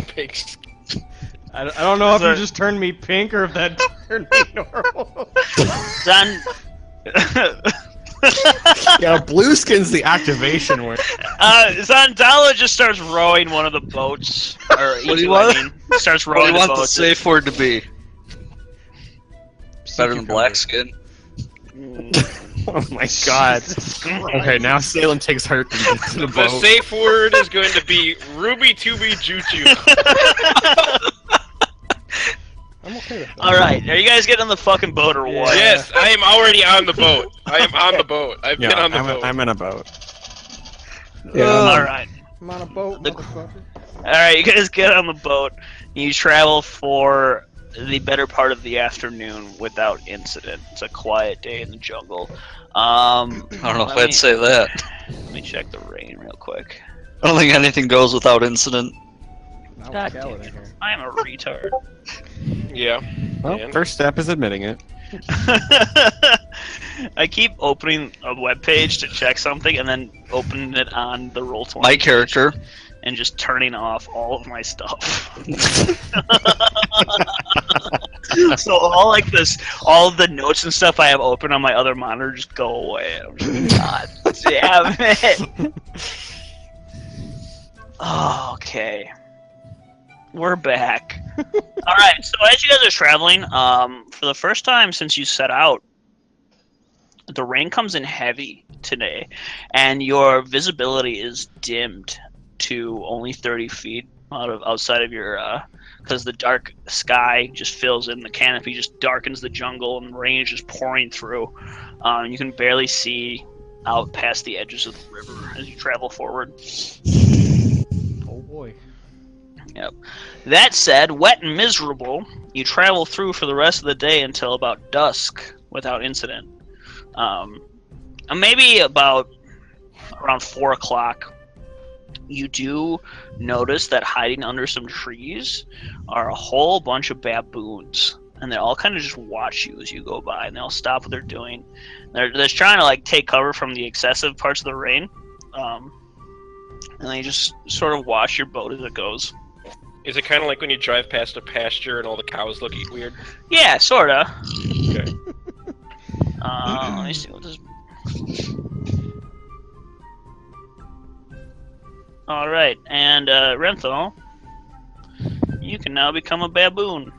Pigs. I don't know if you just turned me pink or if that turned me normal. Zan. Yeah, blue skin's the activation word. Zandala just starts rowing one of the boats. Or What do you Iku, want? I mean, starts What do rowing you want the the boat. safe word to be? Better than Cucumber. black skin? Oh my god. Okay, now Salem takes her to the The boat. safe word is going to be Ruby Tubi Juju. I'm okay with that. Alright, are you guys getting on the fucking boat or what? Yes, I am already on the boat. I am on the boat. I've Yeah, been on the boat. I'm in a boat. Yeah. Alright. I'm on a boat, The- motherfucker. Alright, you guys get on the boat. And you travel for the better part of the afternoon without incident. It's a quiet day in the jungle. I don't know if I'd say that. Let me check the rain real quick. I don't think anything goes without incident. Not God with damn Kaladin here. I am a retard. Yeah. Well, And? first step is admitting it. I keep opening a web page to check something and then opening it on the Roll20 My page character. and just turning off all of my stuff. So all like this, all of the notes and stuff I have open on my other monitor just go away. I'm just God damn it. Oh, okay. We're back. All right. So as you guys are traveling, for the first time since you set out, the rain comes in heavy today, and your visibility is dimmed to only 30 feet outside of your because the dark sky just fills in, the canopy just darkens the jungle, and rain is just pouring through. You can barely see out past the edges of the river as you travel forward. Oh boy. That said, wet and miserable, you travel through for the rest of the day until about dusk without incident. And maybe about around 4 o'clock, you do notice that hiding under some trees are a whole bunch of baboons, and they all kind of just watch you as you go by, and they'll stop what they're doing. They're just trying to like take cover from the excessive parts of the rain, and they just sort of watch your boat as it goes. Is it kind of like when you drive past a pasture and all the cows look weird? Yeah, sorta. Okay. Let me see what this. All right, and Renthal, you can now become a baboon.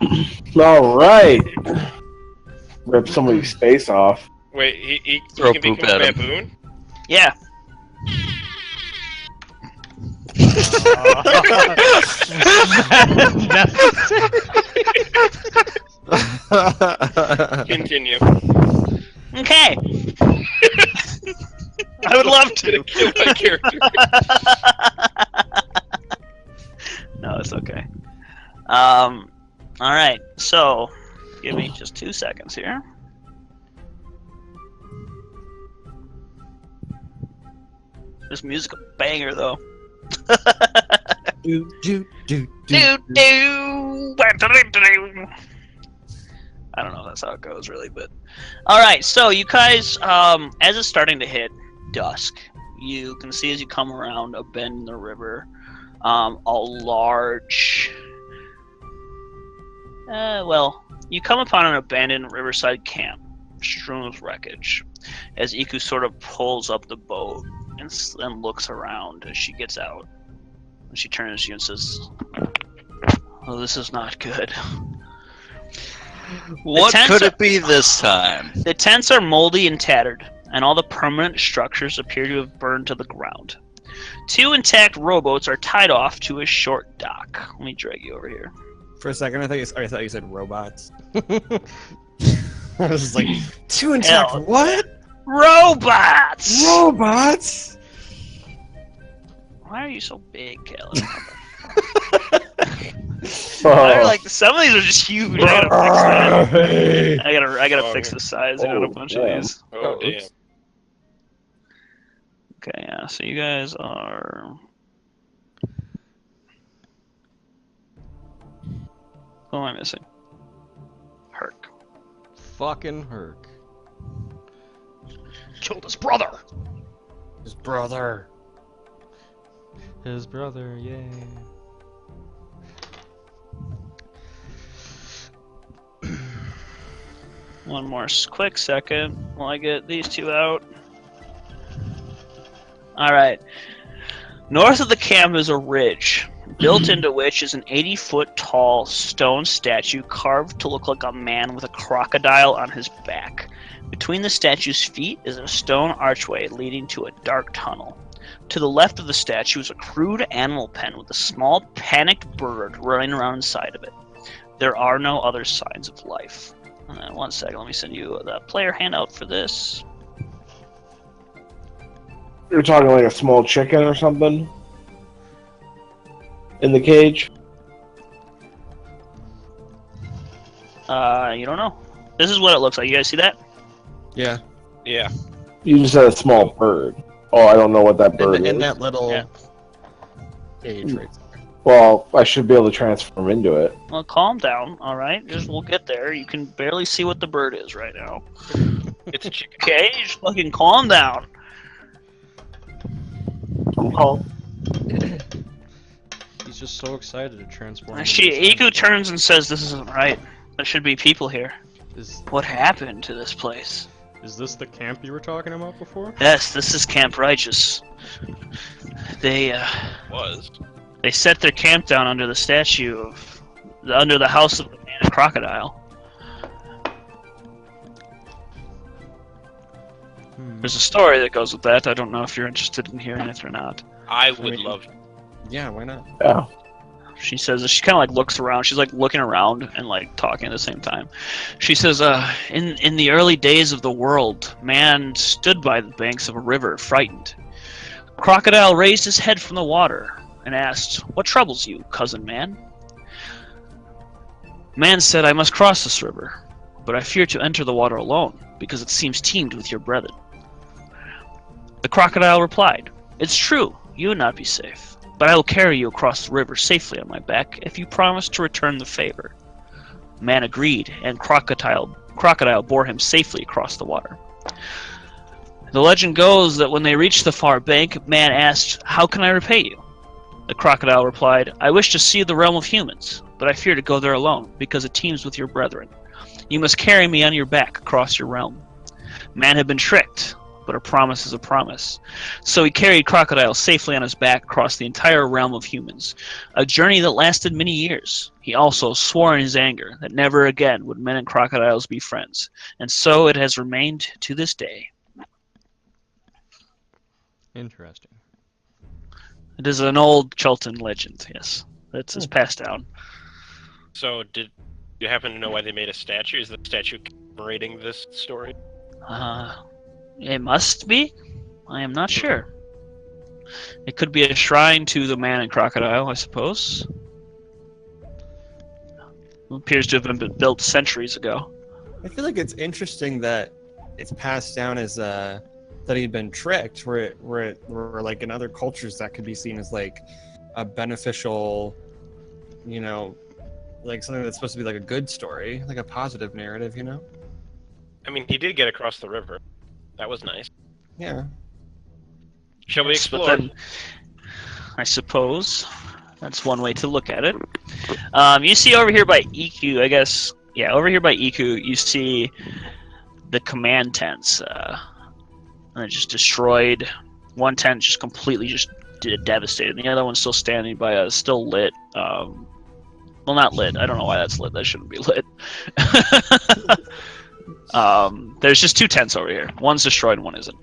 All right. Rip somebody's face off. Wait, he Throw can poop become a at him. baboon? Yeah. Continue. Okay. I would love to. Kill my character. No, it's okay. All right. So, give me just 2 seconds here. This music a banger though. do, do, do, Do do. I don't know if that's how it goes really, but all right. So you guys, as it's starting to hit dusk, you can see as you come around a bend in the river, a large. You come upon an abandoned riverside camp, strewn with wreckage. As Iku sort of pulls up the boat and looks around as she gets out, and she turns to you and says, "Oh, this is not good." What could it be this time? The tents are moldy and tattered, and all the permanent structures appear to have burned to the ground. 2 intact rowboats are tied off to a short dock. Let me drag you over here. For a second, I thought you said robots. I was like, 2 intact Hell. what? Robots! Robots? Why are you so big, Caleb? Some of these are just huge. I gotta fix that. I gotta fix the size on a bunch of these. Oh, damn. Okay, yeah. So you guys are. Who am I missing? Herc. Fucking Herc. Killed his brother. His brother. His brother, yay. One more quick second while I get these 2 out. Alright. North of the camp is a ridge, built into which is an 80-foot tall stone statue carved to look like a man with a crocodile on his back. Between the statue's feet is a stone archway leading to a dark tunnel. To the left of the statue is a crude animal pen with a small panicked bird running around inside of it. There are no other signs of life. 1 second, let me send you the player handout for this. You're talking like a small chicken or something? In the cage? You don't know. This is what it looks like. You guys see that? Yeah. Yeah. You just said a small bird. Oh, I don't know what that bird In is. that little Yeah. cage right there. Well, I should be able to transform into it. Well, calm down, alright? We'll get there. You can barely see what the bird is right now. It's a chicken. Okay, just fucking calm down. I'm calm. He's just so excited to transform. into She this Iku thing. turns and says, "This isn't right. There should be people here. Is What happened to this place?" this the camp you were talking about before? Yes, this is Camp Righteous. They Was. set their camp down under the statue of under the house of the man and crocodile. There's a story that goes with that. I don't know if you're interested in hearing it or not. I would love to. Yeah, why not? Yeah. She says she kind of like looks around. She's like looking around and like talking at the same time. She says, in the early days of the world, man stood by the banks of a river, frightened. Crocodile raised his head from the water and asked, "What troubles you, cousin man?" Man said, "I must cross this river, but I fear to enter the water alone, because it seems teemed with your brethren." The crocodile replied, "It's true, you would not be safe, but I will carry you across the river safely on my back if you promise to return the favor." Man agreed, and crocodile bore him safely across the water. The legend goes that when they reached the far bank, man asked, "How can I repay you?" The crocodile replied, "I wish to see the realm of humans, but I fear to go there alone, because it teems with your brethren. You must carry me on your back across your realm." Man had been tricked, but a promise is a promise. So he carried Crocodile safely on his back across the entire realm of humans, a journey that lasted many years. He also swore in his anger that never again would men and crocodiles be friends, and so it has remained to this day. Interesting. It is an old Chultan legend, yes, that's passed down. So, did you happen to know why they made a statue? Is the statue commemorating this story? It must be. I am not sure. It could be a shrine to the man and crocodile, I suppose. It appears to have been built centuries ago. I feel like it's interesting that it's passed down as that he'd been tricked, where like in other cultures that could be seen as like a beneficial, you know, like something that's supposed to be like a good story, like a positive narrative, you know? I mean, he did get across the river. That was nice. Yeah. Shall we Yes, but explore? then, I suppose that's one way to look at it. You see over here by EQ, I guess. Yeah, over here by EQ, you see the command tents. And it just destroyed. One tent just completely just devastated. The other one's still standing by a still lit. Well, not lit. I don't know why that's lit. That shouldn't be lit. There's just two tents over here. One's destroyed and one isn't.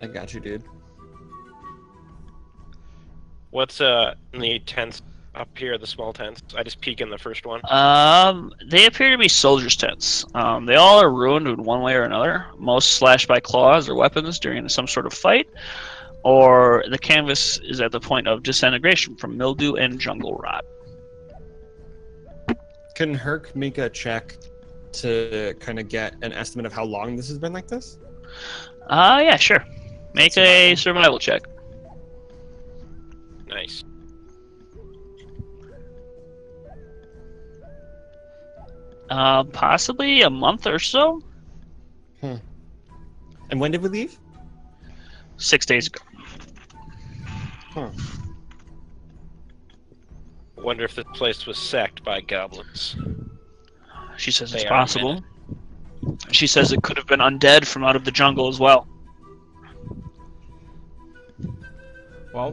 I got you, dude. What's in the tents up here, the small tents? I just peek in the first one. They appear to be soldiers' tents. They all are ruined in one way or another. Most slashed by claws or weapons during some sort of fight, or the canvas is at the point of disintegration from mildew and jungle rot. Can Herc make a check to kind of get an estimate of how long this has been like this? Yeah, sure. Make a survival check. Nice. Possibly a month or so. And when did we leave? 6 days ago. Huh. Wonder if this place was sacked by goblins. She says it's They are possible. She says it could have been undead from out of the jungle as well. Well,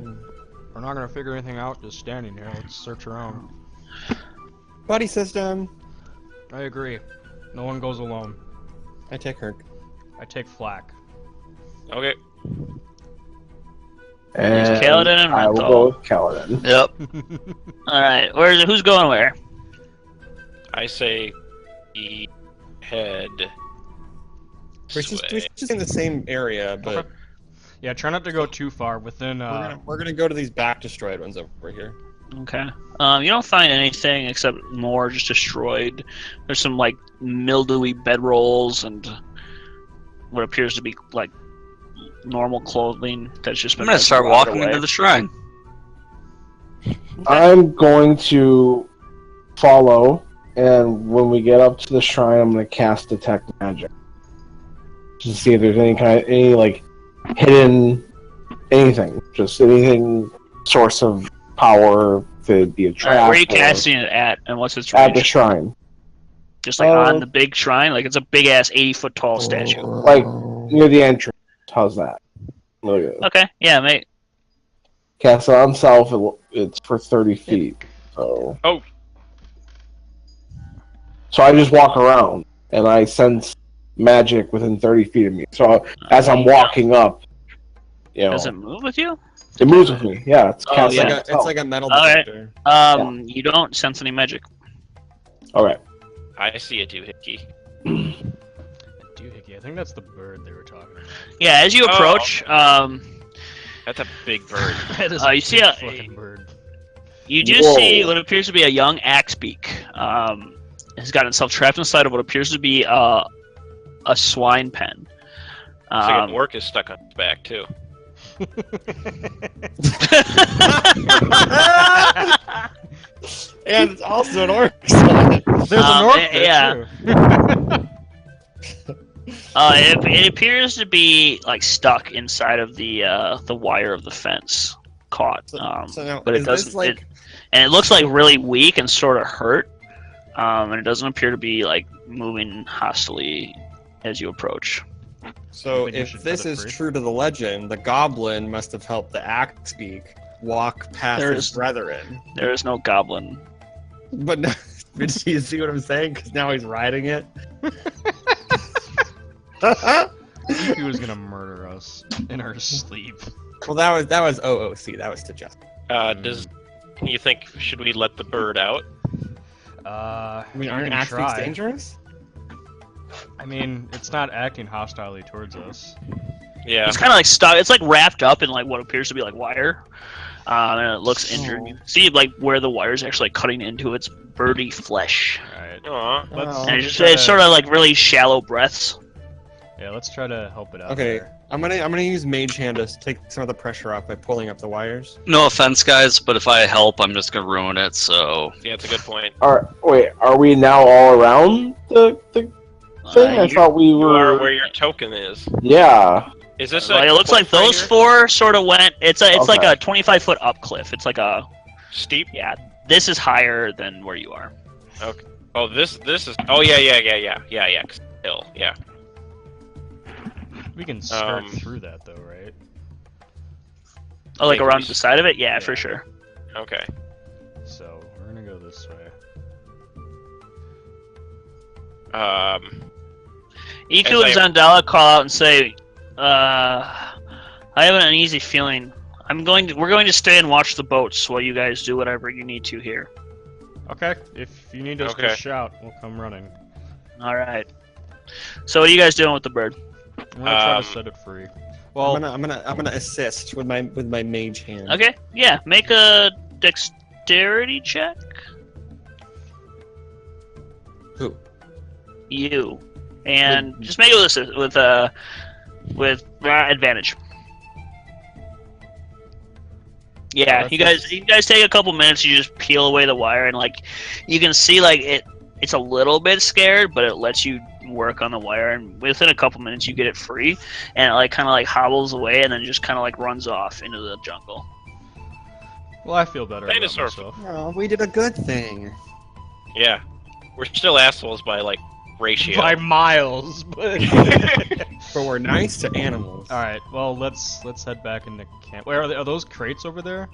we're not gonna figure anything out just standing here. Let's search around. Buddy system. I agree. No one goes alone. I take Herc. I take flak. Okay. And Kaladin and I will Renthal. go with Kaladin. Yep. All right, who's going where? I say we head We're this just, way. we're just in the same area, but Okay. Yeah, try not to go too far within. we're gonna go to these back destroyed ones over here. Okay. You don't find anything except more just destroyed. There's some like mildewy bedrolls and what appears to be like normal clothing that's just been. I'm gonna start rotted walking away. into the shrine. I'm going to follow, and when we get up to the shrine, I'm going to cast Detect Magic to see if there's any like hidden anything, just anything source of power to be a All trap. right, where are you or- casting it at, and what's its At the range? shrine, Just like on the big shrine, like it's a big ass 80-foot tall statue. like near the entrance. How's that? Look at it. Okay, yeah, mate. Cast it on self. It's for 30 feet. So. Oh. So I just walk around and I sense magic within 30 feet of me. So as I'm walking up, you know, Does it move with you? it moves with me. Yeah, it's Oh, cast yeah. on It's itself. like a metal All right. detector. You don't sense any magic. All right. I see a doohickey. Doohickey. I think that's the bird they were talking about. Yeah, as you Oh. approach, That's a big bird. That is you see big a- fucking bird. you do Whoa. see what appears to be a young axebeak. Has gotten itself trapped inside of what appears to be a swine pen. So an orc is stuck on its back too. And it's also an orc. There's an orc there yeah. too. It appears to be like stuck inside of the wire of the fence, caught. So now, But it is doesn't. this like And it looks like really weak and sort of hurt. and it doesn't appear to be like moving hostily as you approach. So think you if should this set it is free? true to the legend, the goblin must have helped the Axebeak walk past There his is- brethren. There is no goblin. But no, did you see what I'm saying? Because now he's riding it. He was gonna murder us in our sleep. Well, that was OOC. That was to just. Does you think should we let the bird out? I mean, we aren't can Axebeaks try. dangerous? I mean, it's not acting hostilely towards us. Yeah. It's kind of like stuck. It's like wrapped up in like what appears to be like wire, and it looks injured. You can see like where the wire is actually cutting into its birdy flesh, Alright. Aw. Let's, Oh. and let's it's, try it's to- sort of like really shallow breaths. Yeah, let's try to help it out. Okay, there. I'm gonna use Mage Hand to take some of the pressure off by pulling up the wires. No offense, guys, but if I help, I'm just gonna ruin it. So Yeah, it's a good point. Wait, are we now all around the thing? I thought we You are were. where your token is. Yeah. Is this Well, a it looks like cliff right those here? four sort of went. It's like Okay. a 25-foot up cliff. It's like a Steep? yeah. This is higher than where you are. Oh, this is. Oh yeah. Hill. Yeah. We can skirt Um, through that though, right? Oh, like Yeah, around we- the side of it? Yeah, Yeah. for sure. Okay. So we're gonna go this way. Iku As and Zandala call out and say, I have an uneasy feeling. We're going to stay and watch the boats while you guys do whatever you need to here. Okay, if you need us Okay. to shout, we'll come running. All right. So what are you guys doing with the bird? We're gonna try to Um, set it free. Well, I'm gonna assist with my Mage Hand. Okay. Yeah. Make a dexterity check. Who? You. And just make it with advantage. Yeah, that's you guys take a couple minutes. You just peel away the wire, and like you can see, like it's a little bit scared, but it lets you work on the wire, and within a couple minutes you get it free, and it like kind of like hobbles away, and then just kind of like runs off into the jungle. well, I feel better about Dinosaur. myself. Oh, we did a good thing. Yeah. We're still assholes by like ratio. By miles, but. But we're nice to animals. All right. Well, let's head back into camp. Where are those crates over there?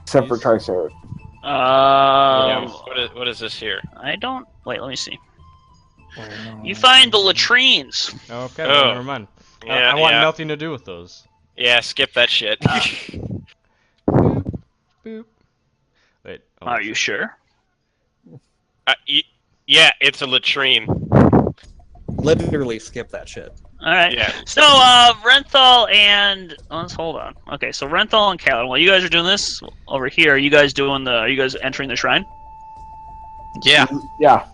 Except for Triceratops. Yeah, what is this here? I don't wait. Let me see. Oh, You find the latrines. Okay, Oh. well, never mind. Yeah, I want yeah. nothing to do with those. Yeah, skip that shit. Boop. Wait. Oh, Are you sure? Yeah, it's a latrine. Literally skip that shit. All right. Yeah. So, Renthal and let's hold on. Okay, so Renthal and Callan, while you guys are doing this over here, are you guys entering the shrine? yeah, Yeah.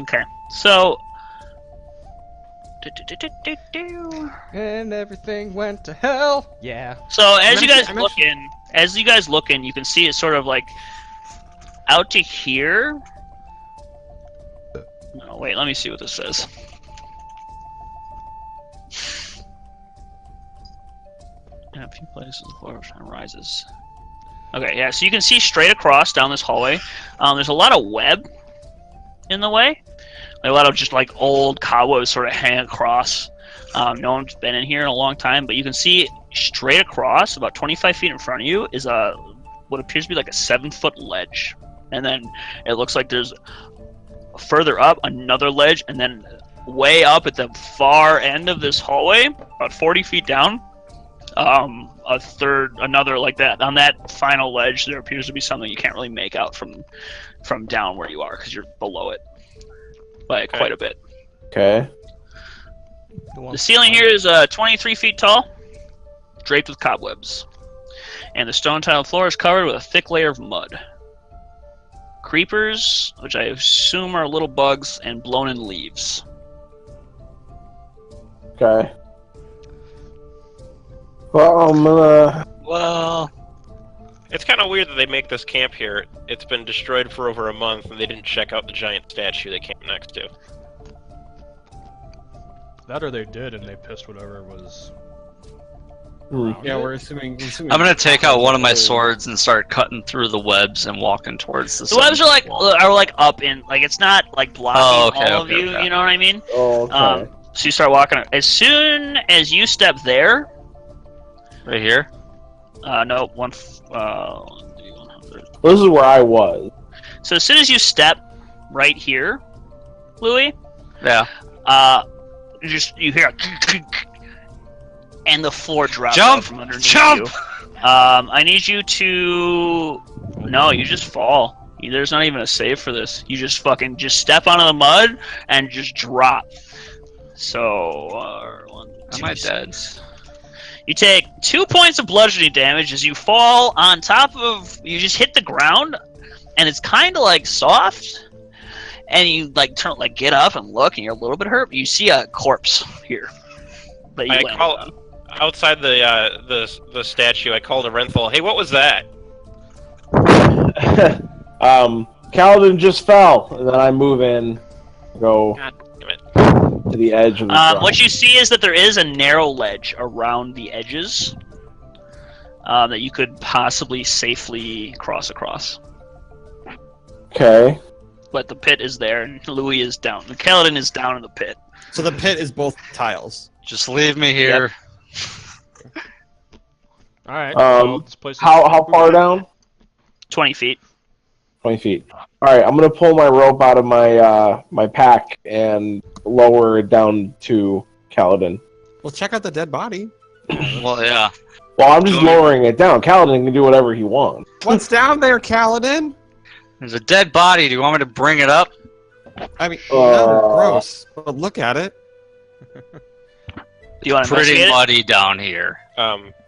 Okay. So, And everything went to hell. Yeah. so as you I'm guys look in, you can see it sort of like out to here. No, wait. Let me see what this says. In a few places, the floor of shrine rises. Okay, yeah. So you can see straight across down this hallway. There's a lot of web in the way. Like, a lot of just like old cobwebs sort of hang across. No one's been in here in a long time, but you can see straight across, about 25 feet in front of you, is what appears to be like a 7-foot ledge, and then it looks like there's further up another ledge, and then way up at the far end of this hallway, about 40 feet down, another like that. On that final ledge, there appears to be something you can't really make out from down where you are because you're below it by quite a bit. Okay. The ceiling here is 23 feet tall, draped with cobwebs, and the stone-tiled floor is covered with a thick layer of mud. Creepers, which I assume are little bugs, and blown-in leaves. Okay. Well, I'm gonna. Well, It's kind of weird that they make this camp here. It's been destroyed for over a month, and they didn't check out the giant statue they camped next to. That or they did, and they pissed whatever was around Yeah, it? we're assuming. I'm gonna take out one of my swords and start cutting through the webs and walking towards the. The webs are like up in, like, it's not like blocking all of okay, you. okay. You know what I mean? Oh, okay. So you start walking. As soon as you step there, Right here. no one. This is where I was. So as soon as you step right here, Louis, Yeah. you hear and the floor drops Jump! out from underneath Jump! you. I need you to. No, you just fall. There's not even a save for this. You just step onto the mud and just drop. So, Am I dead? You take 2 points of bludgeoning damage as you fall on top of. You just hit the ground, and it's kind of like soft. And you get up and look, and you're a little bit hurt. But you see a corpse here. That you landed on. Outside the statue, I called a Renthal. Hey, what was that? Kaladin just fell, and then I move in, go God damn it. to the edge of the ground. What you see is that there is a narrow ledge around the edges that you could possibly safely cross across. Okay. But the pit is there, and Louis is down. The Kaladin is down in the pit. So the pit is both tiles. Just leave me here. All right. This place is How far down? 20 feet. 20 feet. All right, I'm gonna pull my rope out of my my pack and lower it down to Kaladin. Well, check out the dead body. Well, yeah. Well, I'm just lowering it down. Kaladin can do whatever he wants. What's down there, Kaladin? There's a dead body. Do you want me to bring it up? I mean, no, gross. But look at it. Do you want to Pretty investigate it? muddy down here.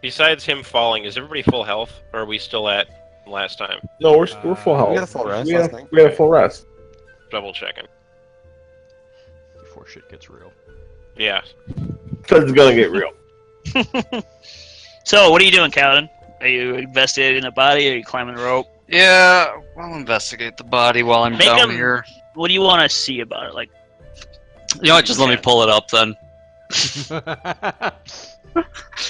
Besides him falling, is everybody full health, or are we still at last time? No, we're full health. We got a full rest. We last got, night. we got a full rest. Double checking. before shit gets real. Yeah. Because it's gonna get real. So, what are you doing, Kaladin? Are you investigating the body? Or are you climbing the rope? Yeah, I'll investigate the body while I'm Make down him- here. What do you want to see about it? Like, You know what? Just let me pull it up then.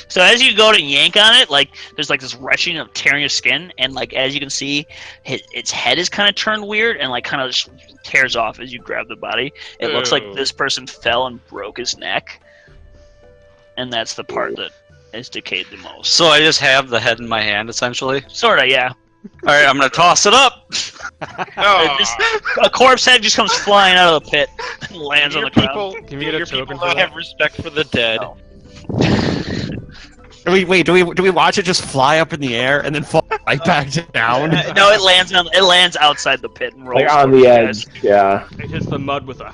so as you go to yank on it, like there's like this retching of tearing your skin, and like as you can see, its head is kind of turned weird and like kind of just tears off as you grab the body. It looks like Ew. this person fell and broke his neck, and that's the part that is decayed the most. So I just have the head in my hand, essentially. Sorta, yeah. All right, I'm gonna toss it up. A corpse head just comes flying out of the pit and lands on the ground. People, Can we get a your token people for don't that? have respect for the dead. No. Do we watch it just fly up in the air and then fall right back down? No, it lands outside the pit and rolls Like on towards the you edge. guys. Yeah. It hits the mud with a.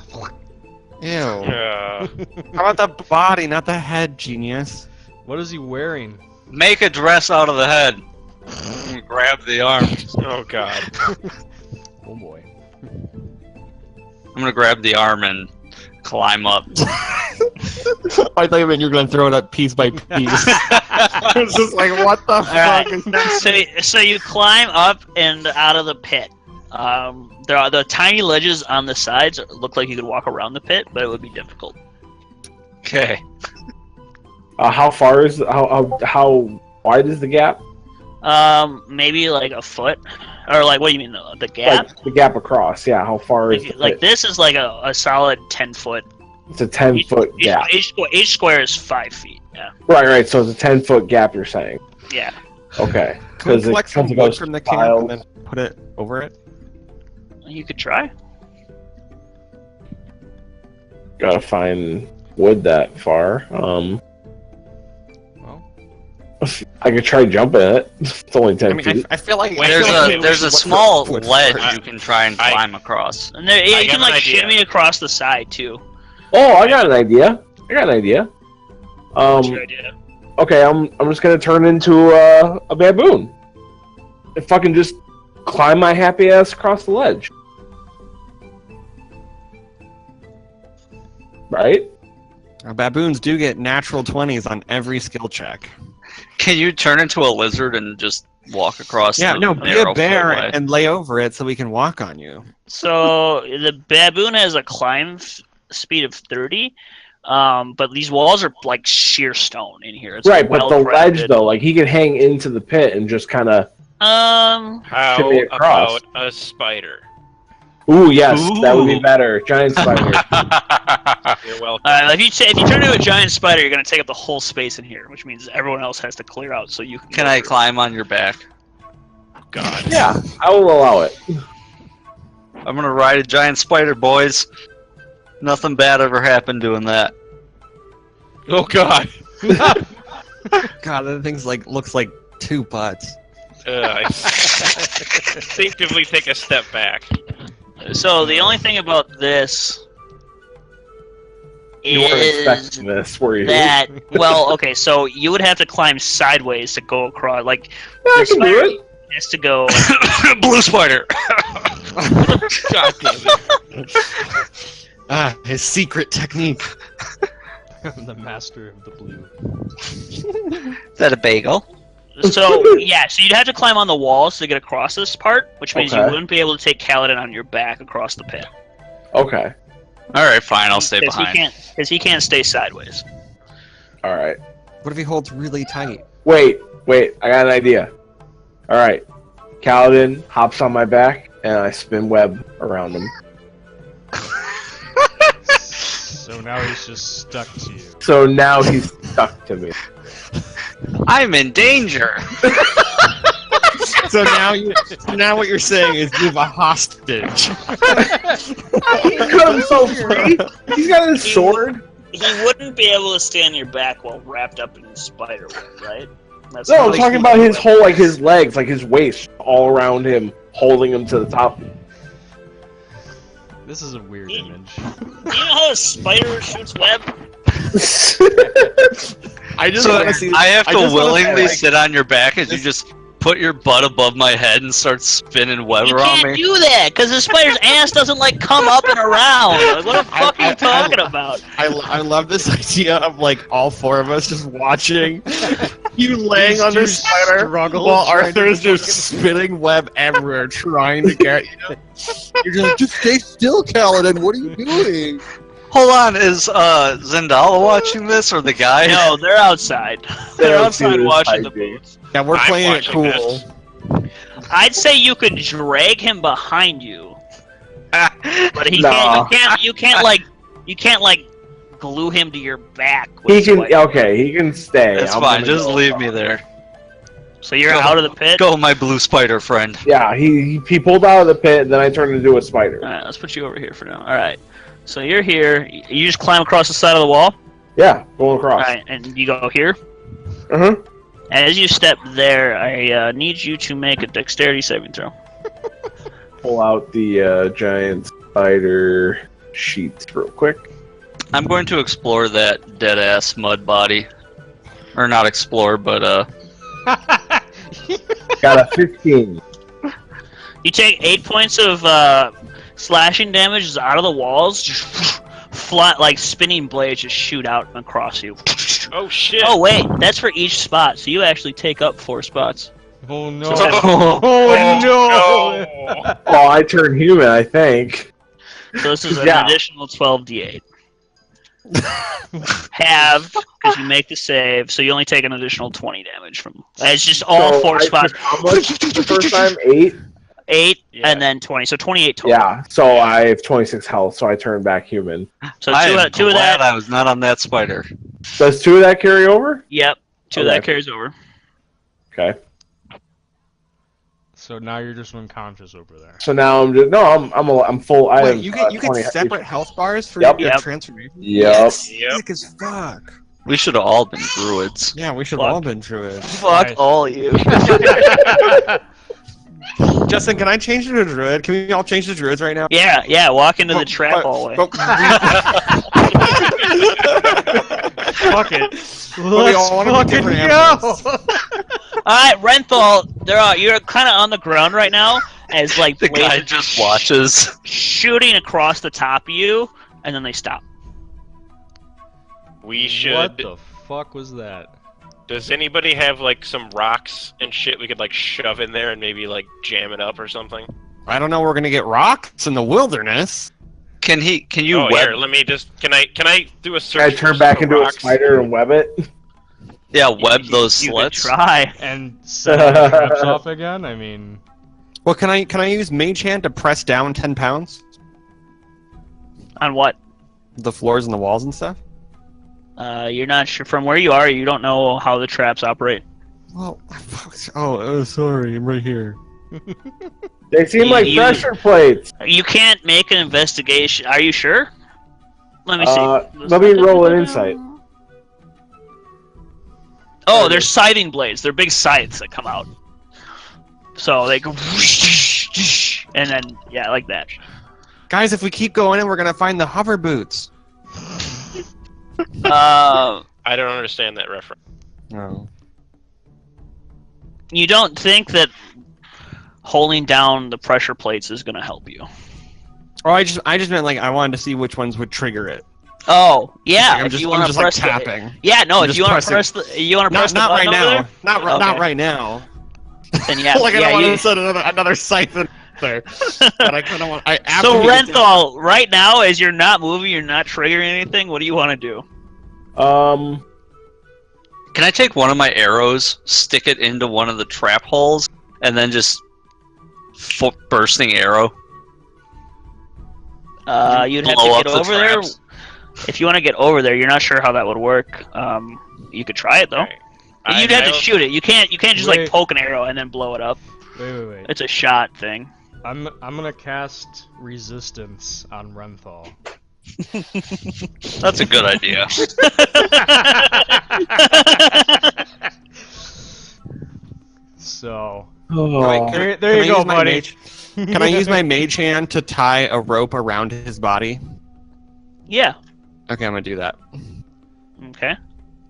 Ew. Yeah. How about the body, not the head, genius? What is he wearing? Make a dress out of the head. And grab the arms. Oh God. Oh boy. I'm gonna grab the arm and climb up. I thought you meant you were going to throw it up piece by piece. It's just like, what the fuck is that? So you climb up and out of the pit. There are the tiny ledges on the sides that look like you could walk around the pit, but it would be difficult. Okay. How far is how wide is the gap? Maybe like a foot, or like what do you mean the gap? Like the gap across. Yeah. How far is the Like pit? this is like a solid 10 foot. It's a 10-foot gap. Each square is 5 feet. Yeah. Right. So it's a 10-foot gap. You're saying? Yeah. Okay. Can we Because it collect some comes wood goes from the tiles. camp and then put it over it? You could try. Gotta find wood that far. Well, I could try jumping it. It's only 10 I mean, feet. I feel like There's a small wood ledge first. you can try and climb across. And there, I you got can an like idea. shimmy across the side too. Oh, I got an idea. What's your idea? Okay, I'm just gonna turn into a baboon. If I can just climb my happy ass across the ledge. Right? Baboons do get natural 20s on every skill check. Can you turn into a lizard and just walk across? Yeah, the no, be narrow a bear footway? and lay over it so we can walk on you. So the baboon has a climb speed of 30. But these walls are like sheer stone in here. It's Right, but the ledge well-crafted. though, like he could hang into the pit and just kind of How shimmy across. about a spider? Ooh, yes, that would be Ooh. better. Giant spider. You're welcome. If you turn into a giant spider, you're gonna take up the whole space in here, which means everyone else has to clear out so you can. Can go I through. climb on your back? God. Yeah, I will allow it. I'm gonna ride a giant spider, boys. Nothing bad ever happened doing that. Oh God. God, that thing's like looks like 2 butts. I instinctively take a step back. So the only thing about this You weren't is expecting this, were you? that okay, so you would have to climb sideways to go across. Like Yeah, I the can do spider it. has to go. Blue spider. God damn it. His secret technique. I'm the master of the blue. Is that a bagel? So yeah, so you'd have to climb on the walls to get across this part, which means you Okay. wouldn't be able to take Kaladin on your back across the pit. Okay. All right, fine. I'll stay behind. Because he can't stay sideways. All right. What if he holds really tight? Wait. I got an idea. All right. Kaladin hops on my back, and I spin web around him. So now he's just stuck to you. So now he's stuck to me. I'm in danger. So now what you're saying is you have a hostage. He cut himself free. He's got his sword. He wouldn't be able to stand on your back while wrapped up in his spider web, right? That's No, how I'm he talking can about do his it. whole, like his legs, like his waist, all around him, holding him to the top. This is a weird He- image. Do you know how a spider shoots web? I just So want to see. I have to just wanna willingly say, sit on your back as you just put your butt above my head and start spinning web You around can't me. do that because the spider's ass doesn't like come up and around. Like, what the fuck are you talking about? I love this idea of like all 4 of us just watching you laying on this spider struggle while trying Arthur to is just spinning web everywhere trying to get you. You're just like, just stay still, Kaladin. What are you doing? Hold on, is Zendala watching this or the guy? No, they're outside. They They're don't see outside this watching the hijinks. boats. Yeah, we're I'm playing it watching cool. this. I'd say you could drag him behind you, but he Nah. you can't like glue him to your back. He With can, sweat. okay, he can stay. That's I'm fine, gonna just go. leave me there. So you're out of the pit. Go, my blue spider friend. Yeah, he pulled out of the pit, and then I turned into a spider. All right, let's put you over here for now. All right. So you're here. You just climb across the side of the wall. Yeah, going All across. right, and you go here. Uh-huh. As you step there, I need you to make a dexterity saving throw. Pull out the giant spider sheet real quick. I'm going to explore that dead ass mud body. Or not explore, but Got a 15. You take 8 points of slashing damage out of the walls. Just flat, like spinning blades just shoot out and across you. Oh shit. Oh wait, that's for each spot. So you actually take up 4 spots. Oh no! So- Oh no. Oh, I turned human, I think. So this is an Yeah. additional 12d8. Halved because you make the save, so you only take an additional 20 damage from. It's just all So 4 I spots. took how much the first time? 8? 8 Yeah. and then 20, so 28 total. Yeah, so I have 26 health, so I turn back human. So I two, am two of glad that. I was not on that spider. Does 2 of that carry over? Yep, 2 of that Okay. carries over. Okay. So now you're just unconscious over there. So now I'm just I'm full. I Wait, have, you get 20 separate health bars for Yep. your Yep. transformation. Yep. Yep. Sick as fuck. We should have all been druids. Yeah, we should Fuck. all been through it. Fuck Nice. all you. Justin, can I change to a druid? Can we all change to druids right now? Yeah, walk into the But- trap but- hallway. but Fuck it. we Let's all wanna be fucking different go. animals. Alright, Renthal, you're kind of on the ground right now as like The guy blazes just watches. shooting across the top of you, and then they stop. We should. What the fuck was that? Does anybody have like some rocks and shit we could like shove in there and maybe like jam it up or something? I don't know. We're gonna get rocks in the wilderness. Can you Oh, web? here, let me just. Can I do a Can I search? turn for back some into a rocks? spider and web it? Yeah, web those You could slits. try. And set all the traps off again? I mean... Well, can I use Mage Hand to press down 10 pounds? On what? The floors and the walls and stuff? You're not sure from where you are. You don't know how the traps operate. Well, sorry, I'm right here. They seem like You- pressure plates. You can't make an investigation. Are you sure? Let me see. Let me roll an insight. Oh, they're scything blades. They're big scythes that come out. So they go, and then yeah, like that. Guys, if we keep going in, we're gonna find the hover boots. Uh, I don't understand that reference. No. you don't think that holding down the pressure plates is gonna help you? Oh, I just meant like I wanted to see which ones would trigger it. Oh, yeah. Like, I'm if just, you I'm want just to like press tapping. yeah, no. I'm If you want to just press the, you want to press Not the right button over now. there? Not Okay. right now. Then yeah, Like I yeah. don't want You, to set another scythe there. But I kind of want. I so absolutely don't. Renthal, right now, as you're not moving, you're not triggering anything. What do you want to do? Can I take one of my arrows, stick it into one of the trap holes, and then just bursting arrow? You'd have Blow to up get the over there. traps? If you want to get over there, you're not sure how that would work. You could try it though. Alright. But you'd have to shoot it. You can't just like Wait. poke an arrow and then blow it up. Wait. It's a shot thing. I'm gonna cast resistance on Renthal. That's a good idea. So Right, there you I go, use my buddy. mage- Can I use my mage hand to tie a rope around his body? Yeah. Okay, I'm gonna do that. Okay.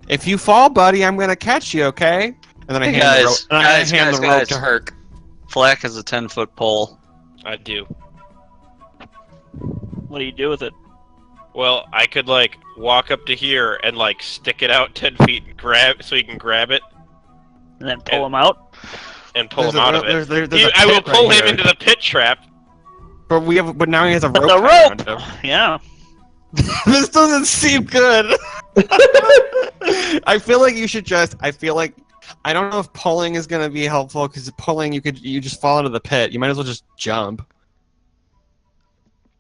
If you fall, buddy, I'm gonna catch you. Okay? And then I Hey, hand the rope. guys, And I guys, hand guys, the rope guys. to Herc. Flack has a 10-foot pole. I do. What do you do with it? Well, I could like walk up to here and like stick it out 10 feet and grab, so you can grab it And then pull him out? and pull There's him a out ro- of it. there's a I will pit right pull him here. into the pit trap. But now he has a rope. The tied rope! around him. Yeah. This doesn't seem good. I feel like you should just. I feel like I don't know if pulling is gonna be helpful because pulling you just fall into the pit. You might as well just jump.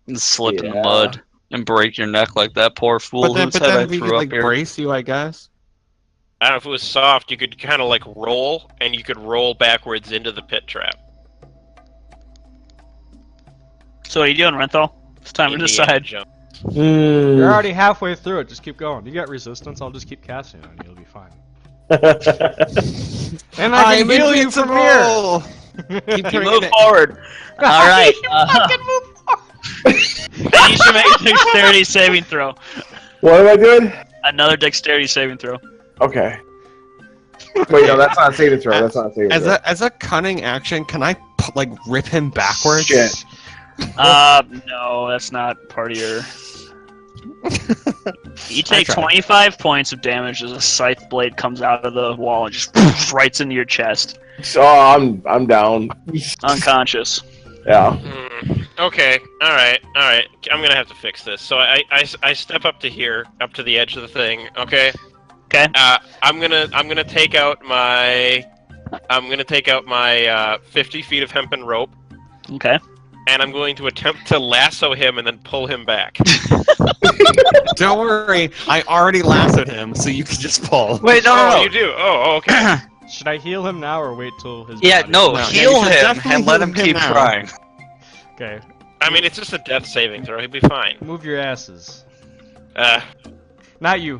And slip in the Yeah. mud and break your neck like that poor fool But then, whose but head then I if we threw could up like here. brace you, I guess. I don't know if it was soft. You could kind of like roll, and you could roll backwards into the pit trap. So what are you doing, Renthal? It's time to Indiana decide. jump. You're already halfway through it. Just keep going. You got resistance. I'll just keep casting on you. You'll be fine. And I can heal you from here. Keep You turning move it. forward. All right. And you should make a dexterity saving throw. What am I doing? Another dexterity saving throw. Okay. Wait, no, that's not a saving throw. That's not a saving throw. As a cunning action, can I like rip him backwards? Shit. No, that's not part of your. You I take tried. 25 points of damage as a scythe blade comes out of the wall and just right into your chest, So I'm down. unconscious. Yeah. Okay. All right. I'm gonna have to fix this. So I step up to here, up to the edge of the thing. Okay. Okay. I'm gonna take out my 50 feet of hempen rope, Okay. and I'm going to attempt to lasso him and then pull him back. Don't worry, I already lassoed him, so you can just pull. Wait, no, Oh, no, you do. Oh, okay. Should I heal him now or wait till his Yeah, body- no, No, yeah, heal you should him definitely and let heal him him keep now. trying. Okay. I mean, it's just a death saving throw. He'll be fine. Move your asses. Not you,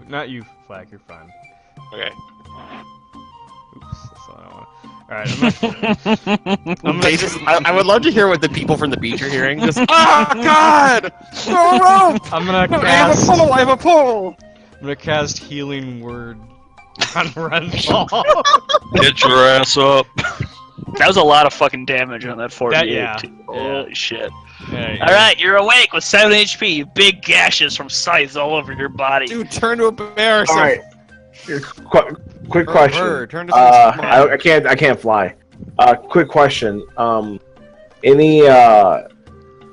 Flag. You're fine. Okay. Oops, that's not what I want. Alright, I'm They just, I would love to hear what the people from the beach are hearing. Just, oh God! No rope! I'm gonna I have a cast. pole! I have a pole! I'm gonna cast Healing Word on Renthal. Get your ass up. That was a lot of fucking damage on that 48. yeah. too. Holy shit. Yeah, All right, you're awake with 7 HP. You big gashes from scythes all over your body. Dude, turn to a bear. All right. Quick Or a question. bird, turn to something small. I can't fly. Quick question.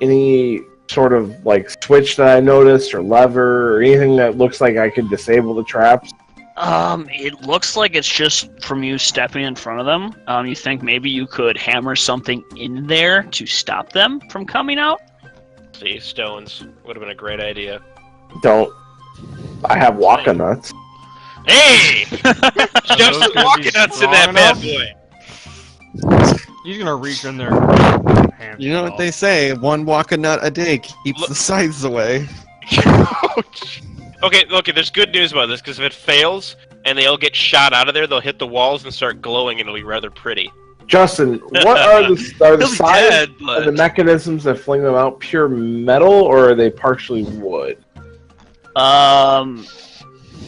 Any sort of like switch that I noticed, or lever, or anything that looks like I could disable the traps? It looks like it's just from you stepping in front of them. You think maybe you could hammer something in there to stop them from coming out? See, stones would have been a great idea. Don't. I have waka nuts. Hey! Are Shove those some gonna walking be nuts in strong that bad enough? boy. He's gonna reach in there. Hand You know it what they say? One waka nut a day keeps the scythes away. Okay, there's good news about this, because if it fails, and they all get shot out of there, they'll hit the walls and start glowing, and it'll be rather pretty. Justin, what are the He'll be sides dead, and the but mechanisms that fling them out pure metal, or are they partially wood?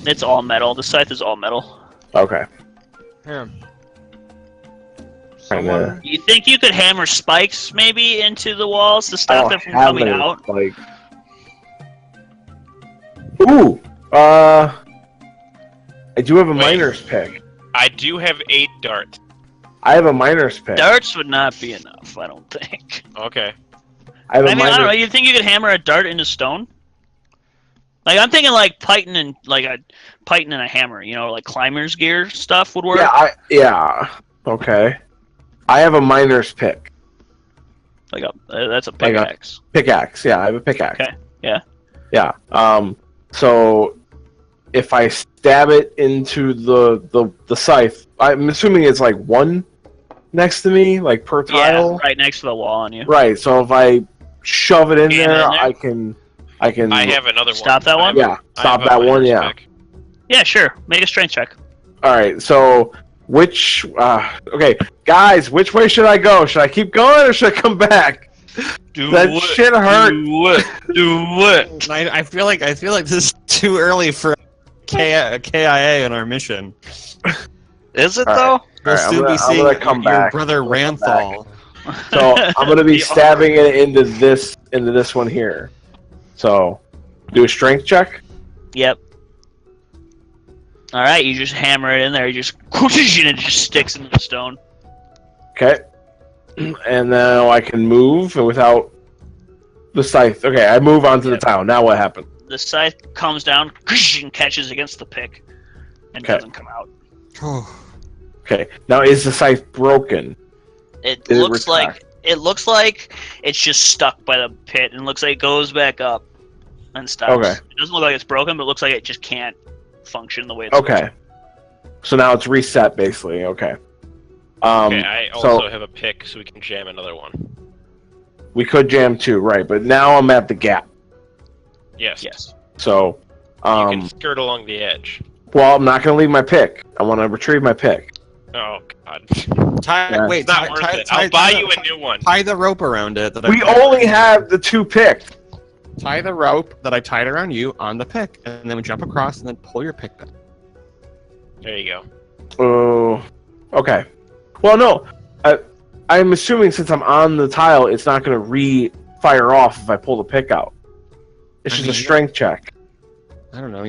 It's all metal. The scythe is all metal. Okay. Here. Kinda- Someone. You think you could hammer spikes maybe into the walls to I stop don't them from have coming any, out? like. Ooh. I do have a Wait. miner's pick. I do have 8 darts. I have a miner's pick. Darts would not be enough, I don't think. Okay. I have a I mean, I don't know. miner's. You think you could hammer a dart into stone? Like I'm thinking, like Python and a hammer. You know, like climber's gear stuff would work. Yeah. Okay. I have a miner's pick. Like that's a Like a- pickaxe. Pickaxe. Yeah, I have a pickaxe. Okay, yeah. Yeah. So if I stab it into the scythe, I'm assuming it's like one next to me, like per tile. Yeah, right next to the wall on you. Right. So if I shove it in Jam it there, in there? I can. I have another one. Stop that one? Yeah. I Stop have a that one. miner's Yeah. pick. Yeah, sure. Make a strength check. All right. So which? Okay, guys, which way should I go? Should I keep going or should I come back? do That it. shit hurt. Do it. Do it. I feel like this is too early for KIA in our mission. Is it All right. though? We'll Alright, I'm soon gonna- be I'm seeing gonna your, come your back. brother I'm gonna come Ranthal. So I'm gonna be The stabbing it into this one here. So do a strength check. Yep. All right, you just hammer it in there. You just and it just sticks into the stone. Okay. And now I can move without the scythe. Okay, I move onto the tile. Now what happened? The scythe comes down and catches against the pick and Okay. doesn't come out. Okay. Now is the scythe broken? It Did it looks retract? like it's just stuck by the pit and looks like it goes back up and stops. Okay. It doesn't look like it's broken, but it looks like it just can't function the way it's Okay. So now it's reset basically. Okay. Okay, I also So have a pick, so we can jam another one. we could jam two, right? But now I'm at the gap. Yes. Yes. So, You can skirt along the edge. well, I'm not gonna leave my pick. I want to retrieve my pick. Oh God. Yeah. Wait, It's not worth it. I'll buy you a new one. tie the rope around it. That We I only have the two picks. tie the rope that I tied around you on the pick, and then we jump across and then pull your pick back. There you go. Oh, okay. Well, no. I'm assuming since I'm on the tile, it's not going to re-fire off if I pull the pick out. It's I just a mean, strength check. I don't know.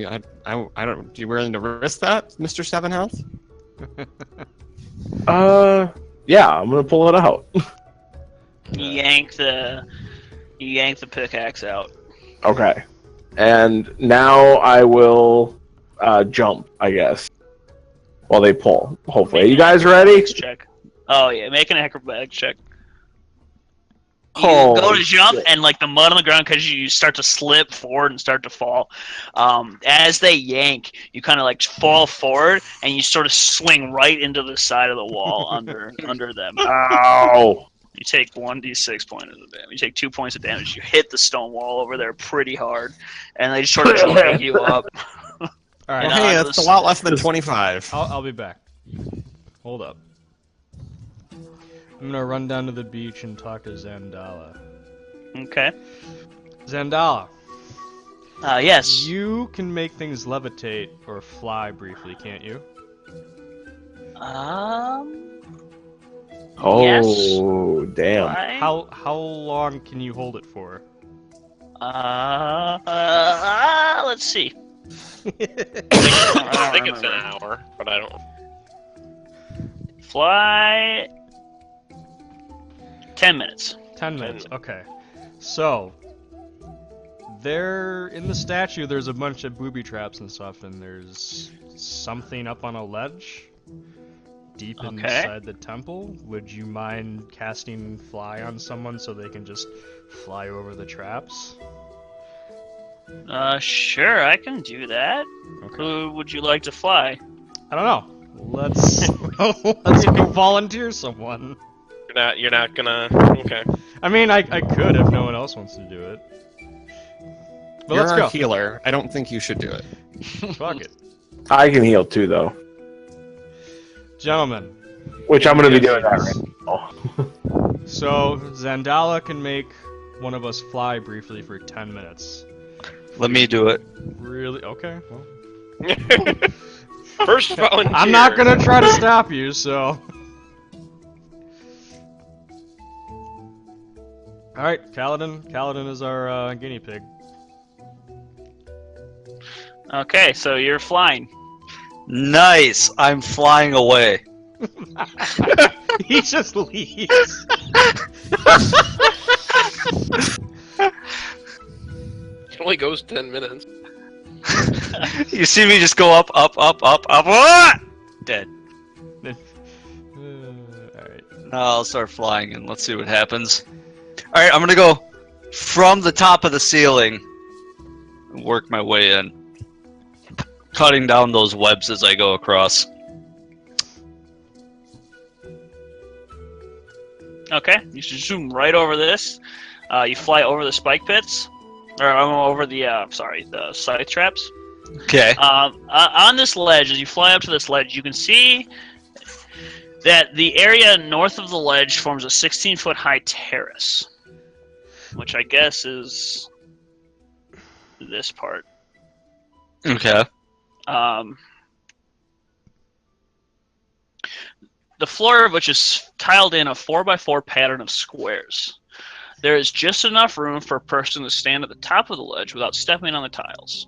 I don't. Do you willing to risk that, Mr. Seven Health? Yeah, I'm going to pull it out. You yank the pickaxe out. Okay. And now I will jump, I guess, while they pull. Hopefully. Make You an guys ready? acrobatics check. Oh yeah, make an acrobatics check. You Oh, go to jump shit. and like the mud on the ground because you start to slip forward and start to fall. As they yank, you kind of like fall forward and you sort of swing right into the side of the wall under them. Ow! You take 1d6 points of damage. You take 2 points of damage. You hit the stone wall over there pretty hard, and they just sort of drag you up. All right, And, Well, hey, uh, that's a lot less than 25. I'll be back. Hold up. I'm gonna run down to the beach and talk to Zandala. Okay. Zandala, Yes. you can make things levitate or fly briefly, can't you? Oh, damn. How long can you hold it for? Let's see. I think it's an hour, but I don't. Fly. 10 minutes. 10 minutes. Okay. So, There, in the statue, there's a bunch of booby traps and stuff, and there's something up on a ledge deep inside the temple. Would you mind casting fly on someone so they can just fly over the traps? Sure, I can do that. Okay. Who would you like to fly? I don't know. Let's let's go volunteer someone. You're not gonna. Okay. I mean, I could if no one else wants to do it. But You're let's a go. healer. I don't think you should do it. Fuck it. I can heal too, though. Gentlemen. Which I'm going to be doing that right now. So, Zandala can make one of us fly briefly for 10 minutes. Let me do it. Really? Okay. Well. First volunteer. I'm not gonna try to stop you, so. Alright, Kaladin. Kaladin is our guinea pig. Okay, so you're flying. Nice. I'm flying away. He just leaves. It only goes 10 minutes. You see me just go up, up, up, up, up. Ah! Dead. Alright. Now I'll start flying and let's see what happens. Alright, I'm gonna go from the top of the ceiling and work my way in. Cutting down those webs as I go across. Okay, you should zoom right over this. You fly over the spike pits, or over the the scythe traps. Okay. On this ledge, as you fly up to this ledge, you can see that the area north of the ledge forms a 16-foot high terrace, which I guess is this part. Okay. The floor of which is tiled in a 4x4 pattern of squares. There is just enough room for a person to stand at the top of the ledge without stepping on the tiles.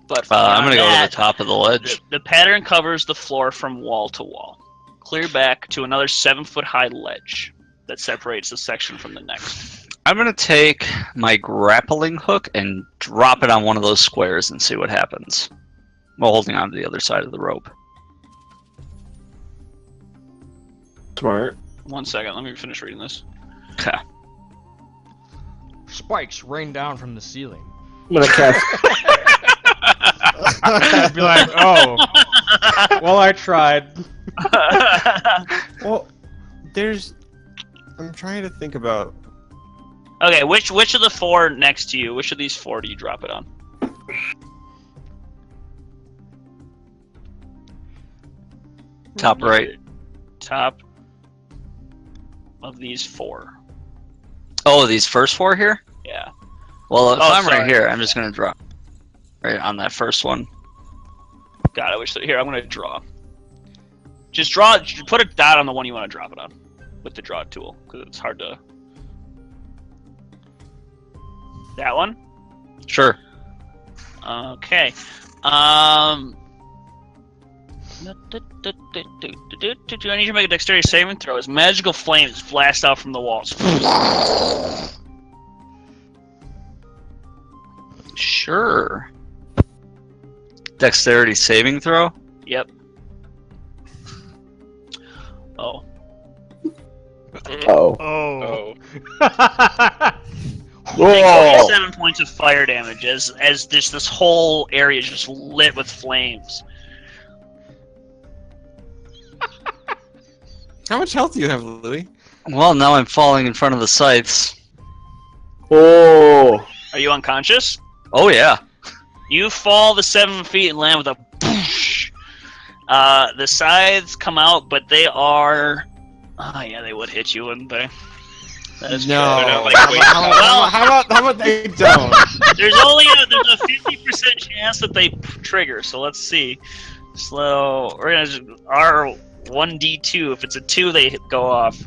But I'm gonna go to that, the top of the ledge. the pattern covers the floor from wall to wall, clear back to another 7-foot high ledge that separates the section from the next. I'm gonna take my grappling hook and drop it on one of those squares and see what happens. While holding on to the other side of the rope. Smart. 1 second, let me finish reading this. Okay. Spikes rain down from the ceiling. I'm going to cast... I'd be like, oh. Well, I tried. Well, there's. I'm trying to think about. Okay, which of the four next to you, which of these four do you drop it on? Top right. Top of these four. Oh, these first four here? Yeah. Well, if Oh, I'm right sorry. here, I'm just gonna drop right on that first one. Got it. Here, I'm going to draw. Just draw. Put a dot on the one you want to drop it on with the draw tool, because it's hard to. That one? Sure. Okay. I need you to make a dexterity saving throw as magical flames blast out from the walls. Sure. Dexterity saving throw? Yep. Oh. Oh. Oh. Take Whoa! 7 points of fire damage as this whole area is just lit with flames. How much health do you have, Louis? Well, now I'm falling in front of the scythes. Oh! Are you unconscious? Oh, yeah. You fall the 7 feet and land with a boosh. The scythes come out, but they are... Oh, yeah, they would hit you, wouldn't they? That is No. They're not like, wait, How about they don't? There's only a 50% chance that they trigger, so let's see. So, we're going to... R1D2. If it's a 2, they go off.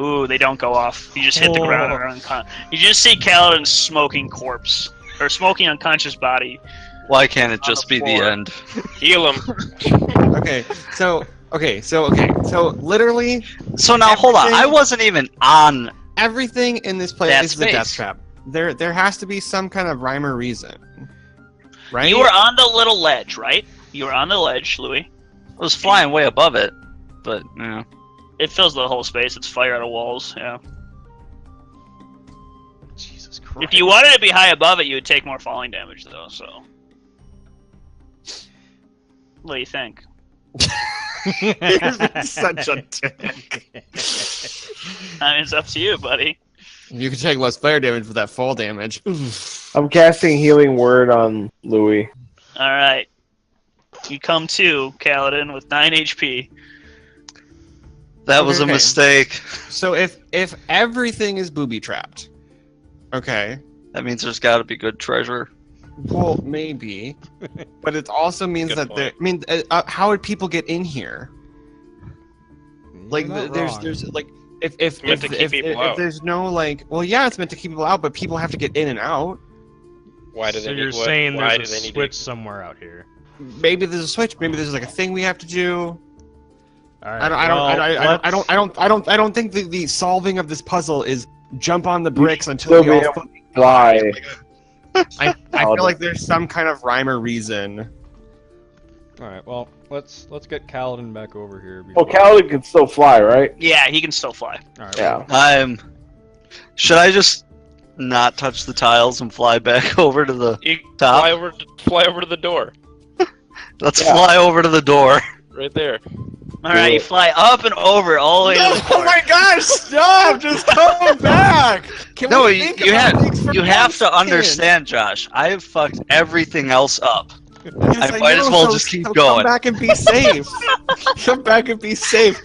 Ooh, they don't go off. You just hit the ground or unconscious. You just see Kaladin's smoking corpse. Or smoking unconscious body. Why can't it just the be the floor. end? heal him. So literally, So now, hold on. Everything- I wasn't even on everything in this place That is a death space. trap. There has to be some kind of rhyme or reason, right? You were on the little ledge, right? You were on the ledge, Louis. I was flying way above it, but yeah. It fills the whole space. It's fire out of walls. Yeah. Jesus Christ. If you wanted to be high above it, you would take more falling damage, though. So, what do you think? You're such a dick. I mean, it's up to you, buddy. You can take less flare damage with that fall damage. I'm casting Healing Word on Louis. All right. You come to, Kaladin, with 9 HP. That was a Okay. mistake. So if everything is booby trapped, okay, That means there's got to be good treasure. well maybe, but it also means Good that point. I mean, how would people get in here? Like You're not there's wrong. like if It's meant to keep people out. there's no like, well yeah, it's meant to keep people out, but people have to get in and out. Why do So they you're need, saying why there's do a they need switch to... somewhere out here. Maybe there's a switch. Maybe there's like a thing we have to do. All right. I don't think the solving of this puzzle is jump on the bricks until still we be all able fucking Fly. I feel like there's some kind of rhyme or reason. All right. Well, let's get Kaladin back over here. Well, Kaladin can still fly, right? Yeah, he can still fly. All right. Yeah. Should I just not touch the tiles and fly back over to the You top? fly over to the door. Let's Yeah. fly over to the door. Right there. All right, you fly up and over all the way to the Oh floor. my gosh! Stop! Just come back. Can No, we you, think you about have things for you one have to second? understand, Josh. I have fucked everything else up. Yes, I might as well so- just keep so going. Come back and be safe. Come back and be safe.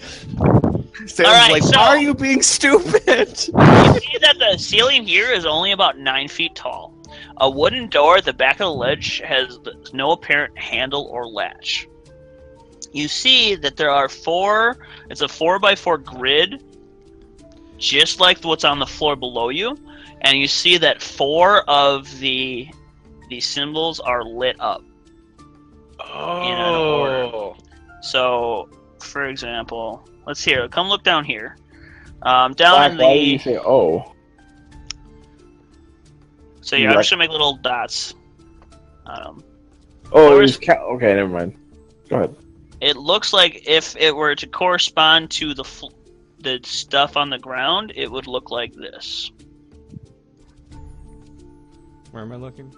Sam's All right, like, so- are you being stupid? You see that the ceiling here is only about 9 feet tall. A wooden door at the back of the ledge has no apparent handle or latch. You see that there are it's a 4x4 grid, just like what's on the floor below you, and you see that 4 of the symbols are lit up. Oh. So, for example, let's hear. Come look down here. Down Black, in why did you the. say oh? So yeah, I'm just gonna make little dots. Oh, Floors- he's okay, never mind. Go ahead. It looks like if it were to correspond to the stuff on the ground, it would look like this. Where am I looking?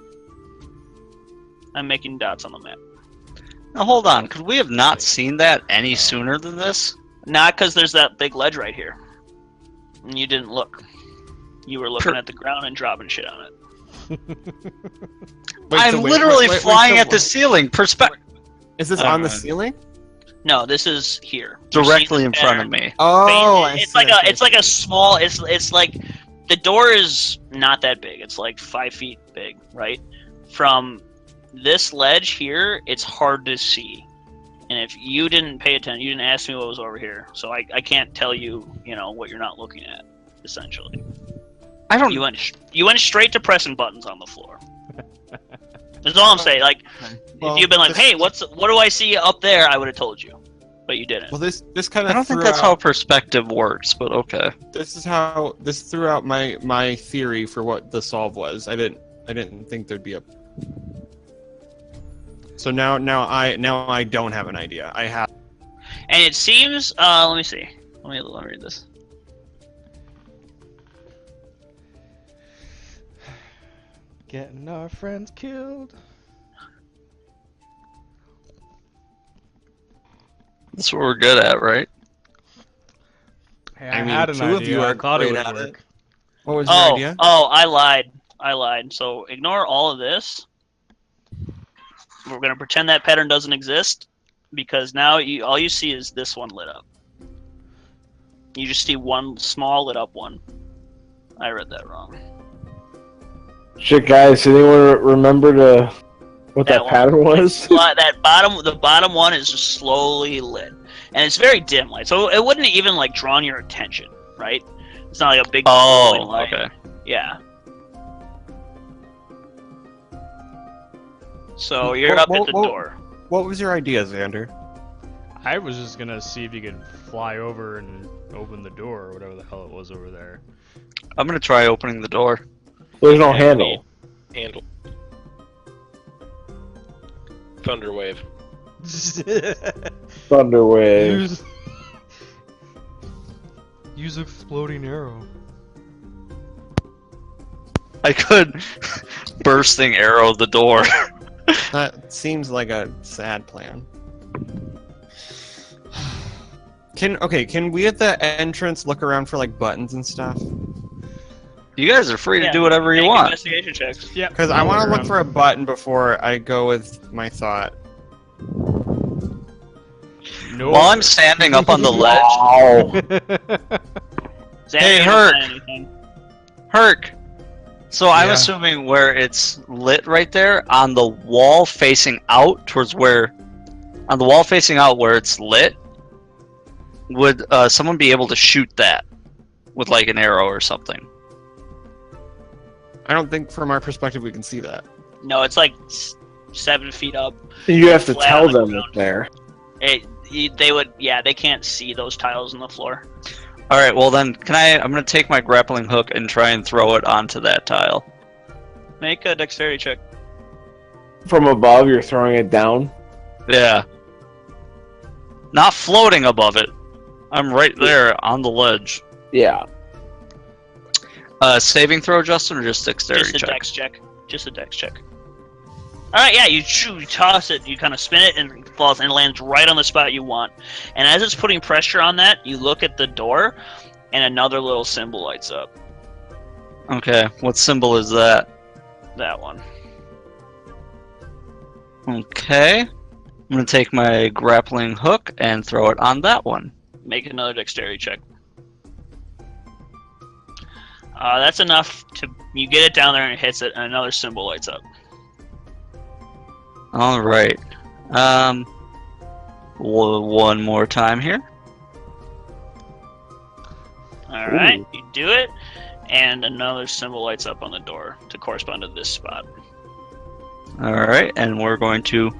I'm making dots on the map. Now hold on, could we have not seen that any sooner than this? Not because there's that big ledge right here. And you didn't look. You were looking at the ground and dropping shit on it. I'm literally flying at the ceiling, Is this on the Uh, ceiling? No, this is here. You see directly the in front of pattern? me. Oh, I It's see, like I a see, it's like a small it's like the door is not that big. It's like 5 feet big, right? From this ledge here, it's hard to see. And if you didn't pay attention, you didn't ask me what was over here, so I can't tell you, what you're not looking at, essentially. I don't. You went straight to pressing buttons on the floor. That's all I'm saying. Like, Well, if you'd been like, this- "Hey, what do I see up there?" I would have told you, but you didn't. Well, this kind of. I don't think that's how perspective works, but okay. This threw out my theory for what the solve was. I didn't think there'd be a. So now I don't have an idea. I have. And it seems. Let me see. Let me read this. Getting our friends killed. That's what we're good at, right? Hey, I I, mean, had an 2 idea. of you are I thought it great would at it. work. What was your Oh, idea? I lied. So ignore all of this. We're gonna pretend that pattern doesn't exist, because now all you see is this one lit up. You just see one small lit up one. I read that wrong. Shit, guys, anyone remember what That that one. pattern was? The bottom one is just slowly lit, and it's very dim light, so it wouldn't even like drawn your attention, right? It's not like a big glowing Oh, light. okay. Yeah. So you're up at the door. What was your idea, Xander? I was just gonna see if you could fly over and open the door or whatever the hell it was over there. I'm gonna try opening the door. There's no handle. Handle. Thunderwave. Thunderwave. Use exploding arrow. I could bursting arrow the door. That seems like a sad plan. Can we at the entrance look around for like buttons and stuff? You guys are free to Yeah, do whatever you make want. investigation checks. Yeah. Because I want to look for a button before I go with my thought. No. While I'm standing up on the ledge, Wow. Xander, Hey, you don't Herc. find anything. Herc. So I'm Yeah. assuming where it's lit right there on the wall facing out towards where, on the wall facing out where it's lit, would someone be able to shoot that with like an arrow or something? I don't think from our perspective we can see that. No, it's like 7 feet up. You have to Flat tell on the them ground. it's there. They would, yeah, they can't see those tiles on the floor. All right, well then, I'm gonna take my grappling hook and try and throw it onto that tile. Make a dexterity check. From above, you're throwing it down. Yeah. Not floating above it. I'm right there on the ledge. Yeah. Saving throw, Justin, or just dexterity Just a check? dex check. Just a dex check. Alright, yeah, you toss it, you kind of spin it, and it falls and lands right on the spot you want. And as it's putting pressure on that, you look at the door, and another little symbol lights up. Okay, what symbol is that? That one. Okay. I'm gonna take my grappling hook and throw it on that one. Make another dexterity check. That's enough to... You get it down there and it hits it, and another symbol lights up. Alright. One more time here. Alright, Ooh. you do it, and another symbol lights up on the door to correspond to this spot. Alright, and we're going to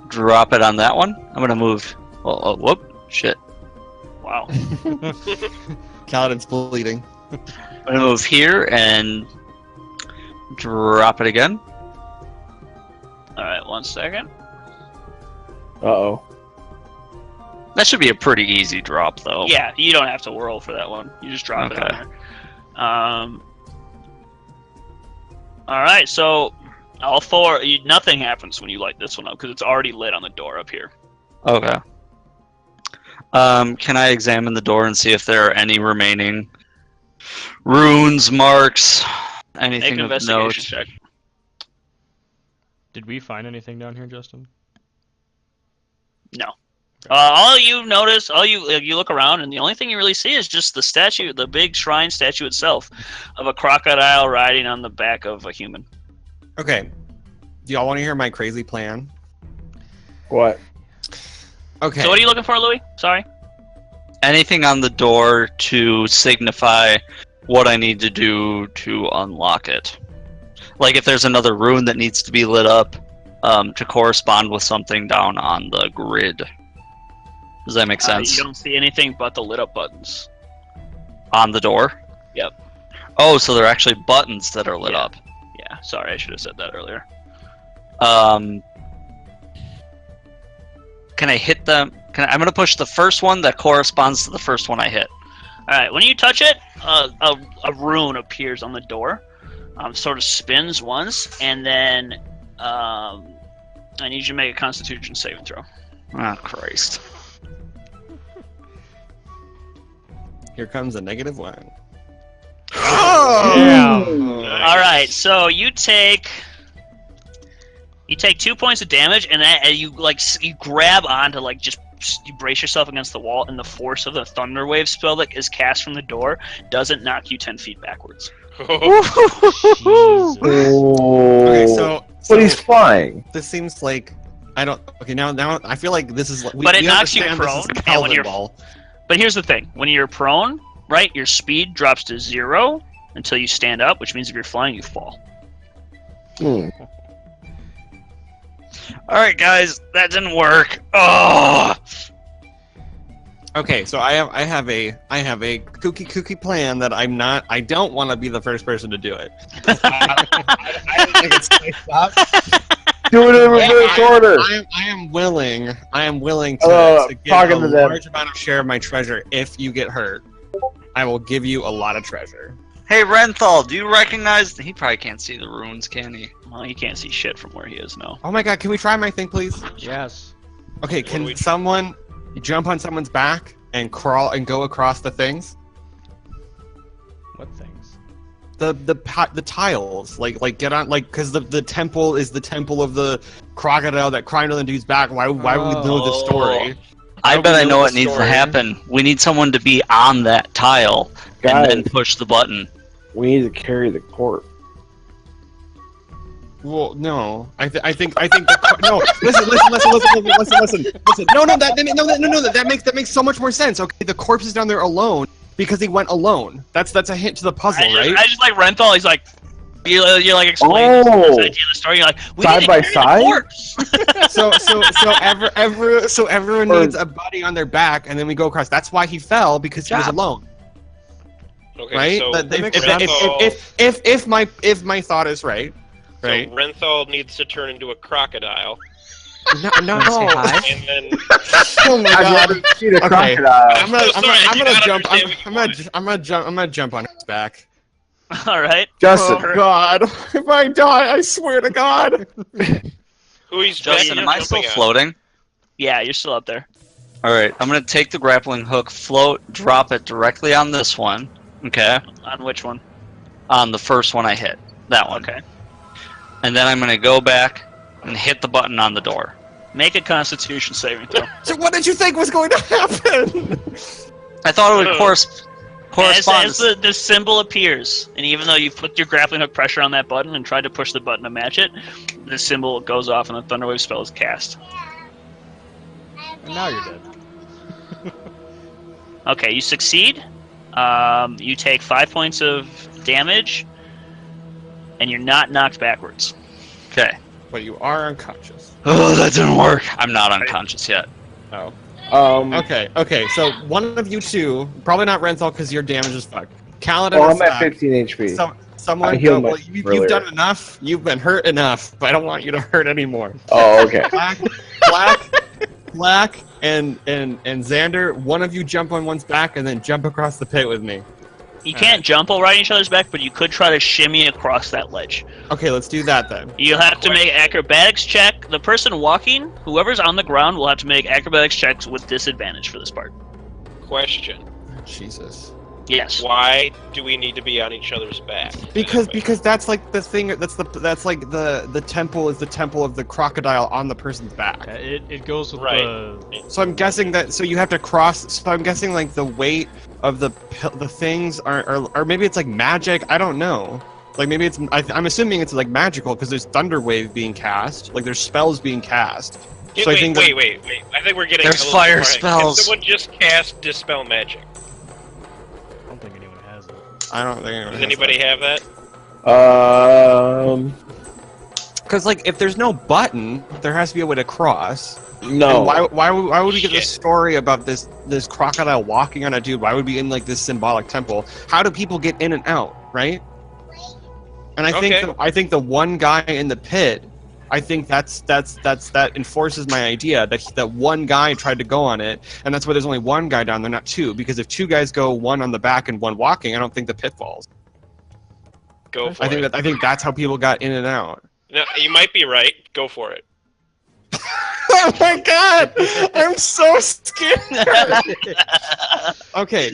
drop it on that one. I'm gonna move. Oh, whoop. Shit. Wow. Kaladin's bleeding. I'm gonna move here and drop it again. Alright, 1 second. Uh-oh. That should be a pretty easy drop, though. Yeah, you don't have to whirl for that one. You just drop it Okay. on there. Alright, so all four, nothing happens when you light this one up because it's already lit on the door up here. Okay. Can I examine the door and see if there are any remaining runes, marks, Make anything an of investigation note? check. Did we find anything down here, Justin? No. All you notice, you look around, and the only thing you really see is just the statue, the big shrine statue itself, of a crocodile riding on the back of a human. Okay. Do y'all want to hear my crazy plan? What? Okay. So what are you looking for, Louis? Sorry. Anything on the door to signify what I need to do to unlock it. Like if there's another rune that needs to be lit up to correspond with something down on the grid. Does that make sense? You don't see anything but the lit up buttons. On the door? Yep. Oh, so they're actually buttons that are lit Yeah. up. Yeah, sorry, I should have said that earlier. Can I hit them? I'm going to push the first one that corresponds to the first one I hit. Alright, when you touch it, a rune appears on the door. Sort of spins once, and then I need you to make a Constitution saving throw. Oh, Christ. Here comes a -1. Yeah. Alright, so you take 2 points of damage, and that you grab onto you brace yourself against the wall, and the force of the Thunderwave spell that is cast from the door doesn't knock you 10 feet backwards. Jesus. Okay, so But he's flying. this seems like I don't. Okay, now I feel like this is. But it knocks you understand this is prone, and when Calvin you're- Ball. But here's the thing: when you're prone, right, your speed drops to 0 until you stand up, which means if you're flying, you fall. Hmm. Alright, guys, that didn't work. Oh! Okay, so I have a kooky plan that I don't want to be the first person to do it. I don't think it's safe up. Do it in reverse order. I am willing to give talking a to them. large amount of share of my treasure if you get hurt. I will give you a lot of treasure. Hey, Renthal, do you recognize? He probably can't see the runes, can he? Well, he can't see shit from where he is, no. Oh my god, can we try my thing, please? Yes. Okay, can someone jump on someone's back and crawl and go across the things? What things? The tiles, like get on, like, because the temple is the temple of the crocodile that cried on the dude's back. Why would we know the story? I Why bet would I we know the what needs to story? happen. We need someone to be on that tile and then Guys. push the button. We need to carry the corpse. Well, no. I think no. Listen. No. That makes so much more sense. Okay, the corpse is down there alone because he went alone. That's a hint to the puzzle, right? I just like Renthal. He's like, you're like explaining this idea of the story. You're like, we Side need to by carry side? the corpse. So everyone needs a buddy on their back, and then we go across. That's why he fell, because he was alone, Okay, right? so If my thought is right, right? So Renthal needs to turn into a crocodile, No. and then Oh my I'd god. rather see the Okay. crocodile. I'm gonna jump. understand what you I'm gonna jump on his back. All right. Justin, Oh god! If I die, I swear to God. who he's Justin, am I still jumping on. floating? Yeah, you're still up there. Alright, I'm gonna take the grappling hook, float, drop it directly on this one. Okay. On which one? On the first one I hit. That one. Okay. And then I'm gonna go back and hit the button on the door. Make a Constitution saving throw. So what did you think was going to happen? I thought it would correspond. As the symbol appears, and even though you've put your grappling hook pressure on that button and tried to push the button to match it, the symbol goes off and the Thunderwave spell is cast. And now you're dead. Okay, you succeed. You take 5 points of damage, and you're not knocked backwards. Okay. But you are unconscious. Oh, that didn't work. I'm not unconscious yet. Oh. okay. Okay. So one of you two, probably not Renthal because your damage is fucked. Kaladin Well, is I'm at back. 15 HP. Someone I healed go. Well, myself you've earlier. done enough. You've been hurt enough, but I don't want you to hurt anymore. Oh, okay. Black, and Xander. One of you jump on one's back and then jump across the pit with me. You can't jump all right on each other's back, but you could try to shimmy across that ledge. Okay, let's do that then. You'll have to make acrobatics check. The person walking, whoever's on the ground, will have to make acrobatics checks with disadvantage for this part. Question: Jesus. Yes. Why do we need to be on each other's back? Because that's like the thing. That's like the temple is the temple of the crocodile on the person's back. It goes with Right. the... So I'm guessing that. So you have to cross. So I'm guessing like the weight of the things or maybe it's like magic. I don't know. Like maybe it's. I'm assuming it's like magical because there's thunder wave being cast. Like there's spells being cast. So I think wait. I think we're getting. There's a little fire too far ahead. spells. Can someone just cast Dispel Magic? I don't think anyone has it. I don't think anyone Does has anybody have that? Because like if there's no button, there has to be a way to cross. No. And why would we get this Shit. story about this crocodile walking on a dude? Why would we be in like this symbolic temple? How do people get in and out, right? And I think the one guy in the pit, I think that enforces my idea that one guy tried to go on it, and that's why there's only one guy down there, not two. Because if two guys go, one on the back and one walking, I don't think the pit falls. Go for I it. think that's how people got in and out. No, you might be right. Go for it. Oh my god! I'm so scared. Okay,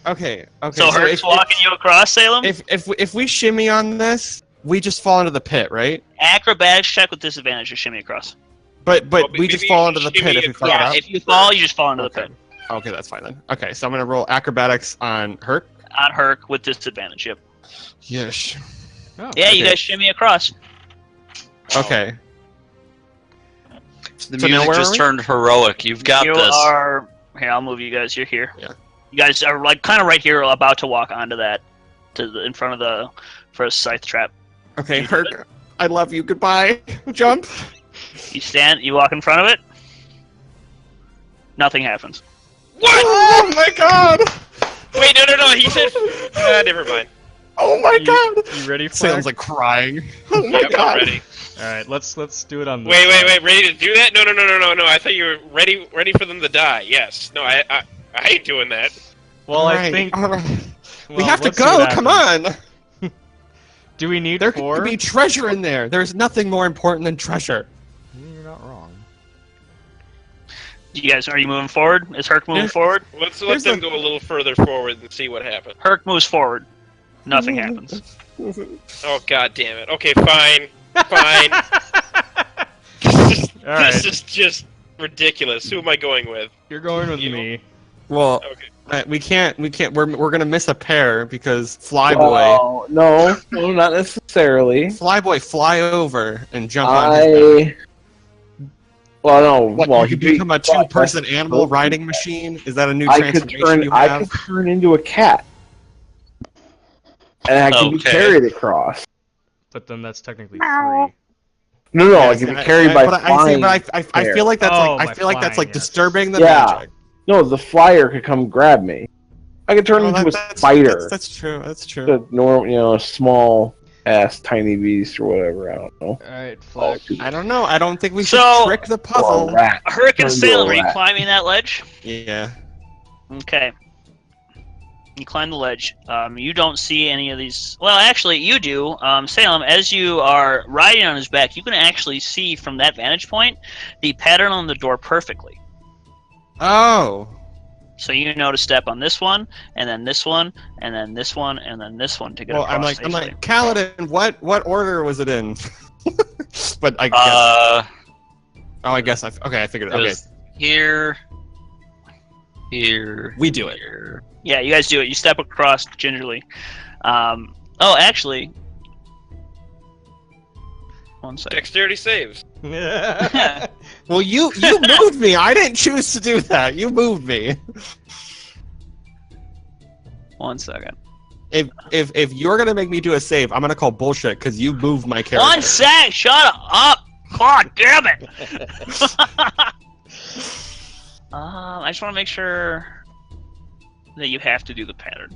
okay. So Hurt's walking you across, Salem? If we shimmy on this, we just fall into the pit, right? Acrobatics check with disadvantage to shimmy across. But Well, we maybe just you fall should into the shimmy pit if we fuck across. it Yeah, up. if you fall, you just fall into the pit. Okay, that's fine then. Okay, so I'm gonna roll acrobatics on Hurt. On Herc with disadvantage, yep. Yes. Oh. Yeah, you Okay. guys shimmy across. Okay. The So now music where just are we? turned heroic. You've got You this. are... Here, I'll move you guys. You're here. Yeah. You guys are like kind of right here, about to walk onto that, in front of the first scythe trap. Okay, Hurt. I love you. Goodbye. Jump. You walk in front of it. Nothing happens. What? Oh my god! Wait, no. He said. Never mind. Oh my god! You ready, Flag? Sam's like crying. Oh my Yep, I'm god! ready. All right, let's do it on this. Wait. side. Ready to do that? No. I thought you were ready for them to die. Yes. No, I ain't doing that. Well, All I right, think all right. we well, have to let's see what go. Come happens. on. Do we need There 4? could be treasure in there. There's nothing more important than treasure. You're not wrong. You guys, are you moving forward? Is Herc moving forward? Let's let Here's them the- go a little further forward and see what happens. Herc moves forward. Nothing happens. Oh god damn it. Okay, fine. Fine. All right, This is just ridiculous. Who am I going with? you're going with You. me. Well, Okay. we can't. We're gonna miss a pair because Flyboy, Oh, no, not necessarily. Flyboy, fly over and jump on his back. Well, no. What, well, you could he- become a two-person animal riding machine? Is that a new I could transformation you I have? could turn into a cat, and I could be Okay. carried across. But then that's technically 3. No, I Yes, could be carried by but flying. I feel like that's Oh, like by I feel like that's flying, like yes. disturbing the Yeah. magic. No, the flyer could come grab me. I could turn Oh, into a that's- spider. That's true. That's true. A normal, a small ass tiny beast or whatever. I don't know. All right, Flag. I don't know. I don't think we should So- trick the Or a puzzle. rat. Herc and Turn into a Salem, are you rat. climbing that ledge? Yeah. Okay. You climb the ledge. You don't see any of these. Well, actually, you do. Salem, as you are riding on his back, you can actually see from that vantage point the pattern on the door perfectly. Oh. So you know to step on this one, and then this one, and then this one, and then this one to get Well, across I'm safely. like, Kaladin, what order was it in? But I guess. I guess I figured it. it Okay. was here, here. We do it. Here. Yeah, you guys do it. You step across gingerly. Oh, actually, one second. Dexterity saves. Well, you moved me. I didn't choose to do that. You moved me. 1 second. If you're gonna make me do a save, I'm gonna call bullshit because you moved my character. 1 sec. Shut up. God damn it. I just want to make sure that you have to do the pattern.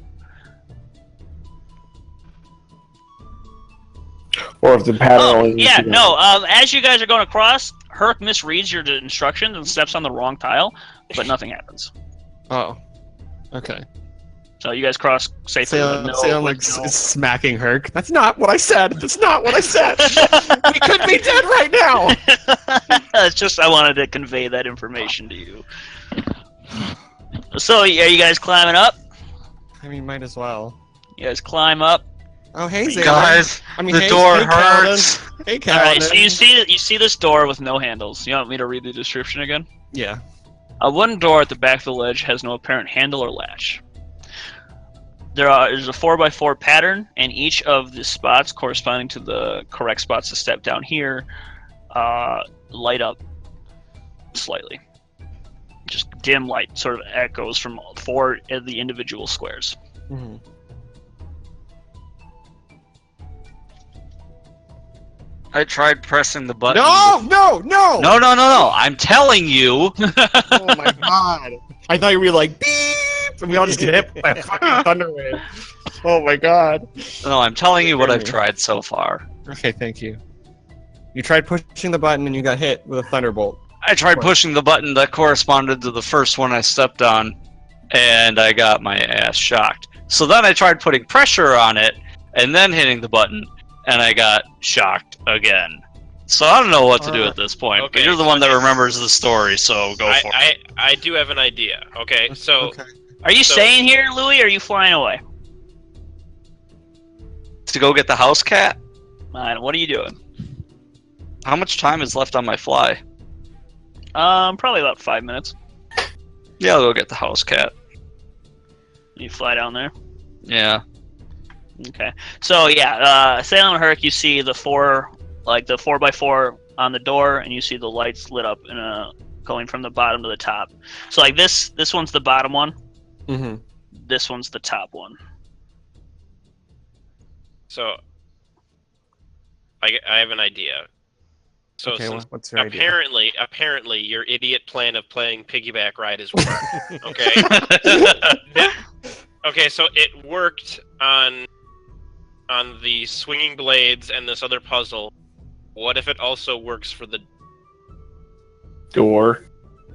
Or if the pattern Oh, only. yeah, no. As you guys are going across, Herc misreads your instructions and steps on the wrong tile, but nothing happens. Oh. Okay. So you guys cross safely. with no, Salem like with no- smacking Herc. That's not what I said. That's not what I said. We could be dead right now. It's just I wanted to convey that information to you. So are you guys climbing up? I mean, might as well. You guys climb up. Oh, hey, Salem. Guys, I mean, the hey, door hey, hurts. Kaladin. Hey, All Kaladin. right. So you see this door with no handles. You want me to read the description again? Yeah. A wooden door at the back of the ledge has no apparent handle or latch. There's a 4x4 pattern, and each of the spots corresponding to the correct spots to step down here light up slightly. Just dim light sort of echoes from 4 of the individual squares. Mm-hmm. I tried pressing the button. No! No! I'm telling you. Oh my god! I thought you were like beep, and we all just get hit by a fucking thunder wave. Oh my god! No, I'm telling you what I've tried so far. Okay, thank you. You tried pushing the button and you got hit with a thunderbolt. I tried pushing the button that corresponded to the first one I stepped on, and I got my ass shocked. So then I tried putting pressure on it, and then hitting the button, and I got shocked again. So I don't know what to do at this point. Okay, But you're the one that remembers the story, so go for it. I do have an idea. Okay, so Okay. Are you So- staying here, Louis, or are you flying away? To go get the house cat? What are you doing? How much time is left on my fly? Probably about 5 minutes. Yeah, I'll go get the house cat. You fly down there. Yeah. Okay. So yeah, Salem and Herc, you see the 4x4 on the door, and you see the lights lit up going from the bottom to the top. So like this one's the bottom one. Mm-hmm. This one's the top one. So I have an idea. So Okay, since what's your idea? apparently, your idiot plan of playing piggyback ride is working. Okay. Okay, so it worked on the swinging blades and this other puzzle. What if it also works for the? Door.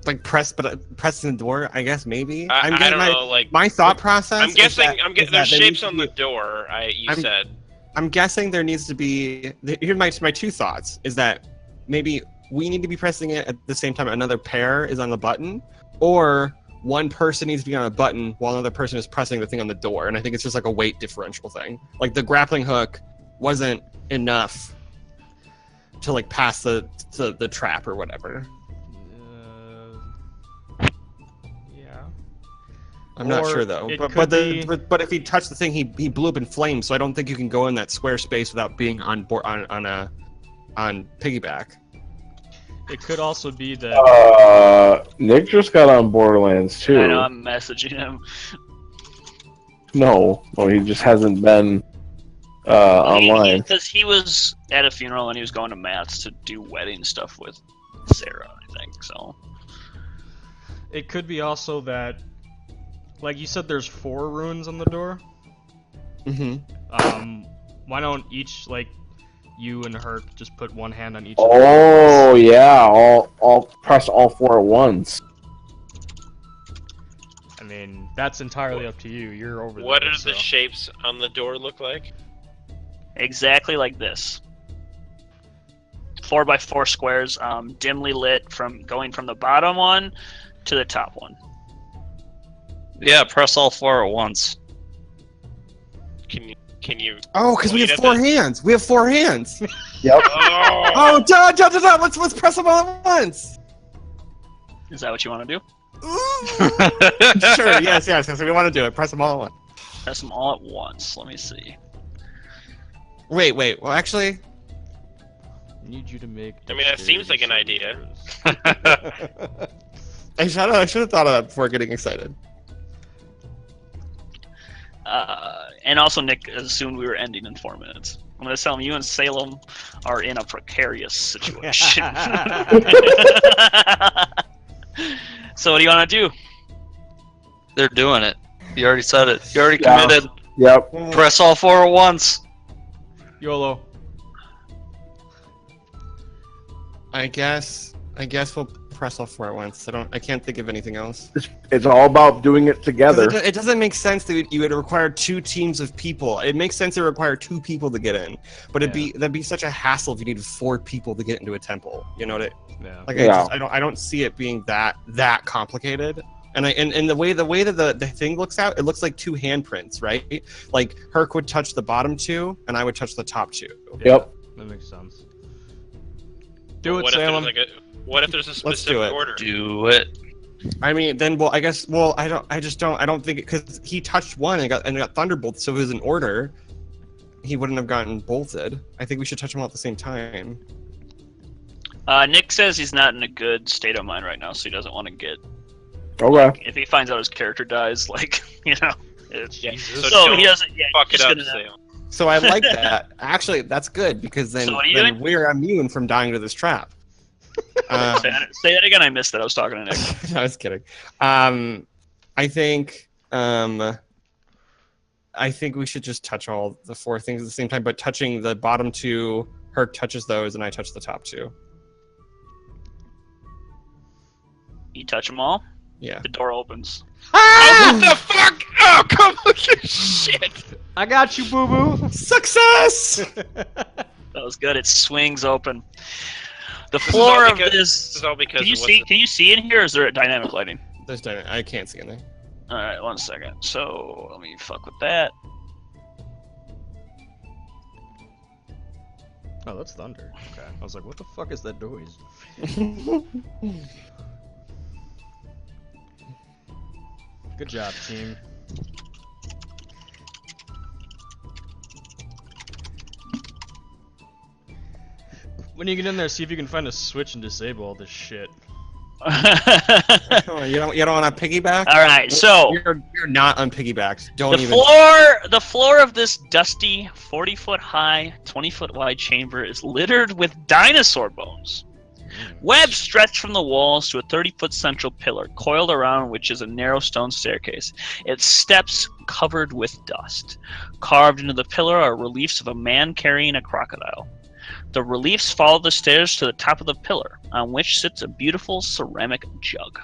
Like pressing the door, I guess maybe. I don't know. Like my thought process. I'm guessing. Is There's that shapes there on needs the to be- door. You said. I'm guessing there needs to be. Here's my two thoughts: is that maybe we need to be pressing it at the same time another pair is on the button, or one person needs to be on a button while another person is pressing the thing on the door. And I think it's just like a weight differential thing. Like the grappling hook wasn't enough to like pass the trap or whatever. Yeah. I'm not Or sure though. it But could but if he touched the thing, he blew up in flames. So I don't think you can go in that square space without being on board on piggyback. It could also be that. Nick just got on Borderlands too. I know, I'm messaging him. No, he just hasn't been online. Because he was at a funeral and he was going to Matt's to do wedding stuff with Sarah, I think. So It could be also that, like you said, there's 4 runes on the door. Mm-hmm. Why don't each, like, you and her just put one hand on each? Oh yeah, I'll press all 4 at once. I mean, that's entirely up to you. You're over there. What do so. the shapes on the door look like? exactly like this. 4x4 squares, dimly lit from going from the bottom one to the top one. Yeah, press all 4 at once. Can you? Oh, because we Wait have a 4 minute. hands. We have 4 hands. Yep. Oh! Oh, duh. Let's press them all at once. Is that what you want to do? Sure. Yes. We want to do it. Press them all at once. Press them all at once. Let me see. Wait. Well, actually, I need you to make. I mean, that seems like an idea. I should have thought of that before getting excited. And also, Nick assumed we were ending in 4 minutes. I'm going to tell him you and Salem are in a precarious situation. So what do you want to do? They're doing it. You already said it. You already Yeah. committed. Yep. Press all 4 at once. YOLO. I guess we'll press all 4 at once. I can't think of anything else. It's all about doing it together. It doesn't make sense that you would require 2 teams of people. It makes sense to require 2 people to get in, but that'd be such a hassle if you needed 4 people to get into a temple. You know what Yeah. Like Yeah. I don't see it being that complicated. And the way that the thing looks out, it looks like 2 handprints, right? Like Herc would touch the bottom 2, and I would touch the top 2. Yep. That makes sense. Do it, What if there's Salem. what if there's a do specific it. order? Do it. I mean, then I don't think because he touched one and got thunderbolt, so it was in order. He wouldn't have gotten bolted. I think we should touch them all at the same time. Nick says he's not in a good state of mind right now, so he doesn't want to get. Okay. If he finds out his character dies, it's, Yeah. Jesus. so don't he doesn't. Yeah, Fuck he's it up, gonna- Salem. So I like that. Actually, that's good because then, So what are you then doing? we're immune from dying to this trap. Say that again. I missed that. I was talking to Nick. No, I was kidding. I think we should just touch all the 4 things at the same time, but touching the bottom 2, Herc touches those, and I touch the top 2. You touch them all. Yeah. The door opens. Oh, what the fuck? Oh, come on, shit! I got you, boo boo. Success! That was good. It swings open. The floor of This this. is all because Can you of what's see? Can you see in here? Or is there dynamic lighting? I can't see anything. All right, 1 second. So let me fuck with that. Oh, that's thunder. Okay. I was like, what the fuck is that noise? Good job, team. When you get in there, see if you can find a switch and disable all this shit. Come on, you don't want to piggyback? All right, so You're not on piggybacks. Don't the even. floor of this dusty, 40-foot high, 20-foot wide chamber is littered with dinosaur bones. Webs stretch from the walls to a 30-foot central pillar, coiled around which is a narrow stone staircase. Its steps covered with dust. Carved into the pillar are reliefs of a man carrying a crocodile. The reliefs follow the stairs to the top of the pillar, on which sits a beautiful ceramic jug.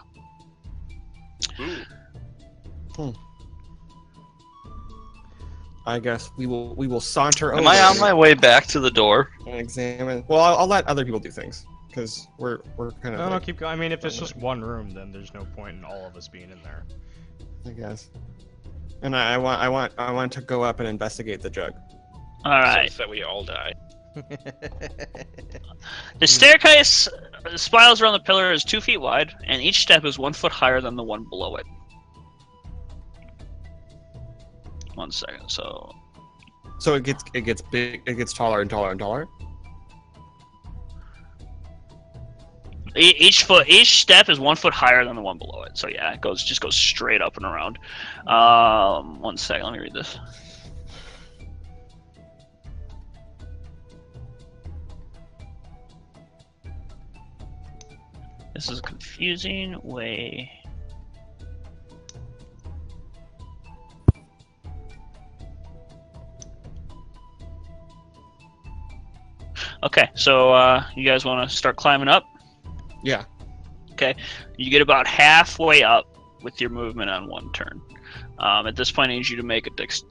I guess we will saunter over. Am I on my way back to the door? and examine? Well, I'll let other people do things because we're kind of. No, keep going. I mean, if it's just one room, then there's no point in all of us being in there. I guess. And I want to go up and investigate the jug. All right. So that we all die. The staircase spirals around the pillar is 2 feet wide, and each step is 1 foot higher than the one below it. 1 second. So it gets big. It gets taller and taller and taller. each step is 1 foot higher than the one below it. So yeah, it just goes straight up and around. 1 second. Let me read this. This is a confusing way. Okay, so you guys want to start climbing up? Yeah. Okay, you get about halfway up with your movement on one turn. At this point, I need you to make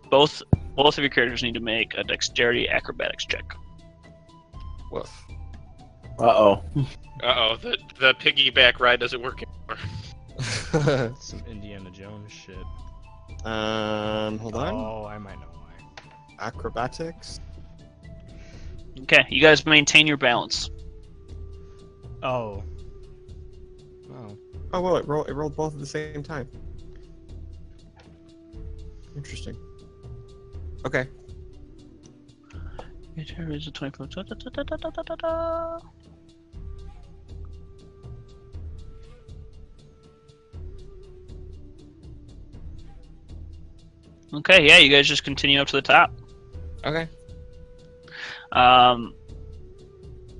both of your characters need to make a dexterity acrobatics check. Woof. Uh-oh. Uh-oh, the piggyback ride doesn't work anymore. Some Indiana Jones shit. Hold on. Oh, I might know why. Acrobatics. Okay, you guys maintain your balance. Oh. Oh. Oh well, it rolled both at the same time. Interesting. Okay. It is a 24. Okay, yeah, you guys just continue up to the top. Okay.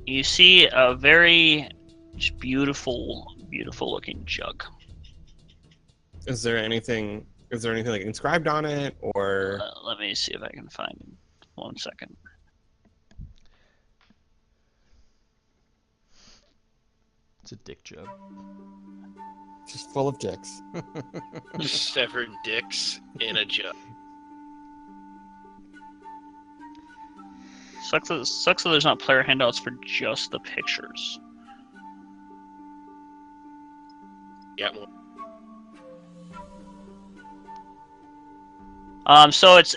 You see a very just beautiful looking jug. Is there anything like inscribed on it or? Let me see if I can find it. 1 second. It's a dick jug. Just full of dicks. Severed dicks in a jug. Sucks that there's not player handouts for just the pictures. Yeah. So it's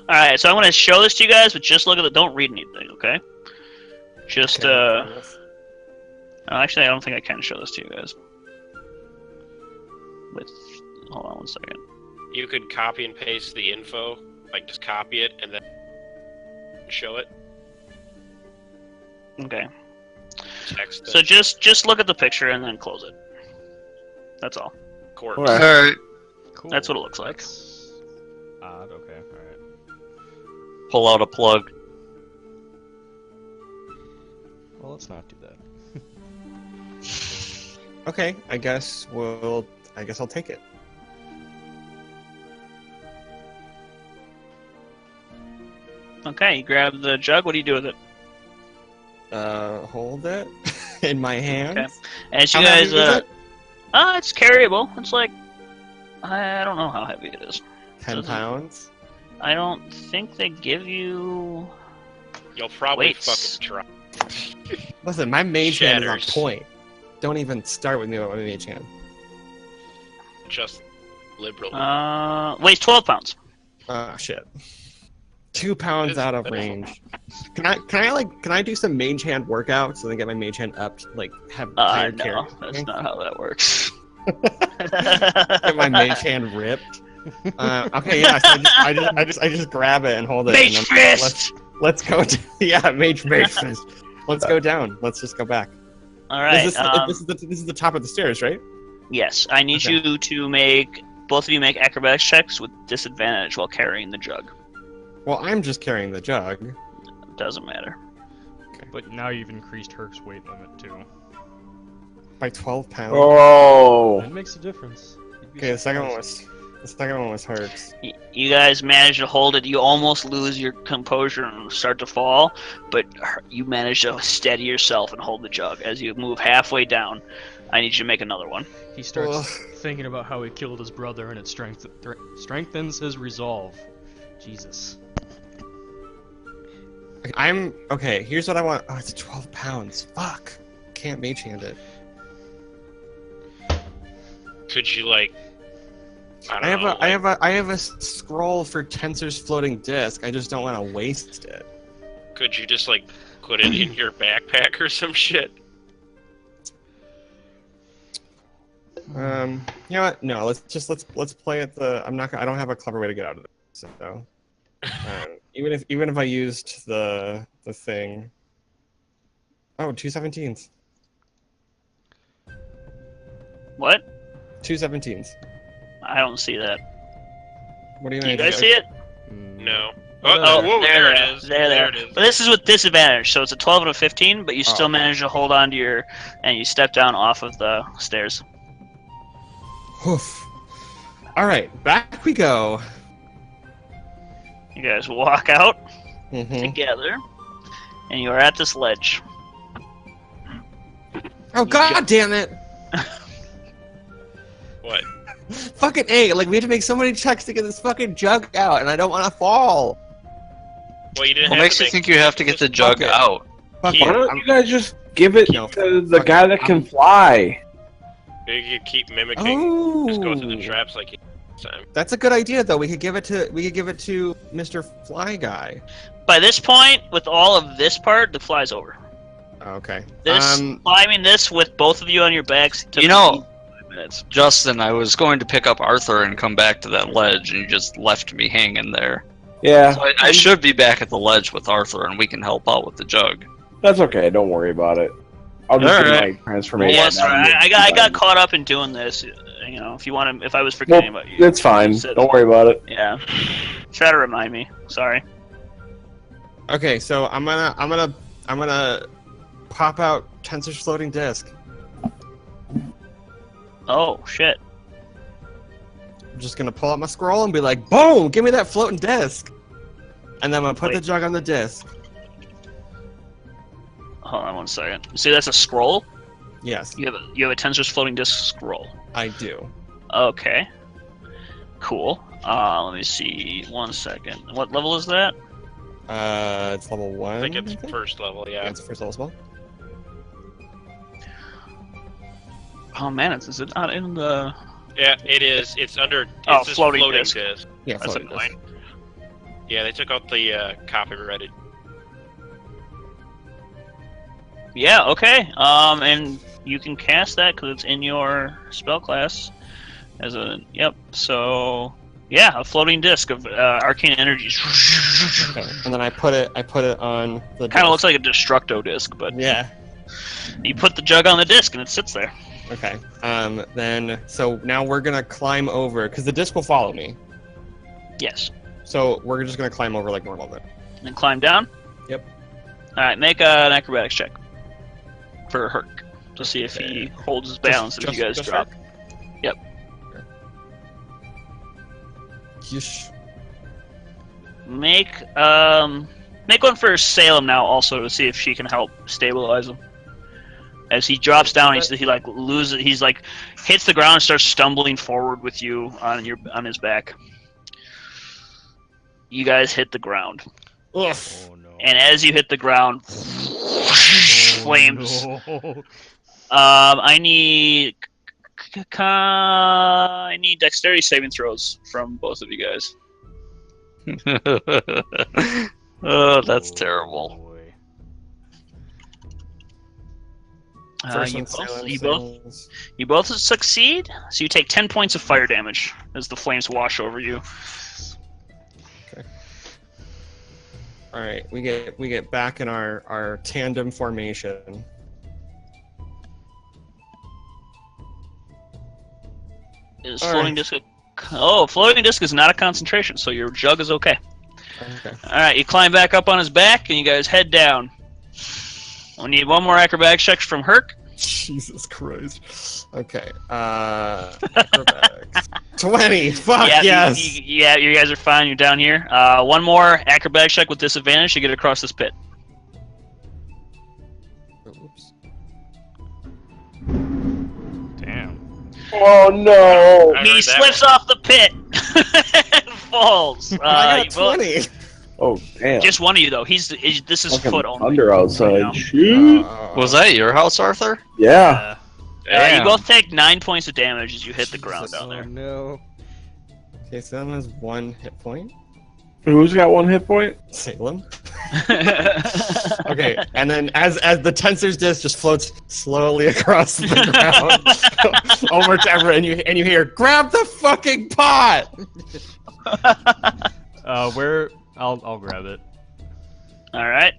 Alright, so I'm gonna show this to you guys, but just look at it. Don't read anything, okay? Just actually, I don't think I can show this to you guys. Hold on 1 second. You could copy and paste the info, like just copy it and then show it. Okay. Text So just look at the picture and then close it. That's all. corpse. Alright. Alright. Cool. That's what it looks like. That's odd. Okay. All right. Pull out a plug. Well, let's not do that. Okay, I guess I'll take it. Okay, you grab the jug. What do you do with it? Hold it in my hands. Okay. As you How guys, heavy is it? it's carryable. It's like, I don't know how heavy it is. 10 pounds. I don't think they give you. You'll probably Weights. fucking try. Listen, my mage hand is on Shatters. point. Don't even start with me about my mage hand. Just liberally. Weighs 12 pounds. Oh shit. 2 pounds It's out of pitiful. range. Can I do some mage hand workout so I get my mage hand up to, like, have higher No, carry? that's not how that works. Get my mage hand ripped. Okay, yeah. So I just grab it and hold it. Mage and then fist! Let's go. Yeah, mage fist. Let's go down. Let's just go back. All right. This is the top of the stairs, right? Yes, I need Okay. you to make both of you make acrobatics checks with disadvantage while carrying the jug. Well, I'm just carrying the jug. Doesn't matter. But now you've increased Herc's weight limit too. By 12 pounds. Oh. That makes a difference. You'd be Okay, the second surprised. one was Herc's. You guys manage to hold it. You almost lose your composure and start to fall, but you manage to steady yourself and hold the jug as you move halfway down. I need you to make another one. He starts Ugh. thinking about how he killed his brother, and it strengthens his resolve. Jesus. I'm okay. Here's what I want. Oh, it's 12 pounds. Fuck. Can't mage hand it. Could you like? I have a scroll for Tensor's floating disc. I just don't want to waste it. Could you just like put it in your backpack or some shit? You know what? No, let's play at the. I don't have a clever way to get out of this. So, even if I used the thing. Oh, 217s. What? 217s. I don't see that. What do you Do mean? you guys see it? No. Oh, Whoa, there it is. There it is. But this is with disadvantage, so it's a 12 and a 15, but you still Oh. manage to hold on to your, and you step down off of the stairs. Oof. All right, back we go. You guys walk out Mm-hmm. together, and you are at this ledge. Oh god damn it! What? Fucking A! Like we have to make so many checks to get this fucking jug out, and I don't want to fall. Well, you didn't What have makes to you make- think you have to get the jug it. out? Fuck Yeah. Why it. don't I'm- you guys just give it No, to the fuck guy it. that can fly? You could keep mimicking. Just go through the Oh, traps like you did last time. that's a good idea though. We could give it to Mr. Fly Guy. By this point, with all of this part, the fly's over. Okay. This climbing this with both of you on your backs took You know- me 5 minutes. Justin, I was going to pick up Arthur and come back to that ledge, and you just left me hanging there. Yeah, So I should be back at the ledge with Arthur, and we can help out with the jug. that's okay. Don't worry about it. I'll just do Alright. my transformation. Yeah, Well, sorry. I got caught up in doing this. You know, if I was forgetting about you. It's fine. Said- Don't worry about it. Yeah. Try to remind me. Sorry. Okay, so I'm gonna pop out Tensor's floating disc. Oh shit. I'm just gonna pull out my scroll and be like, boom! Give me that floating disc. And then I'm gonna put the Wait. jug on the disc. Hold on 1 second. See, that's a scroll. Yes, You have a Tensor's floating disk scroll. I do. Okay. Cool. Let me see. 1 second. What level is that? It's level 1. I think it's first level, Yeah, yeah. it's first level spell. Oh man, is it not in the? Yeah, it is. It's under. It's Oh, just floating floating disc. disc. Yeah, That's floating disc. annoying. Yeah, they took out the copyrighted. Yeah. Okay. And you can cast that because it's in your spell class. As a yep. So yeah, a floating disc of arcane energies. Okay. And then I put it on the. Kind of looks disc. like a destructo disc, but Yeah. you put the jug on the disc and it sits there. Okay. Then so now we're gonna climb over because the disc will follow me. Yes. So we're just gonna climb over like normal then. And climb down. Yep. All right. Make an acrobatics check for Herc to see if he holds his balance as you guys drop. Yep. Yeesh. Make one for Salem now also to see if she can help stabilize him. As he drops down, he like loses. He's like hits the ground and starts stumbling forward with you on his back. You guys hit the ground, Ugh. Oh no. and as you hit the ground, flames. No. I need dexterity saving throws from both of you guys. Oh, that's terrible. Boy. First You one, both, Salem you both, sails. you both succeed. So you take 10 points of fire damage as the flames wash over you. All right, we get back in our tandem formation. Is All floating right. disc? Floating disc is not a concentration, so your jug is okay. Okay. All right, you climb back up on his back, and you guys head down. We need one more acrobatics check from Herc. Jesus Christ. Okay. Acrobatics. 20. Fuck Yeah, yes. you guys are fine. You're down here. One more acrobatics check with disadvantage to get across this pit. Oops. Damn. Oh no! I He heard that slips one. off the pit and falls. I You got both- 20. Oh damn! Just one of you though. This is Fucking foot only. thunder outside. now. Shoot! Was that your house, Arthur? Yeah. You Damn. both take 9 points of damage as you hit the ground Jesus. down Oh there. no. Okay, Salem has 1 hit point. Who's got 1 hit point? Salem. Okay, and then as the tensor's disc just floats slowly across the ground over to Everett, and you hear, "Grab the fucking pot!" Where? I'll grab it. All right,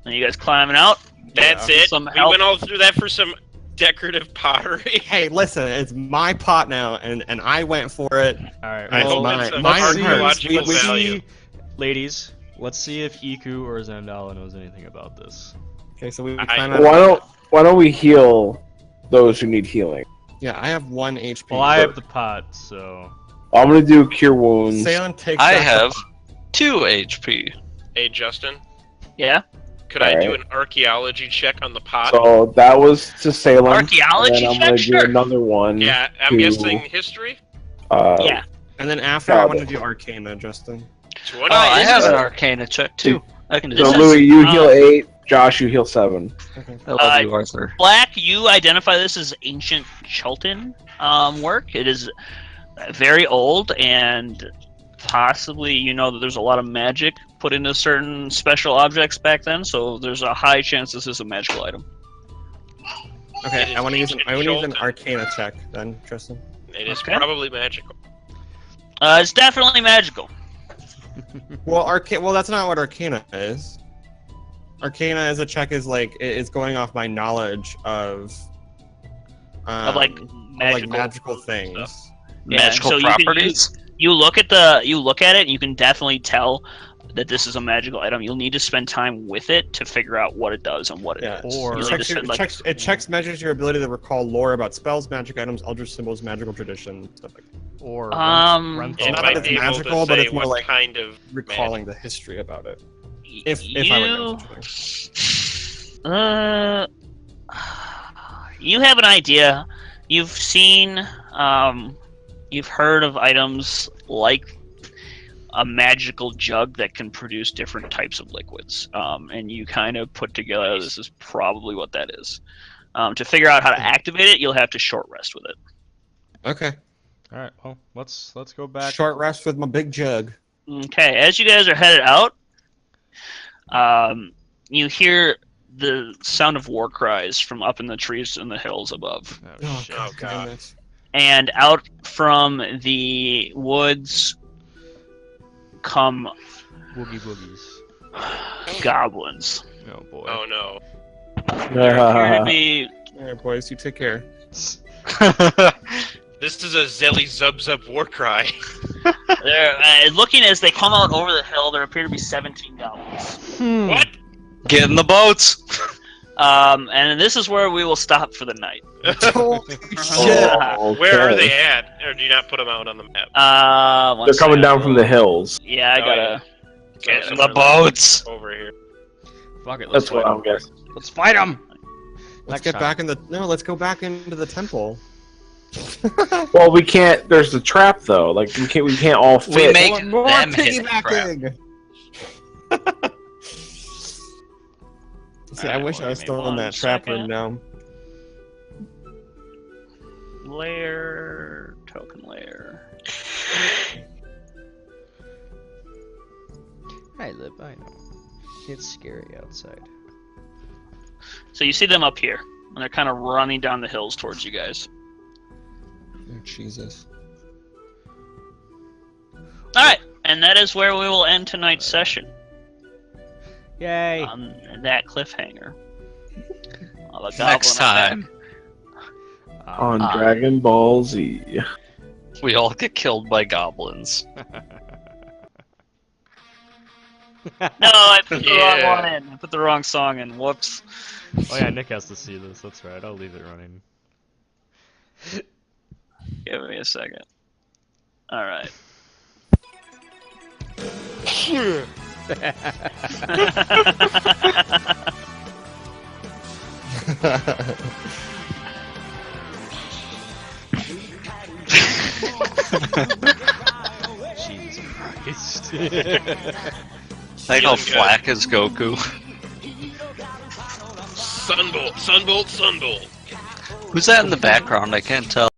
and you guys climbing out. That's Yeah. it. Some We help. went all through that for some decorative pottery. Hey, listen, it's my pot now, and I went for it. All right. I I hope mine- it's of mine and hers. archaeological We- value. Ladies, let's see if Iku or Zandala knows anything about this. Okay, so we I- climb Why don't we heal those who need healing? Yeah, I have 1 HP. Well, I have the pot, so. I'm gonna do cure wounds. Salem takes. I back the have pot. 2 HP. Hey, Justin, Yeah, could I do Alright. an archaeology check on the pot? So that was to Salem. archaeology and then I'm gonna check. do Sure. another one. Yeah, I'm to, guessing history. Yeah. And then after, I want to do Arcana, Justin. 20. Oh, I this have is an a- Arcana check too. I can do So This that. is- Louis, you uh, heal 8. Josh, you heal 7. Okay. I love you, Arthur. Black, you identify this as ancient Chultan work. It is very old, and possibly you know that there's a lot of magic put into certain special objects back then. So there's a high chance this is a magical item. Okay, It is I want to use an ancient Chult. Arcana check then, Justin. It is Okay. probably magical. It's definitely magical. Well, Well, that's not what Arcana is. Arcana as a check is it's going off my knowledge of Of like magical things. stuff. Yeah, Magical so you can properties. You look at it, and you can definitely tell that this is a magical item. You'll need to spend time with it to figure out what it does and what it Yeah. is. Or- You'll It need to checks, spend, like, it measures your ability to recall lore about spells, magic items, eldritch symbols, magical tradition, stuff like that. Or Um, It's It not might that it's be able magical, to but say it's more what like kind of recalling the history about it. y- If I would know such a thing. You have an idea. You've seen, you've heard of items like a magical jug that can produce different types of liquids, and you kind of put together this is probably what that is. To figure out how to activate it, you'll have to short rest with it. Okay. All right. Well, let's go back. Short rest with my big jug. Okay, as you guys are headed out, you hear the sound of war cries from up in the trees in the hills above. Oh, shit. Oh, God. damn it. And out from the woods come Boogie boogies. goblins. Oh boy. Oh no. They're here to be. All right, boys, you take care. This is a Zelly Zub Zub war cry. They're looking as they come out over the hill. There appear to be 17 goblins. What? Get in the boats. And this is where we will stop for the night. Holy Oh, Where are okay. they at? Or do you not put them out on the map? One They're coming second. down from the hills. Yeah, I Oh, gotta. Get Okay, in The boats. over here. Fuck it. Let's That's what fight I'm 'em. guessing. Let's fight them. Let's get back in the. No, let's go back into the temple. Well, we can't. There's the trap though. Like we can't all fit. We make More them hit the crap. piggybacking. See, I Alright, wish I well, was give me still in one that trap second. room now. Layer, token layer. Hi, Lip. I know. It's scary outside. So you see them up here, and they're kind of running down the hills towards you guys. Oh, Jesus. All right, and that is where we will end tonight's session. Yay! On that cliffhanger. Of a Next goblin time, On Dragon Ball Z. we all get killed by goblins. attack. No, I put the wrong Yeah. one in. I put the wrong song in. Whoops. Oh yeah, Nick has to see this. That's right. I'll leave it running. Give me a second. All right. Jesus Christ. Like how Feeling good. flack is Goku. Sunbolt, Sunbolt, Sunbolt. Who's that in the background? I can't tell.